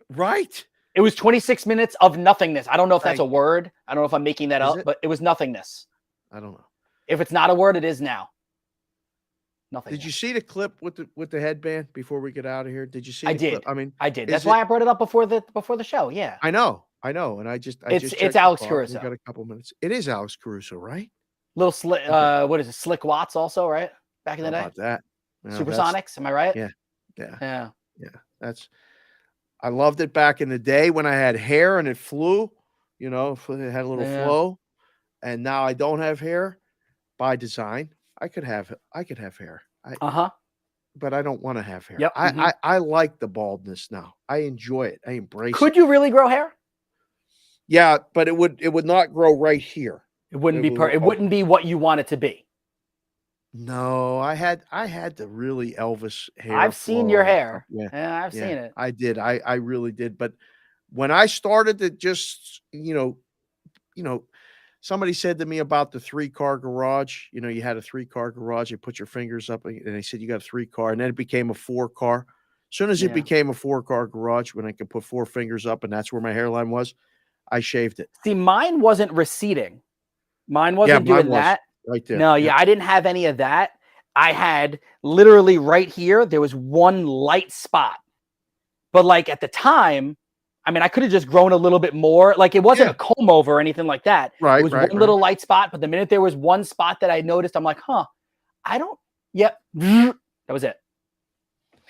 B: Right.
A: It was 26 minutes of nothingness. I don't know if that's a word. I don't know if I'm making that up, but it was nothingness.
B: I don't know.
A: If it's not a word, it is now. Nothing.
B: Did you see the clip with the headband before we get out of here? Did you see?
A: I
B: the
A: did.
B: Clip? I mean,
A: I did. That's why I brought it up before the show. Yeah.
B: I know. And
A: It's Alex Caruso.
B: We got a couple minutes. It is Alex Caruso, right?
A: Little slick. What is it? Slick Watts also, right? Back in the day.
B: How about that? No,
A: Supersonics. Am I right?
B: Yeah. I loved it back in the day when I had hair and it flew. You know, it had a little flow. And now I don't have hair by design. I could have hair. But I don't want to have hair.
A: Yep.
B: I like the baldness now. I enjoy it. I embrace it.
A: Could you really grow hair?
B: Yeah, but it would not grow right here.
A: It wouldn't it wouldn't be what you want it to be.
B: No, I had the really Elvis hair.
A: I've seen your hair.
B: Yeah,
A: I've seen it.
B: I did. I really did. But when I started to just, somebody said to me about the 3-car garage. You know, you had a 3-car garage. You put your fingers up, and they said you got a 3-car, and then it became a 4-car. As soon as it became a 4-car garage, when I could put 4 fingers up, and that's where my hairline was, I shaved it.
A: See, mine wasn't receding. Mine wasn't doing that.
B: Right there.
A: No, I didn't have any of that. I had literally right here, there was one light spot. But like at the time, I mean, I could have just grown a little bit more. Like it wasn't a comb over or anything like that.
B: Right,
A: It was one little light spot. But the minute there was one spot that I noticed, I'm like, I don't. Yep. That was it.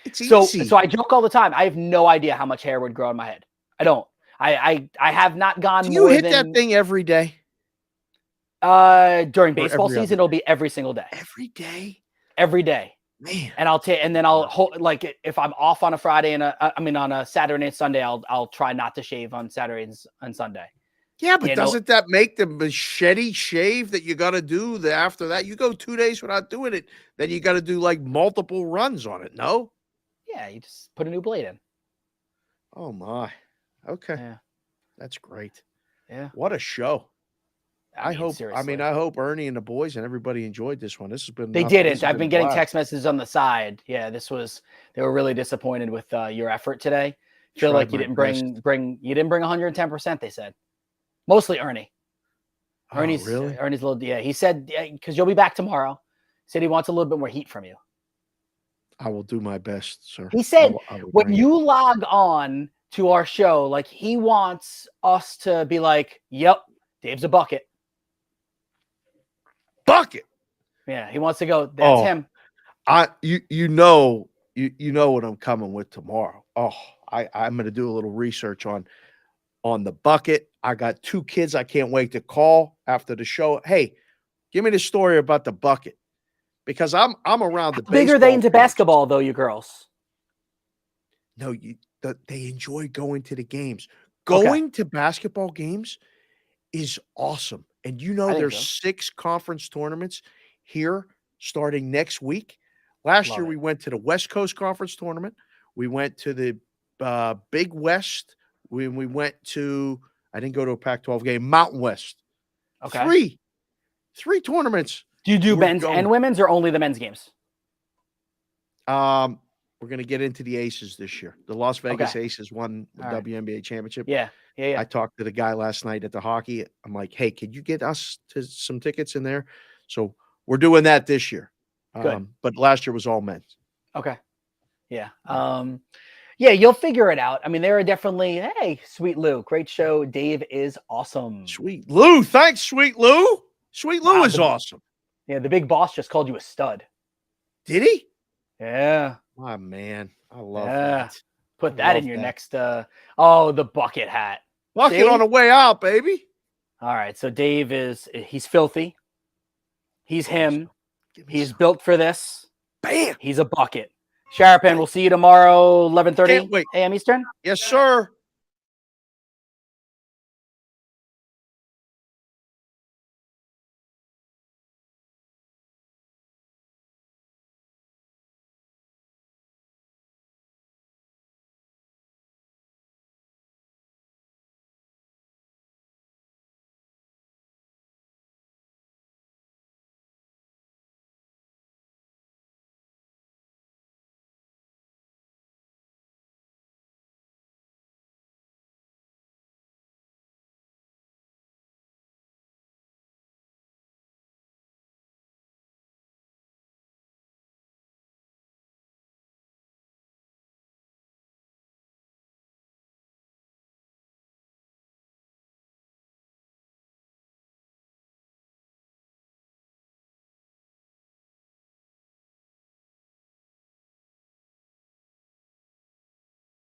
B: It's
A: So
B: easy.
A: I joke all the time. I have no idea how much hair would grow in my head. I don't. I have not gone.
B: Do you hit that thing every day?
A: During
B: Or
A: baseball
B: every other
A: season, it'll be every single day.
B: Every day?
A: Every day.
B: Man.
A: And I'll hold, like if I'm off on a Friday and on a Saturday and Sunday, I'll try not to shave on Saturdays and Sunday.
B: Yeah, but doesn't that make the machete shave that you got to do after that? You go 2 days without doing it, then you got to do like multiple runs on it. No?
A: Yeah, you just put a new blade in.
B: Oh my. Okay.
A: Yeah.
B: That's great.
A: Yeah.
B: What a show. I hope
A: seriously.
B: I hope Ernie and the boys and everybody enjoyed this one. This has been
A: They
B: nothing. This
A: didn't.
B: has
A: I've
B: been
A: been
B: a
A: getting
B: blast.
A: text messages on the side. Yeah, they were really disappointed with your effort today. Feel
B: Tried
A: like you
B: my
A: didn't
B: best.
A: bring 110%, they said. Mostly Ernie.
B: Oh, really?
A: Ernie's a little, yeah. He said, because you'll be back tomorrow. He said he wants a little bit more heat from you.
B: I will do my best, sir.
A: He said
B: I will
A: when
B: bring it.
A: you log on to our show, like he wants us to be like, yep, Dave's a bucket.
B: Bucket.
A: Yeah, he wants to go, that's him.
B: You know what I'm coming with tomorrow. Oh, I'm gonna do a little research on the bucket. I got 2 kids I can't wait to call after the show. Hey, give me the story about the bucket. Because I'm around the
A: How big are they
B: baseball
A: into
B: coaches.
A: basketball though, you girls?
B: No, they enjoy going to the games. Going to basketball games is awesome. And you know there's 6 conference tournaments here starting next week. Last year we went to the West Coast Conference tournament. We went to the Big West. We went to, I didn't go to a Pac-12 game, Mountain West.
A: Okay.
B: 3 tournaments.
A: Do you do men's and women's or only the men's games?
B: We're going to get into the Aces this year. The Las Vegas Aces won the WNBA championship.
A: Yeah.
B: I talked to the guy last night at the hockey. I'm like, hey, can you get us to some tickets in there? So we're doing that this year.
A: Good.
B: But last year was all men's.
A: Okay. Yeah. Yeah, you'll figure it out. I mean, there are definitely, hey, Sweet Lou, great show. Dave is awesome.
B: Sweet Lou. Thanks, Sweet Lou. Sweet Lou is awesome.
A: Yeah, the big boss just called you a stud.
B: Did he?
A: Yeah.
B: Oh, man. I love that.
A: Put that in your next, the bucket hat.
B: Bucket on the way out, baby.
A: All right. So Dave he's filthy. He's him. He's built for this.
B: Bam.
A: He's a bucket. Sharapan, we'll see you tomorrow, 11:30 a.m. Eastern.
B: Yes, sir.